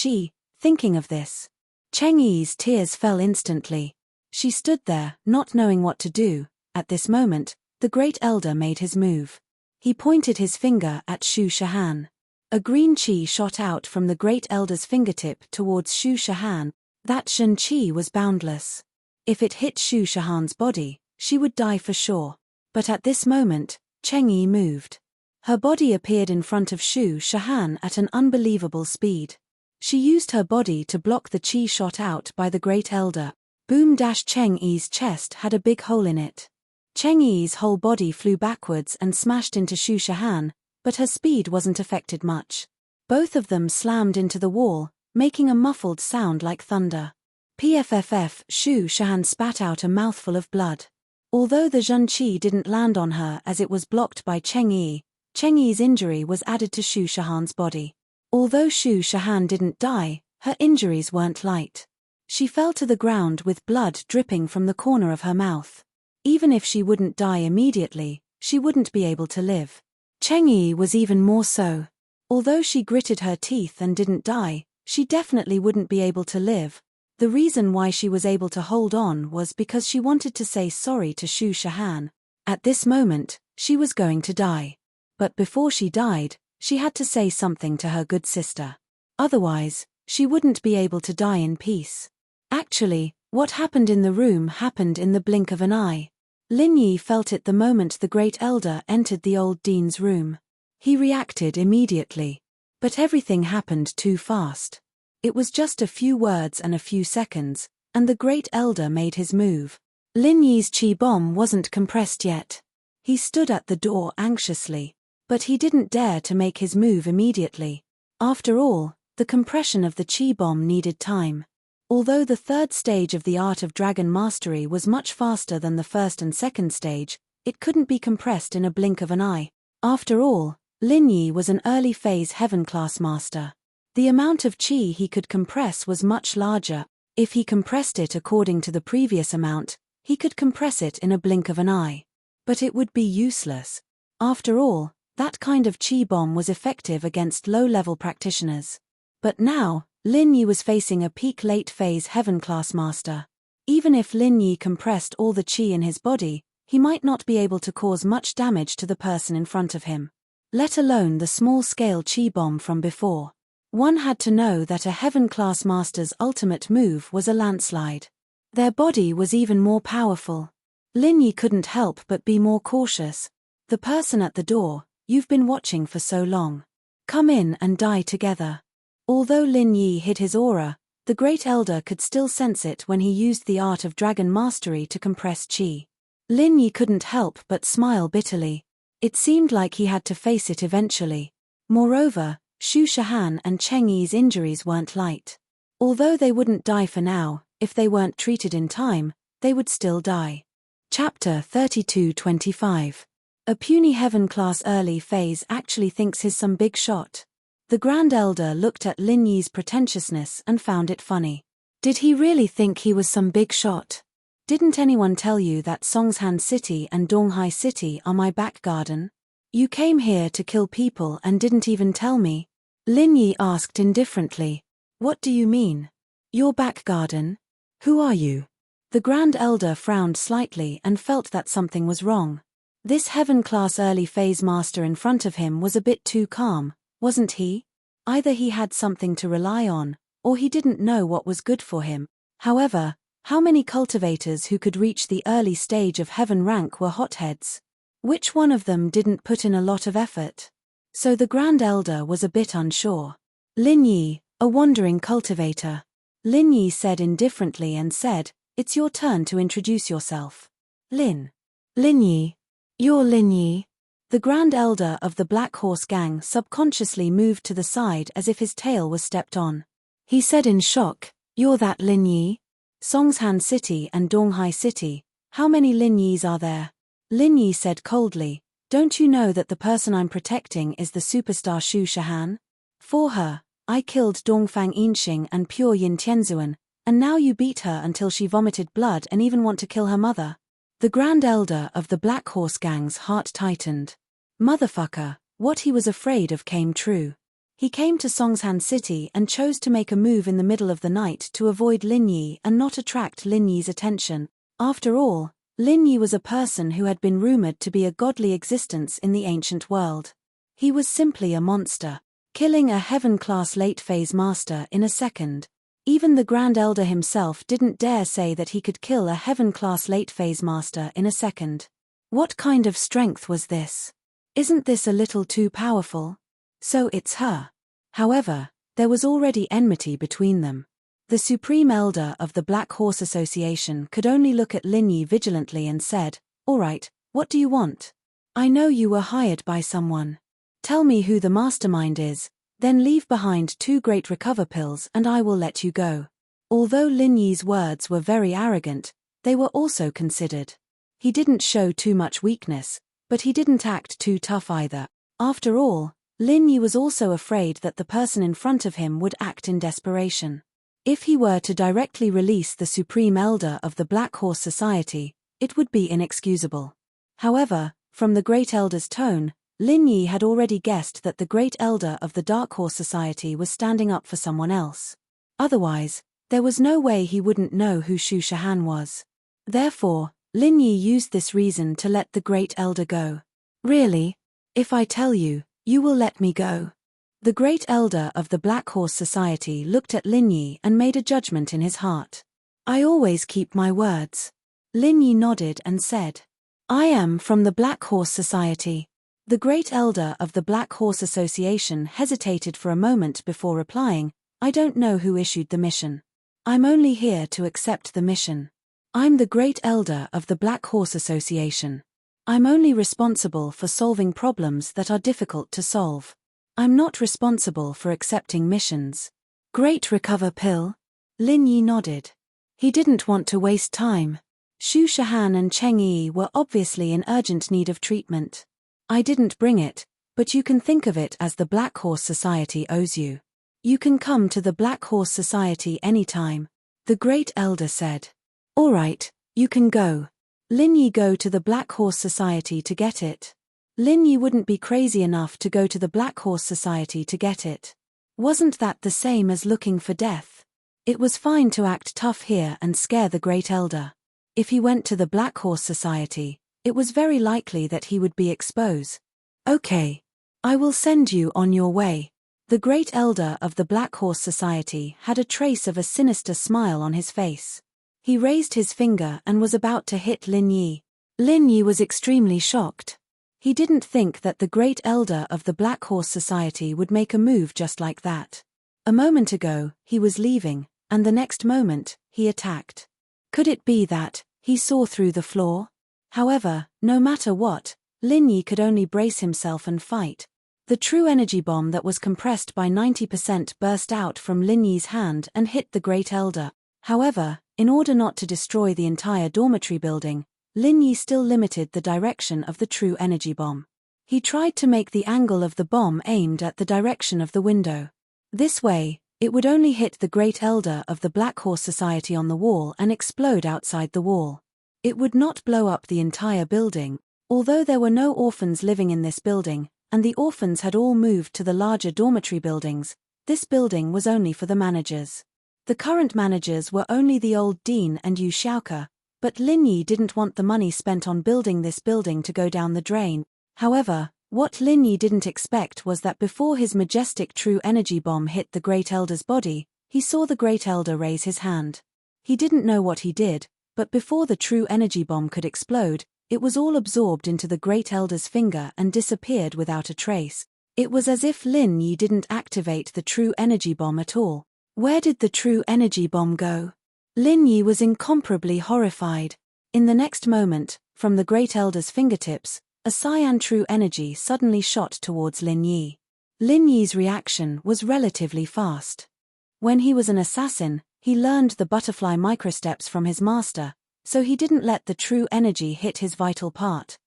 thinking of this. Chengyi's tears fell instantly. She stood there, not knowing what to do. At this moment, the Great Elder made his move. He pointed his finger at Shahan. A green chi shot out from the Great Elder's fingertip towards Shahan. That Shen chi was boundless. If it hit Shahan's body, she would die for sure. But at this moment, Chengyi moved. Her body appeared in front of Shahan at an unbelievable speed. She used her body to block the chi shot out by the Great Elder. Boom! Chengyi's chest had a big hole in it. Chengyi's whole body flew backwards and smashed into Shahan, but her speed wasn't affected much. Both of them slammed into the wall, making a muffled sound like thunder. Pfff! Shahan spat out a mouthful of blood. Although the Zhen Qi didn't land on her as it was blocked by Chengyi's injury was added to Shahan's body. Although Shahan didn't die, her injuries weren't light. She fell to the ground with blood dripping from the corner of her mouth. Even if she wouldn't die immediately, she wouldn't be able to live. Chengyi was even more so. Although she gritted her teeth and didn't die, she definitely wouldn't be able to live. The reason why she was able to hold on was because she wanted to say sorry to Shahan. At this moment, she was going to die. But before she died, she had to say something to her good sister. Otherwise, she wouldn't be able to die in peace. Actually, what happened in the room happened in the blink of an eye. Lin Yi felt it the moment the Great Elder entered the old dean's room. He reacted immediately. But everything happened too fast. It was just a few words and a few seconds, and the Great Elder made his move. Lin Yi's chi bomb wasn't compressed yet. He stood at the door anxiously. But he didn't dare to make his move immediately. After all, The compression of the chi bomb needed time. Although the third stage of the art of dragon mastery was much faster than the first and second stage, it couldn't be compressed in a blink of an eye. After all, Lin Yi was an early phase heaven-class master. The amount of chi he could compress was much larger. If he compressed it according to the previous amount, he could compress it in a blink of an eye. But it would be useless. After all, that kind of chi bomb was effective against low-level practitioners. But now, Lin Yi was facing a peak late-phase heaven-class master. Even if Lin Yi compressed all the chi in his body, he might not be able to cause much damage to the person in front of him. Let alone the small-scale chi bomb from before. One had to know that a heaven-class master's ultimate move was a landslide. Their body was even more powerful. Lin Yi couldn't help but be more cautious. The person at the door, you've been watching for so long. Come in and die together. Although Lin Yi hid his aura, the Great Elder could still sense it when he used the art of dragon mastery to compress chi. Lin Yi couldn't help but smile bitterly. It seemed like he had to face it eventually. Moreover, Xu Shahan and Cheng Yi's injuries weren't light. Although they wouldn't die for now, if they weren't treated in time, they would still die. Chapter 32-25. A puny heaven-class early phase actually thinks he's some big shot. The Grand Elder looked at Lin Yi's pretentiousness and found it funny. Did he really think he was some big shot? Didn't anyone tell you that Songshan City and Donghai City are my back garden? You came here to kill people and didn't even tell me? Lin Yi asked indifferently. What do you mean? Your back garden? Who are you? The Grand Elder frowned slightly and felt that something was wrong. This heaven-class early phase master in front of him was a bit too calm, wasn't he? Either he had something to rely on, or he didn't know what was good for him. However, how many cultivators who could reach the early stage of heaven rank were hotheads? Which one of them didn't put in a lot of effort? So the Grand Elder was a bit unsure. Lin Yi, a wandering cultivator. Lin Yi said indifferently and said, it's your turn to introduce yourself. Lin Yi. You're Lin Yi. The Grand Elder of the Black Horse Gang subconsciously moved to the side as if his tail was stepped on. He said in shock, you're that Lin Yi? Songshan City and Donghai City, how many Lin Yis are there? Lin Yi said coldly, don't you know that the person I'm protecting is the superstar Xu Shahan? For her, I killed Dongfang Yinxing and Pure Yin Tianzuan, and now you beat her until she vomited blood and even want to kill her mother. The Grand Elder of the Black Horse Gang's heart tightened. Motherfucker, what he was afraid of came true. He came to Songshan City and chose to make a move in the middle of the night to avoid Lin Yi and not attract Lin Yi's attention. After all, Lin Yi was a person who had been rumored to be a godly existence in the ancient world. He was simply a monster, killing a heaven-class late-phase master in a second. Even the Grand Elder himself didn't dare say that he could kill a heaven-class late-phase master in a second. What kind of strength was this? Isn't this a little too powerful? So it's her. However, there was already enmity between them. The Supreme Elder of the Black Horse Association could only look at Lin Yi vigilantly and said, all right, what do you want? I know you were hired by someone. Tell me who the mastermind is, then leave behind 2 great recover pills and I will let you go. Although Lin Yi's words were very arrogant, they were also considered. He didn't show too much weakness, but he didn't act too tough either. After all, Lin Yi was also afraid that the person in front of him would act in desperation. If he were to directly release the Supreme Elder of the Black Horse Society, it would be inexcusable. However, from the Great Elder's tone, Lin Yi had already guessed that the Great Elder of the Dark Horse Society was standing up for someone else. Otherwise, there was no way he wouldn't know who Xu Shahan was. Therefore, Lin Yi used this reason to let the Great Elder go. Really? If I tell you, you will let me go? The Great Elder of the Black Horse Society looked at Lin Yi and made a judgment in his heart. I always keep my words. Lin Yi nodded and said, I am from the Black Horse Society. The Great Elder of the Black Horse Association hesitated for a moment before replying, I don't know who issued the mission. I'm only here to accept the mission. I'm the Great Elder of the Black Horse Association. I'm only responsible for solving problems that are difficult to solve. I'm not responsible for accepting missions. Great recover pill? Lin Yi nodded. He didn't want to waste time. Xu Shahan and Cheng Yi were obviously in urgent need of treatment. I didn't bring it, but you can think of it as the Black Horse Society owes you. You can come to the Black Horse Society anytime, the Great Elder said. All right, you can go. Lin Yi go to the Black Horse Society to get it. Lin Yi wouldn't be crazy enough to go to the Black Horse Society to get it. Wasn't that the same as looking for death? It was fine to act tough here and scare the Great Elder. If he went to the Black Horse Society, it was very likely that he would be exposed. Okay. I will send you on your way. The Great Elder of the Black Horse Society had a trace of a sinister smile on his face. He raised his finger and was about to hit Lin Yi. Lin Yi was extremely shocked. He didn't think that the Great Elder of the Black Horse Society would make a move just like that. A moment ago, he was leaving, and the next moment, he attacked. Could it be that he saw through the floor? However, no matter what, Lin Yi could only brace himself and fight. The true energy bomb that was compressed by 90% burst out from Lin Yi's hand and hit the Great Elder. However, in order not to destroy the entire dormitory building, Lin Yi still limited the direction of the true energy bomb. He tried to make the angle of the bomb aimed at the direction of the window. This way, it would only hit the Great Elder of the Black Horse Society on the wall and explode outside the wall. It would not blow up the entire building, although there were no orphans living in this building, and the orphans had all moved to the larger dormitory buildings. This building was only for the managers. The current managers were only the old dean and Yu Xiaoke, but Lin Yi didn't want the money spent on building this building to go down the drain. However, what Lin Yi didn't expect was that before his majestic true energy bomb hit the Great Elder's body, he saw the Great Elder raise his hand. He didn't know what he did, but before the true energy bomb could explode, it was all absorbed into the Great Elder's finger and disappeared without a trace. It was as if Lin Yi didn't activate the true energy bomb at all. Where did the true energy bomb go? Lin Yi was incomparably horrified. In the next moment, from the Great Elder's fingertips, a cyan true energy suddenly shot towards Lin Yi. Lin Yi's reaction was relatively fast. When he was an assassin, he learned the butterfly microsteps from his master, so he didn't let the true energy hit his vital part.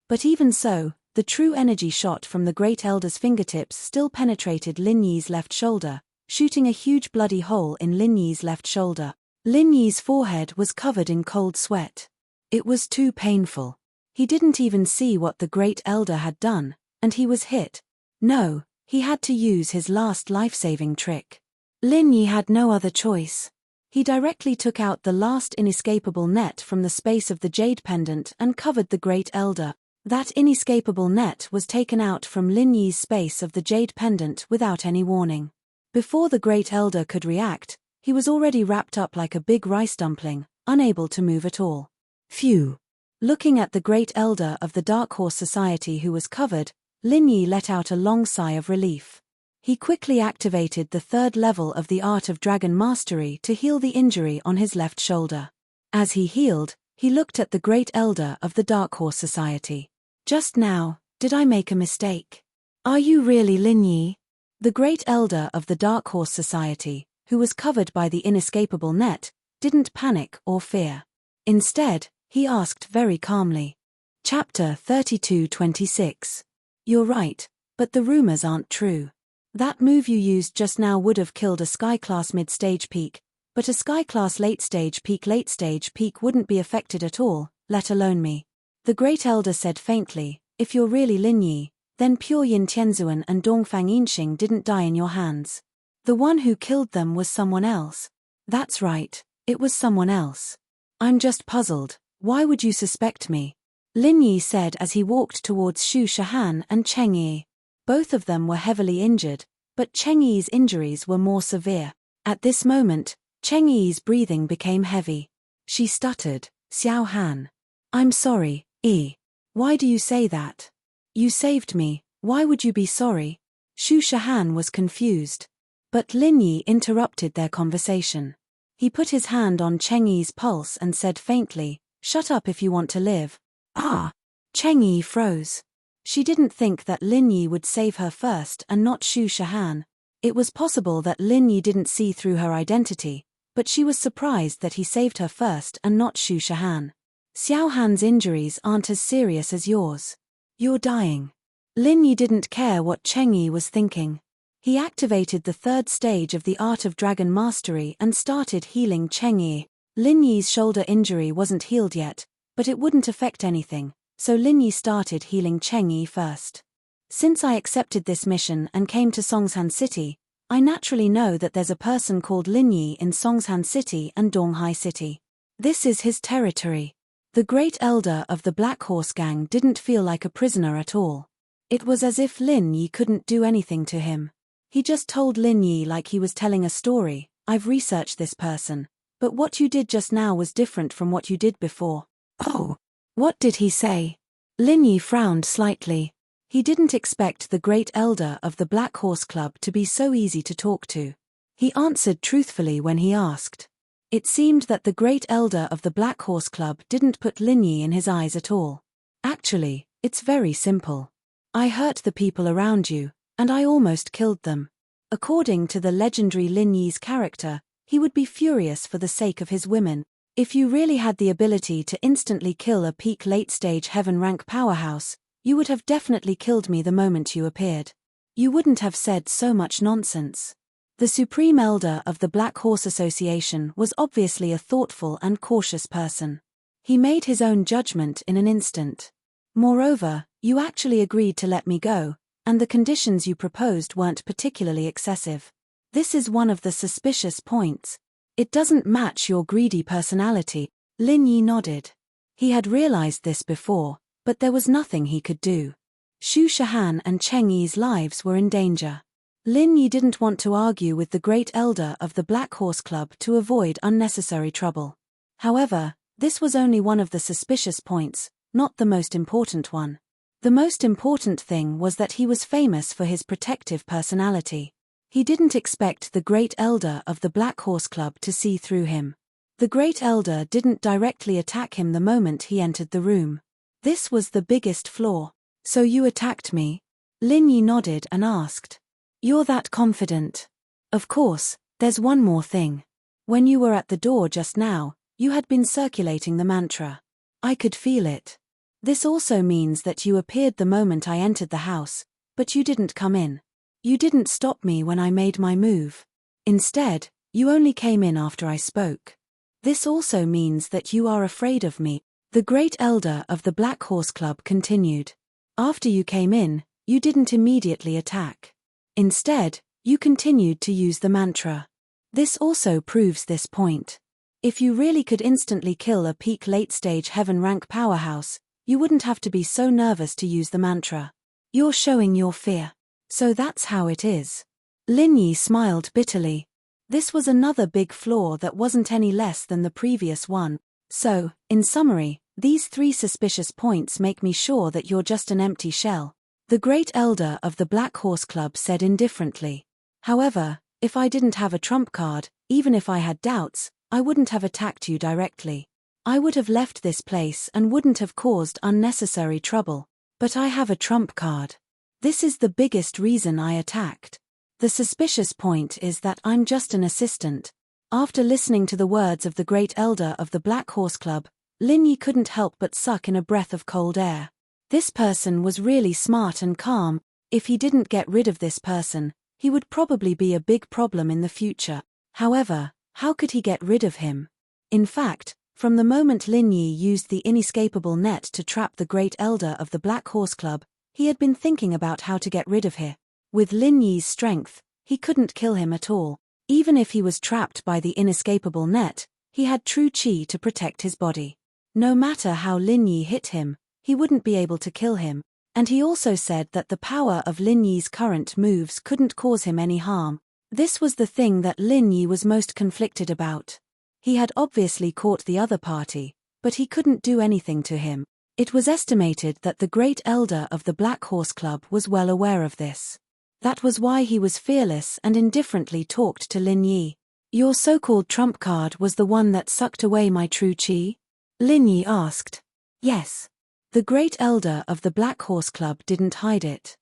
But even so, the true energy shot from the Great Elder's fingertips still penetrated Lin Yi's left shoulder, shooting a huge bloody hole in Lin Yi's left shoulder. Lin Yi's forehead was covered in cold sweat. It was too painful. He didn't even see what the Great Elder had done, and he was hit. No, he had to use his last life-saving trick. Lin Yi had no other choice. He directly took out the last inescapable net from the space of the jade pendant and covered the Great Elder. That inescapable net was taken out from Lin Yi's space of the jade pendant without any warning. Before the Great Elder could react, he was already wrapped up like a big rice dumpling, unable to move at all. Phew! Looking at the Great Elder of the Dark Horse Society who was covered, Lin Yi let out a long sigh of relief. He quickly activated the third level of the Art of Dragon Mastery to heal the injury on his left shoulder. As he healed, he looked at the Great Elder of the Dark Horse Society. Just now, did I make a mistake? Are you really Lin Yi? The Great Elder of the Dark Horse Society, who was covered by the inescapable net, didn't panic or fear. Instead, he asked very calmly. Chapter 32-26. You're right, but the rumors aren't true. That move you used just now would have killed a Sky-class mid-stage peak, but a Sky-class late-stage peak wouldn't be affected at all, let alone me. The Great Elder said faintly, if you're really Lin Yi, then Pure Yin Tianzuan and Dongfang Yinxing didn't die in your hands. The one who killed them was someone else. That's right, it was someone else. I'm just puzzled. Why would you suspect me? Lin Yi said as he walked towards Xu Shahan and Cheng Yi. Both of them were heavily injured, but Cheng Yi's injuries were more severe. At this moment, Cheng Yi's breathing became heavy. She stuttered, Xiao Han. I'm sorry, Yi. Why do you say that? You saved me, why would you be sorry? Xu Shahan was confused. But Lin Yi interrupted their conversation. He put his hand on Cheng Yi's pulse and said faintly, shut up if you want to live. Ah! Cheng Yi froze. She didn't think that Lin Yi would save her first and not Xu Shahan. It was possible that Lin Yi didn't see through her identity, but she was surprised that he saved her first and not Xu Shahan. Xiao Han's injuries aren't as serious as yours. You're dying. Lin Yi didn't care what Cheng Yi was thinking. He activated the third stage of the Art of Dragon Mastery and started healing Cheng Yi. Lin Yi's shoulder injury wasn't healed yet, but it wouldn't affect anything, so Lin Yi started healing Cheng Yi first. Since I accepted this mission and came to Songshan City, I naturally know that there's a person called Lin Yi in Songshan City and Donghai City. This is his territory. The great elder of the Black Horse Gang didn't feel like a prisoner at all. It was as if Lin Yi couldn't do anything to him. He just told Lin Yi like he was telling a story, "I've researched this person, but what you did just now was different from what you did before." "Oh, what did he say?" Lin Yi frowned slightly. He didn't expect the great elder of the Black Horse Club to be so easy to talk to. He answered truthfully when he asked. It seemed that the great elder of the Black Horse Club didn't put Lin Yi in his eyes at all. "Actually, it's very simple. I hurt the people around you, and I almost killed them." According to the legendary Lin Yi's character, he would be furious for the sake of his women. "If you really had the ability to instantly kill a peak late-stage heaven rank powerhouse, you would have definitely killed me the moment you appeared. You wouldn't have said so much nonsense." The Supreme Elder of the Black Horse Association was obviously a thoughtful and cautious person. He made his own judgment in an instant. "Moreover, you actually agreed to let me go, and the conditions you proposed weren't particularly excessive. This is one of the suspicious points. It doesn't match your greedy personality." Lin Yi nodded. He had realized this before, but there was nothing he could do. Xu Shahan and Cheng Yi's lives were in danger. Lin Yi didn't want to argue with the great elder of the Black Horse Club to avoid unnecessary trouble. However, this was only one of the suspicious points, not the most important one. The most important thing was that he was famous for his protective personality. He didn't expect the great elder of the Black Horse Club to see through him. The great elder didn't directly attack him the moment he entered the room. This was the biggest flaw. "So you attacked me?" Lin Yi nodded and asked. "You're that confident?" "Of course, there's one more thing. When you were at the door just now, you had been circulating the mantra. I could feel it. This also means that you appeared the moment I entered the house, but you didn't come in. You didn't stop me when I made my move. Instead, you only came in after I spoke. This also means that you are afraid of me," the great elder of the Black Horse Club continued. "After you came in, you didn't immediately attack. Instead, you continued to use the mantra. This also proves this point. If you really could instantly kill a peak late-stage heaven rank powerhouse, you wouldn't have to be so nervous to use the mantra. You're showing your fear. So that's how it is." Lin Yi smiled bitterly. This was another big flaw that wasn't any less than the previous one. "So, in summary, these three suspicious points make me sure that you're just an empty shell," the great elder of the Black Horse Club said indifferently. "However, if I didn't have a trump card, even if I had doubts, I wouldn't have attacked you directly. I would have left this place and wouldn't have caused unnecessary trouble. But I have a trump card. This is the biggest reason I attacked. The suspicious point is that I'm just an assistant." After listening to the words of the great elder of the Black Horse Club, Lin Yi couldn't help but suck in a breath of cold air. This person was really smart and calm. If he didn't get rid of this person, he would probably be a big problem in the future. However, how could he get rid of him? In fact, from the moment Lin Yi used the inescapable net to trap the great elder of the Black Horse Club, he had been thinking about how to get rid of him. With Lin Yi's strength, he couldn't kill him at all. Even if he was trapped by the inescapable net, he had true chi to protect his body. No matter how Lin Yi hit him, he wouldn't be able to kill him, and he also said that the power of Lin Yi's current moves couldn't cause him any harm. This was the thing that Lin Yi was most conflicted about. He had obviously caught the other party, but he couldn't do anything to him. It was estimated that the great elder of the Black Horse Club was well aware of this. That was why he was fearless and indifferently talked to Lin Yi. "Your so-called trump card was the one that sucked away my true chi?" Lin Yi asked. "Yes. The great elder of the Black Horse Club didn't hide it.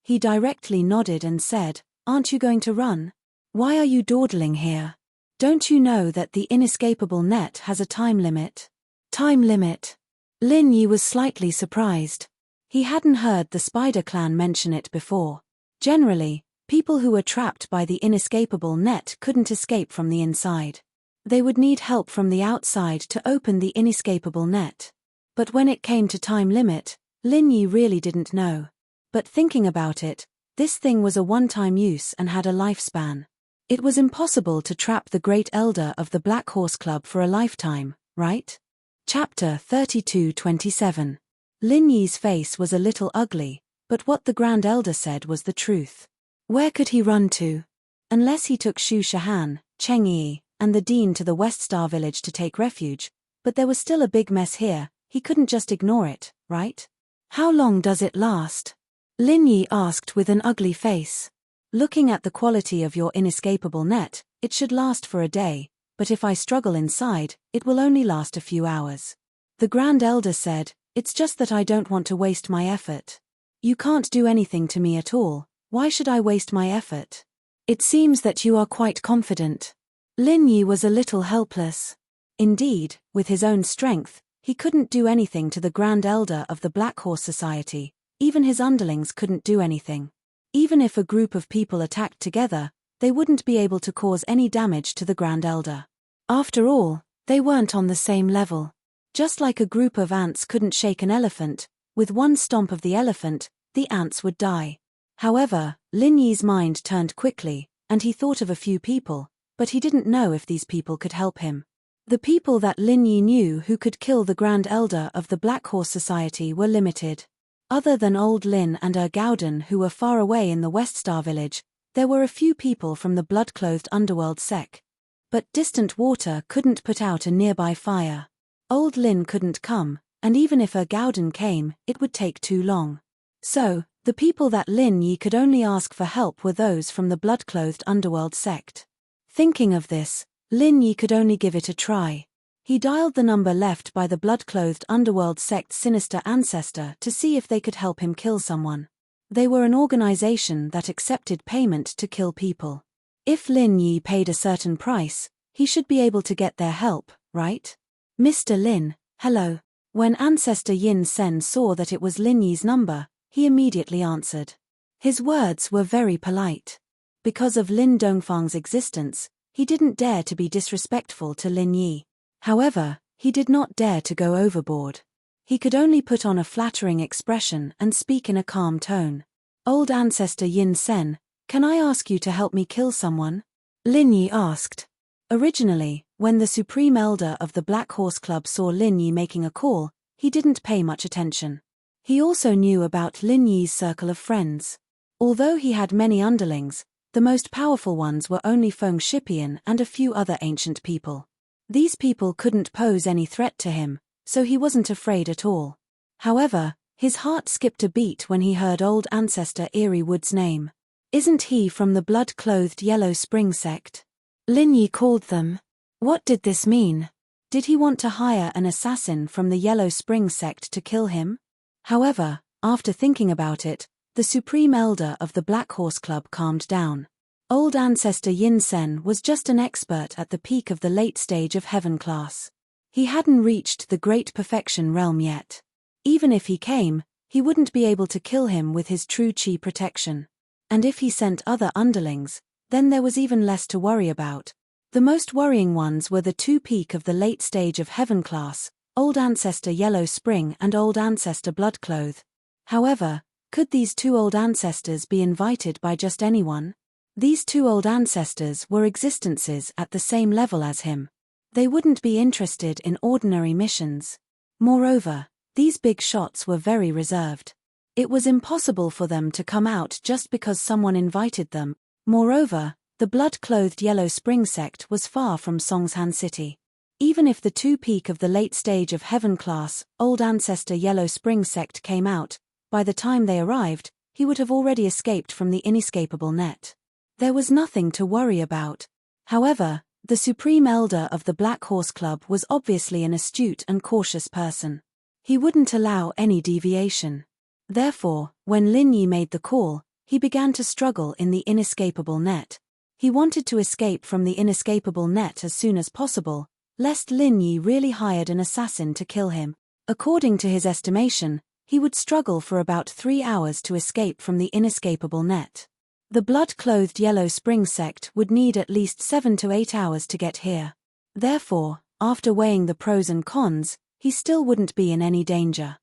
He directly nodded and said, "Aren't you going to run? Why are you dawdling here? Don't you know that the inescapable net has a time limit?" Time limit? Lin Yi was slightly surprised. He hadn't heard the Spider Clan mention it before. Generally, people who were trapped by the inescapable net couldn't escape from the inside. They would need help from the outside to open the inescapable net. But when it came to time limit, Lin Yi really didn't know. But thinking about it, this thing was a one-time use and had a lifespan. It was impossible to trap the great elder of the Black Horse Club for a lifetime, right? Chapter 32:27. Lin Yi's face was a little ugly, but what the Grand Elder said was the truth. Where could he run to? Unless he took Shu Shahan, Cheng Yi, and the Dean to the West Star Village to take refuge, but there was still a big mess here, he couldn't just ignore it, right? How long does it last? Lin Yi asked with an ugly face. Looking at the quality of your inescapable net, it should last for a day, but if I struggle inside, it will only last a few hours. The Grand Elder said, "It's just that I don't want to waste my effort. You can't do anything to me at all, why should I waste my effort? It seems that you are quite confident." Lin Yi was a little helpless. Indeed, with his own strength, he couldn't do anything to the Grand Elder of the Black Horse Society, even his underlings couldn't do anything. Even if a group of people attacked together, they wouldn't be able to cause any damage to the Grand Elder. After all, they weren't on the same level. Just like a group of ants couldn't shake an elephant, with one stomp of the elephant, the ants would die. However, Lin Yi's mind turned quickly, and he thought of a few people, but he didn't know if these people could help him. The people that Lin Yi knew who could kill the Grand Elder of the Black Horse Society were limited. Other than Old Lin and Gowden who were far away in the West Star Village, there were a few people from the blood-clothed underworld sect. But distant water couldn't put out a nearby fire. Old Lin couldn't come, and even if Gowden came, it would take too long. So, the people that Lin Yi could only ask for help were those from the blood-clothed underworld sect. Thinking of this, Lin Yi could only give it a try. He dialed the number left by the blood-clothed underworld sect's sinister ancestor to see if they could help him kill someone. They were an organization that accepted payment to kill people. If Lin Yi paid a certain price, he should be able to get their help, right? "Mr. Lin, hello." When Ancestor Yin Sen saw that it was Lin Yi's number, he immediately answered. His words were very polite. Because of Lin Dongfang's existence, he didn't dare to be disrespectful to Lin Yi. However, he did not dare to go overboard. He could only put on a flattering expression and speak in a calm tone. "Old Ancestor Yin Sen, can I ask you to help me kill someone?" Lin Yi asked. Originally, when the Supreme Elder of the Black Horse Club saw Lin Yi making a call, he didn't pay much attention. He also knew about Lin Yi's circle of friends. Although he had many underlings, the most powerful ones were only Feng Shipian and a few other ancient people. These people couldn't pose any threat to him, so he wasn't afraid at all. However, his heart skipped a beat when he heard old Ancestor Eerie Wood's name. Isn't he from the blood-clothed Yellow Spring sect? Lin Yi called them. What did this mean? Did he want to hire an assassin from the Yellow Spring sect to kill him? However, after thinking about it, the Supreme Elder of the Black Horse Club calmed down. Old Ancestor Yin Sen was just an expert at the peak of the late stage of Heaven class. He hadn't reached the Great Perfection realm yet. Even if he came, he wouldn't be able to kill him with his true chi protection. And if he sent other underlings, then there was even less to worry about. The most worrying ones were the two peak of the late stage of Heaven class, Old Ancestor Yellow Spring and Old Ancestor Bloodcloth. However, could these two old ancestors be invited by just anyone? These two old ancestors were existences at the same level as him. They wouldn't be interested in ordinary missions. Moreover, these big shots were very reserved. It was impossible for them to come out just because someone invited them. Moreover, the blood-clothed Yellow Spring sect was far from Songshan City. Even if the two peak of the late stage of Heaven class, Old Ancestor Yellow Spring sect came out, by the time they arrived, he would have already escaped from the inescapable net. There was nothing to worry about. However, the Supreme Elder of the Black Horse Club was obviously an astute and cautious person. He wouldn't allow any deviation. Therefore, when Lin Yi made the call, he began to struggle in the inescapable net. He wanted to escape from the inescapable net as soon as possible, lest Lin Yi really hired an assassin to kill him. According to his estimation, he would struggle for about 3 hours to escape from the inescapable net. The blood-clothed Yellow Spring sect would need at least 7 to 8 hours to get here. Therefore, after weighing the pros and cons, he still wouldn't be in any danger.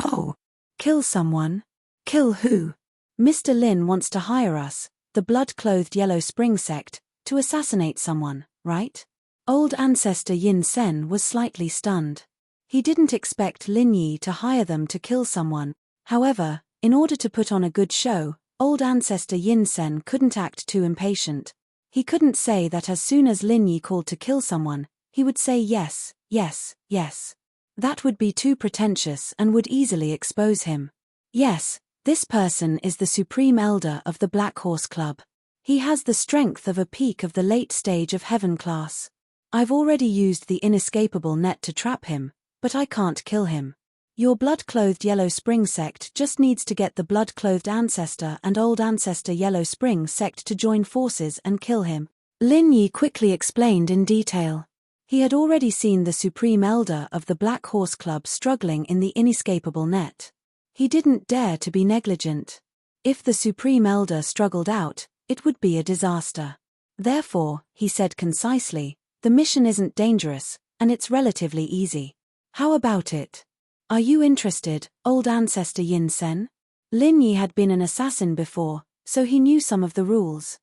Oh! Kill someone? Kill who? Mr. Lin wants to hire us, the blood-clothed Yellow Spring sect, to assassinate someone, right? Old ancestor Yin Sen was slightly stunned. He didn't expect Lin Yi to hire them to kill someone. However, in order to put on a good show, old ancestor Yin Sen couldn't act too impatient. He couldn't say that as soon as Lin Yi called to kill someone, he would say yes, yes, yes. That would be too pretentious and would easily expose him. Yes, this person is the Supreme Elder of the Black Horse Club. He has the strength of a peak of the late stage of heaven class. I've already used the inescapable net to trap him, but I can't kill him. Your blood-clothed Yellow Spring sect just needs to get the blood-clothed ancestor and old ancestor Yellow Spring sect to join forces and kill him. Lin Yi quickly explained in detail. He had already seen the Supreme Elder of the Black Horse Club struggling in the inescapable net. He didn't dare to be negligent. If the Supreme Elder struggled out, it would be a disaster. Therefore, he said concisely, the mission isn't dangerous, and it's relatively easy. How about it? Are you interested, old ancestor Yin Sen? Lin Yi had been an assassin before, so he knew some of the rules.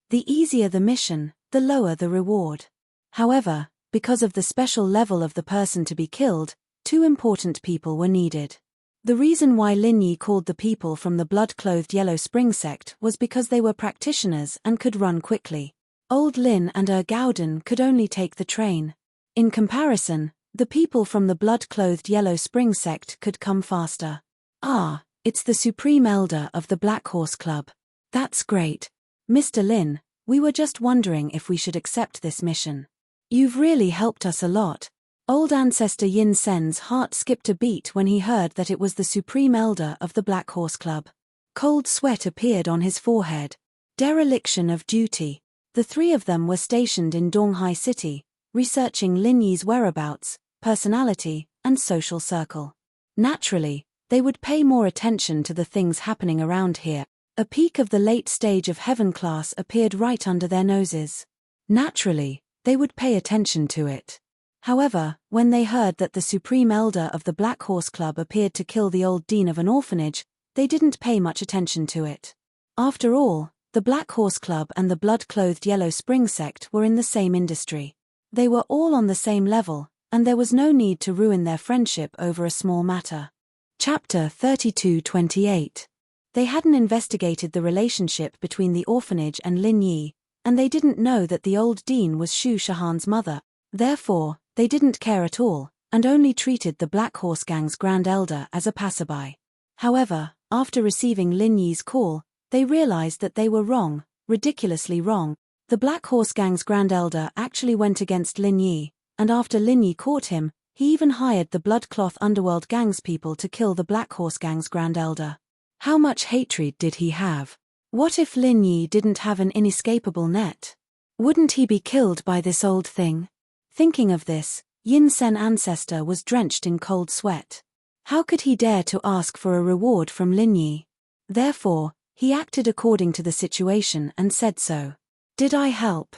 The easier the mission, the lower the reward. However, because of the special level of the person to be killed, 2 important people were needed. The reason why Lin Yi called the people from the blood-clothed Yellow Spring sect was because they were practitioners and could run quickly. Old Lin and Gauden could only take the train. In comparison, the people from the blood-clothed Yellow Spring sect could come faster. Ah, it's the Supreme Elder of the Black Horse Club. That's great. Mr. Lin, we were just wondering if we should accept this mission. You've really helped us a lot. Old ancestor Yin Sen's heart skipped a beat when he heard that it was the Supreme Elder of the Black Horse Club. Cold sweat appeared on his forehead. Dereliction of duty. The 3 of them were stationed in Donghai City, researching Lin Yi's whereabouts, personality, and social circle. Naturally, they would pay more attention to the things happening around here. A peak of the late stage of heaven class appeared right under their noses. Naturally, they would pay attention to it. However, when they heard that the Supreme Elder of the Black Horse Club appeared to kill the old dean of an orphanage, they didn't pay much attention to it. After all, the Black Horse Club and the blood-clothed Yellow Spring sect were in the same industry. They were all on the same level, and there was no need to ruin their friendship over a small matter. Chapter 32-28. They hadn't investigated the relationship between the orphanage and Lin Yi, and they didn't know that the old dean was Shu Shahan's mother. Therefore, they didn't care at all, and only treated the Black Horse Gang's Grand Elder as a passerby. However, after receiving Lin Yi's call, they realized that they were wrong, ridiculously wrong. The Black Horse Gang's Grand Elder actually went against Lin Yi, and after Lin Yi caught him, he even hired the Bloodcloth Underworld Gang's people to kill the Black Horse Gang's Grand Elder. How much hatred did he have? What if Lin Yi didn't have an inescapable net? Wouldn't he be killed by this old thing? Thinking of this, Yin Sen ancestor was drenched in cold sweat. How could he dare to ask for a reward from Lin Yi? Therefore, he acted according to the situation and said so. Did I help?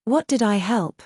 What did I help?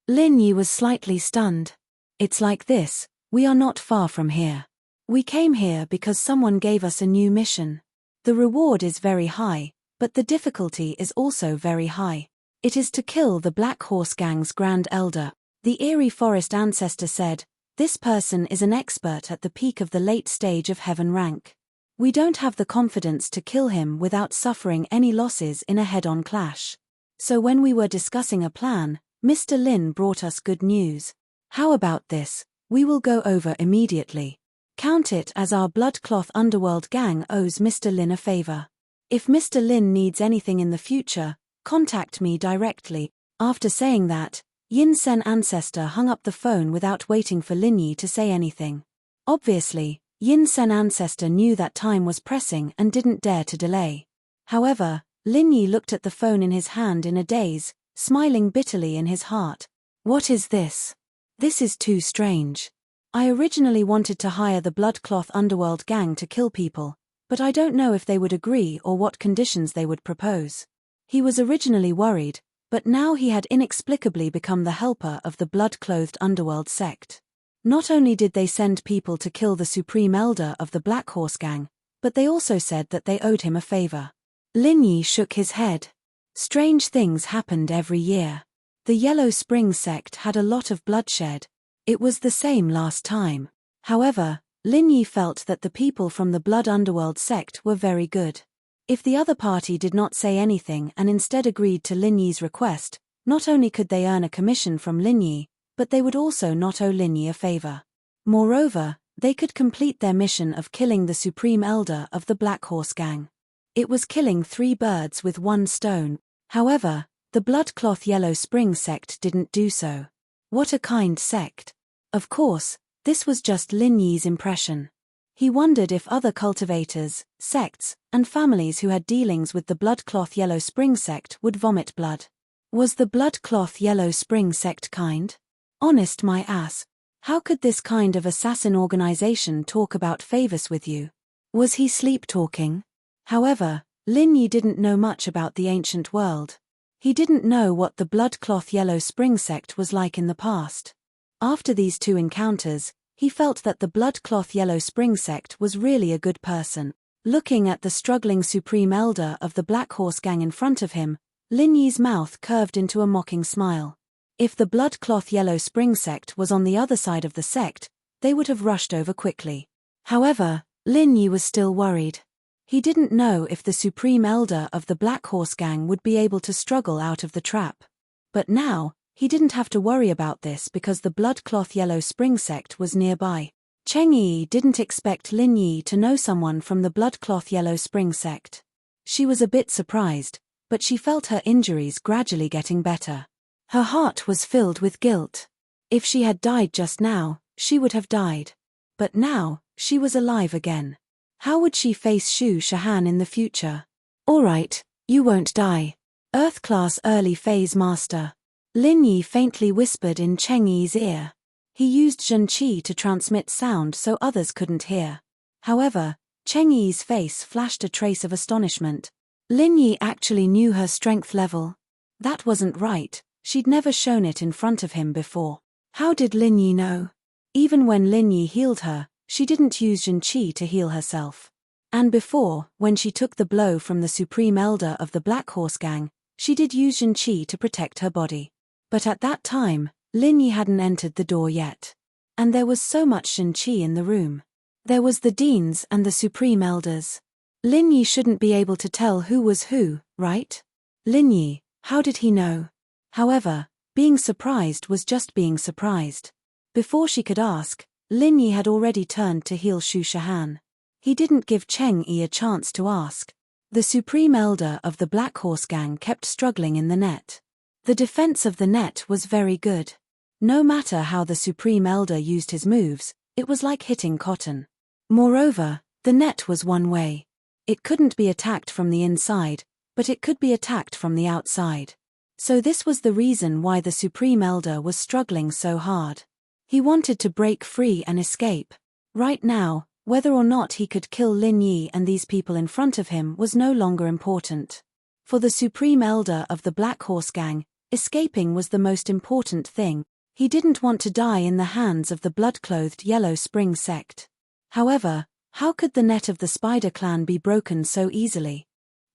Lin Yi was slightly stunned. It's like this, we are not far from here. We came here because someone gave us a new mission. The reward is very high, but the difficulty is also very high. It is to kill the Black Horse Gang's Grand Elder. The Eerie Forest ancestor said, this person is an expert at the peak of the late stage of heaven rank. We don't have the confidence to kill him without suffering any losses in a head-on clash. So when we were discussing a plan, Mr. Lin brought us good news. How about this? We will go over immediately. Count it as our Bloodcloth Underworld gang owes Mr. Lin a favor. If Mr. Lin needs anything in the future, contact me directly. After saying that, Yin Sen ancestor hung up the phone without waiting for Lin Yi to say anything. Obviously, Yin Sen ancestor knew that time was pressing and didn't dare to delay. However, Lin Yi looked at the phone in his hand in a daze, smiling bitterly in his heart. What is this? This is too strange. I originally wanted to hire the Bloodcloth Underworld gang to kill people, but I don't know if they would agree or what conditions they would propose. He was originally worried, but now he had inexplicably become the helper of the blood-clothed underworld sect. Not only did they send people to kill the supreme elder of the Black Horse gang, but they also said that they owed him a favor. Lin Yi shook his head. Strange things happened every year. The Yellow Spring sect had a lot of bloodshed. It was the same last time. However, Lin Yi felt that the people from the Blood Underworld sect were very good. If the other party did not say anything and instead agreed to Lin Yi's request, not only could they earn a commission from Lin Yi, but they would also not owe Lin Yi a favor. Moreover, they could complete their mission of killing the supreme elder of the Black Horse gang. It was killing 3 birds with 1 stone. However, the Bloodcloth Yellow Spring sect didn't do so. What a kind sect. Of course, this was just Lin Yi's impression. He wondered if other cultivators, sects, and families who had dealings with the Bloodcloth Yellow Spring sect would vomit blood. Was the Bloodcloth Yellow Spring sect kind? Honest my ass. How could this kind of assassin organization talk about favors with you? Was he sleep-talking? However, Lin Yi didn't know much about the ancient world. He didn't know what the Bloodcloth Yellow Spring sect was like in the past. After these 2 encounters, he felt that the Bloodcloth Yellow Spring sect was really a good person. Looking at the struggling supreme elder of the Black Horse gang in front of him, Lin Yi's mouth curved into a mocking smile. If the Bloodcloth Yellow Spring sect was on the other side of the sect, they would have rushed over quickly. However, Lin Yi was still worried. He didn't know if the supreme elder of the Black Horse gang would be able to struggle out of the trap. But now, he didn't have to worry about this because the Bloodcloth Yellow Spring sect was nearby. Cheng Yi didn't expect Lin Yi to know someone from the Bloodcloth Yellow Spring sect. She was a bit surprised, but she felt her injuries gradually getting better. Her heart was filled with guilt. If she had died just now, she would have died. But now, she was alive again. How would she face Shu Shahan in the future? Alright, you won't die. Earth-class early phase master. Lin Yi faintly whispered in Cheng Yi's ear. He used Zhen Qi to transmit sound so others couldn't hear. However, Cheng Yi's face flashed a trace of astonishment. Lin Yi actually knew her strength level. That wasn't right, she'd never shown it in front of him before. How did Lin Yi know? Even when Lin Yi healed her, she didn't use Zhen Qi to heal herself. And before, when she took the blow from the supreme elder of the Black Horse gang, she did use Zhen Qi to protect her body. But at that time, Lin Yi hadn't entered the door yet. And there was so much Zhen Qi in the room. There was the deans and the supreme elders. Lin Yi shouldn't be able to tell who was who, right? Lin Yi, how did he know? However, being surprised was just being surprised. Before she could ask, Lin Yi had already turned to heal Shu Shahan. He didn't give Cheng Yi a chance to ask. The supreme elder of the Black Horse gang kept struggling in the net. The defense of the net was very good. No matter how the supreme elder used his moves, it was like hitting cotton. Moreover, the net was one way. It couldn't be attacked from the inside, but it could be attacked from the outside. So this was the reason why the supreme elder was struggling so hard. He wanted to break free and escape. Right now, whether or not he could kill Lin Yi and these people in front of him was no longer important. For the supreme elder of the Black Horse gang, escaping was the most important thing. He didn't want to die in the hands of the blood-clothed Yellow Spring sect. However, how could the net of the Spider clan be broken so easily?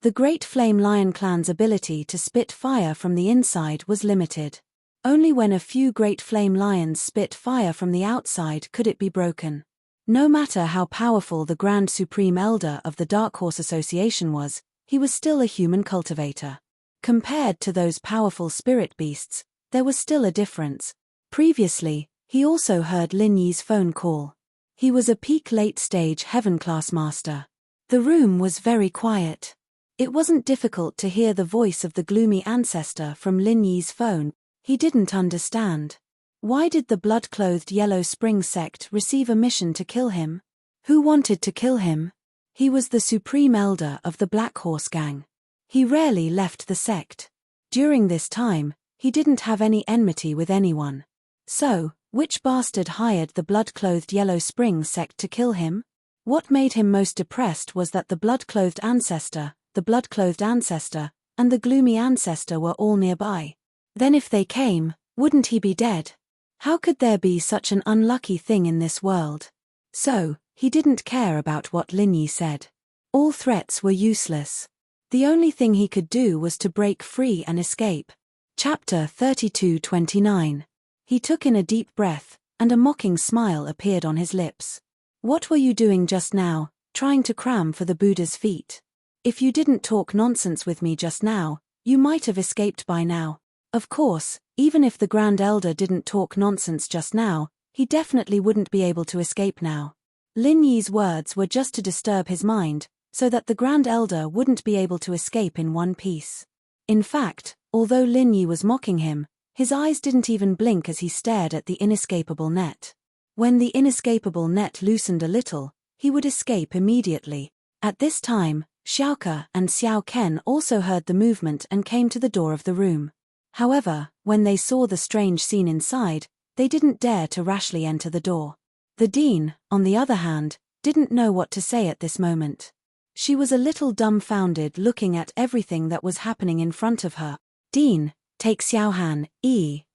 The Great Flame Lion clan's ability to spit fire from the inside was limited. Only when a few Great Flame Lions spit fire from the outside could it be broken. No matter how powerful the Grand Supreme Elder of the Dark Horse Association was, he was still a human cultivator. Compared to those powerful spirit beasts, there was still a difference. Previously, he also heard Lin Yi's phone call. He was a peak late-stage heaven-class master. The room was very quiet. It wasn't difficult to hear the voice of the gloomy ancestor from Lin Yi's phone. He didn't understand. Why did the blood-clothed Yellow Spring sect receive a mission to kill him? Who wanted to kill him? He was the supreme elder of the Black Horse Gang. He rarely left the sect. During this time, he didn't have any enmity with anyone. So, which bastard hired the blood-clothed Yellow Spring sect to kill him? What made him most depressed was that the blood-clothed ancestor, and the gloomy ancestor were all nearby. Then if they came, wouldn't he be dead? How could there be such an unlucky thing in this world? So, he didn't care about what Linyi said. All threats were useless. The only thing he could do was to break free and escape. Chapter 32:29. He took in a deep breath, and a mocking smile appeared on his lips. What were you doing just now, trying to cram for the Buddha's feet? If you didn't talk nonsense with me just now, you might have escaped by now. Of course, even if the Grand Elder didn't talk nonsense just now, he definitely wouldn't be able to escape now. Lin Yi's words were just to disturb his mind, so that the Grand Elder wouldn't be able to escape in one piece. In fact, although Lin Yi was mocking him, his eyes didn't even blink as he stared at the inescapable net. When the inescapable net loosened a little, he would escape immediately. At this time, Xiaoke and Xiao Ken also heard the movement and came to the door of the room. However, when they saw the strange scene inside, they didn't dare to rashly enter the door. The Dean, on the other hand, didn't know what to say at this moment. She was a little dumbfounded looking at everything that was happening in front of her. Dean, take Xiaohan,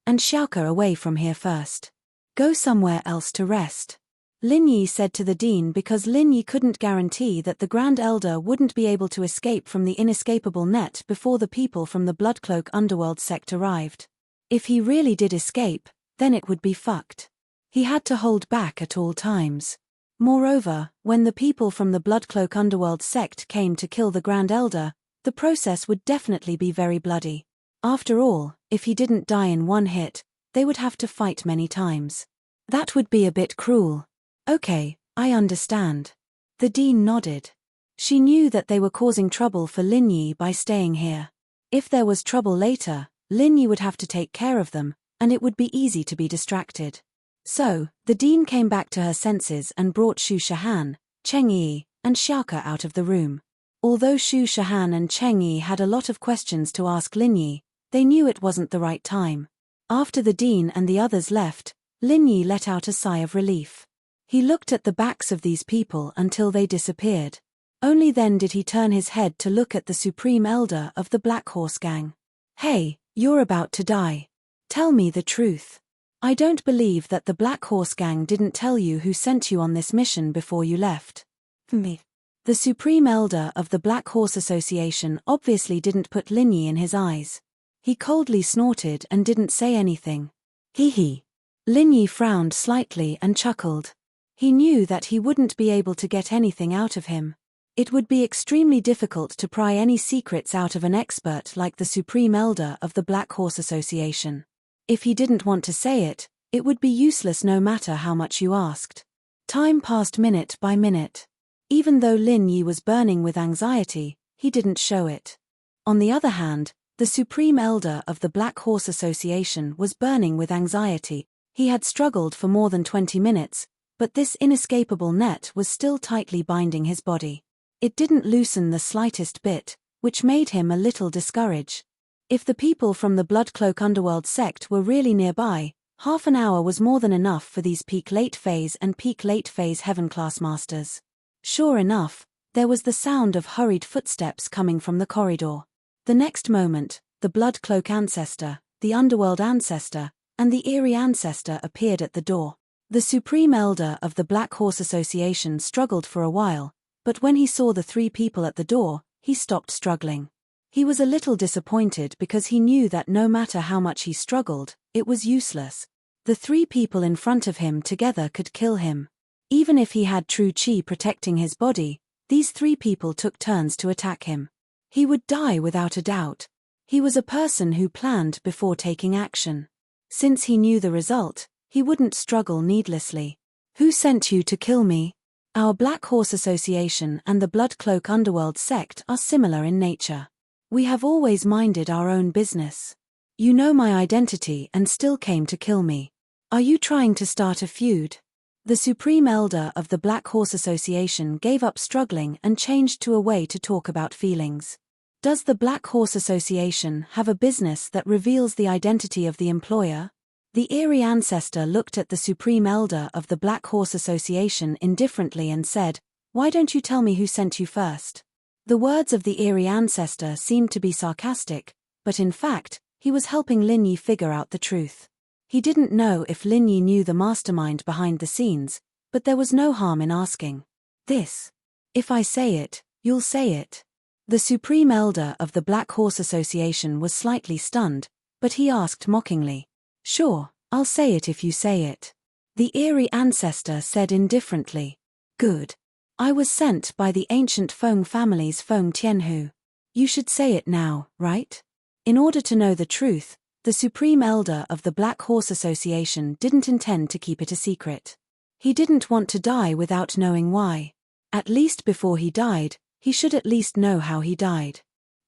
and Xiaoke away from here first. Go somewhere else to rest. Lin Yi said to the Dean because Lin Yi couldn't guarantee that the Grand Elder wouldn't be able to escape from the inescapable net before the people from the Bloodcloak Underworld sect arrived. If he really did escape, then it would be fucked. He had to hold back at all times. Moreover, when the people from the Bloodcloak Underworld sect came to kill the Grand Elder, the process would definitely be very bloody. After all, if he didn't die in one hit, they would have to fight many times. That would be a bit cruel. Okay, I understand. The Dean nodded. She knew that they were causing trouble for Lin Yi by staying here. If there was trouble later, Lin Yi would have to take care of them, and it would be easy to be distracted. So, the Dean came back to her senses and brought Xu Shahan, Cheng Yi, and Xiaoke out of the room. Although Xu Shahan and Cheng Yi had a lot of questions to ask Lin Yi, they knew it wasn't the right time. After the Dean and the others left, Lin Yi let out a sigh of relief. He looked at the backs of these people until they disappeared. Only then did he turn his head to look at the Supreme Elder of the Black Horse Gang. Hey, you're about to die. Tell me the truth. I don't believe that the Black Horse Gang didn't tell you who sent you on this mission before you left. Me. The Supreme Elder of the Black Horse Association obviously didn't put Lin Yi in his eyes. He coldly snorted and didn't say anything. Hee hee. Lin Yi frowned slightly and chuckled. He knew that he wouldn't be able to get anything out of him. It would be extremely difficult to pry any secrets out of an expert like the Supreme Elder of the Black Horse Association. If he didn't want to say it, it would be useless no matter how much you asked. Time passed minute by minute. Even though Lin Yi was burning with anxiety, he didn't show it. On the other hand, the Supreme Elder of the Black Horse Association was burning with anxiety. He had struggled for more than 20 minutes, but this inescapable net was still tightly binding his body. It didn't loosen the slightest bit, which made him a little discouraged. If the people from the Bloodcloak Underworld sect were really nearby, half an hour was more than enough for these peak late phase and peak late phase heaven class masters. Sure enough, there was the sound of hurried footsteps coming from the corridor. The next moment, the Bloodcloak Ancestor, the Underworld Ancestor, and the Eerie Ancestor appeared at the door. The Supreme Elder of the Black Horse Association struggled for a while, but when he saw the three people at the door, he stopped struggling. He was a little disappointed because he knew that no matter how much he struggled, it was useless. The three people in front of him together could kill him. Even if he had true chi protecting his body, these three people took turns to attack him. He would die without a doubt. He was a person who planned before taking action. Since he knew the result, he wouldn't struggle needlessly. Who sent you to kill me? Our Black Horse Association and the Bloodcloak Underworld sect are similar in nature. We have always minded our own business. You know my identity and still came to kill me. Are you trying to start a feud? The Supreme Elder of the Black Horse Association gave up struggling and changed to a way to talk about feelings. Does the Black Horse Association have a business that reveals the identity of the employer? The eerie ancestor looked at the Supreme Elder of the Black Horse Association indifferently and said, "Why don't you tell me who sent you first?" The words of the eerie ancestor seemed to be sarcastic, but in fact, he was helping Lin Yi figure out the truth. He didn't know if Lin Yi knew the mastermind behind the scenes, but there was no harm in asking. "This. If I say it, you'll say it." The Supreme Elder of the Black Horse Association was slightly stunned, but he asked mockingly, "Sure, I'll say it if you say it." The eerie ancestor said indifferently, "Good. I was sent by the ancient Feng family's Feng Tianhu. You should say it now, right?" In order to know the truth, the Supreme Elder of the Black Horse Association didn't intend to keep it a secret. He didn't want to die without knowing why. At least before he died, he should at least know how he died.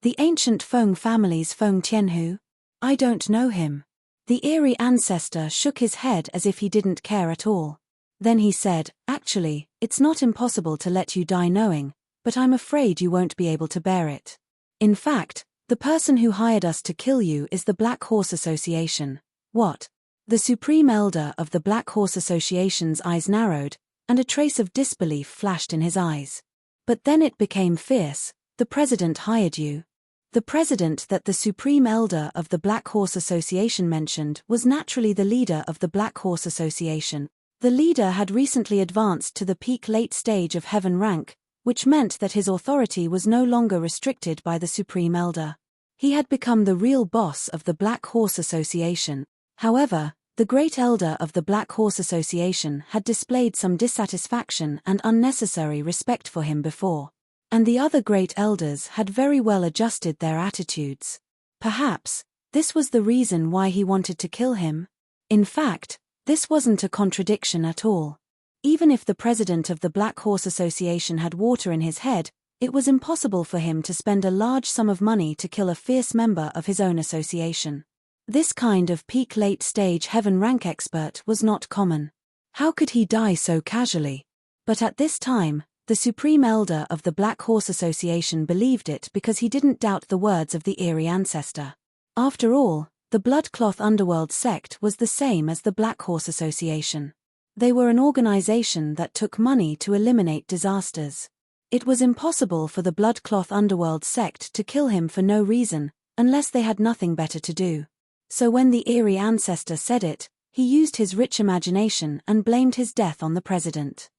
The ancient Feng family's Feng Tianhu? I don't know him. The eerie ancestor shook his head as if he didn't care at all. Then he said, "Actually, it's not impossible to let you die knowing, but I'm afraid you won't be able to bear it. In fact, the person who hired us to kill you is the Black Horse Association." "What?" The Supreme Elder of the Black Horse Association's eyes narrowed, and a trace of disbelief flashed in his eyes. But then it became fierce. "The president hired you." The president that the Supreme Elder of the Black Horse Association mentioned was naturally the leader of the Black Horse Association. The leader had recently advanced to the peak late stage of heaven rank, which meant that his authority was no longer restricted by the Supreme Elder. He had become the real boss of the Black Horse Association. However, the Great Elder of the Black Horse Association had displayed some dissatisfaction and unnecessary respect for him before. And the other Great Elders had very well adjusted their attitudes. Perhaps, this was the reason why he wanted to kill him. In fact, this wasn't a contradiction at all. Even if the president of the Black Horse Association had water in his head, it was impossible for him to spend a large sum of money to kill a fierce member of his own association. This kind of peak late stage heaven rank expert was not common. How could he die so casually? But at this time, the Supreme Elder of the Black Horse Association believed it because he didn't doubt the words of the eerie ancestor. After all, the Bloodcloth Underworld sect was the same as the Black Horse Association. They were an organization that took money to eliminate disasters. It was impossible for the Bloodcloth Underworld sect to kill him for no reason, unless they had nothing better to do. So when the eerie ancestor said it, he used his rich imagination and blamed his death on the president.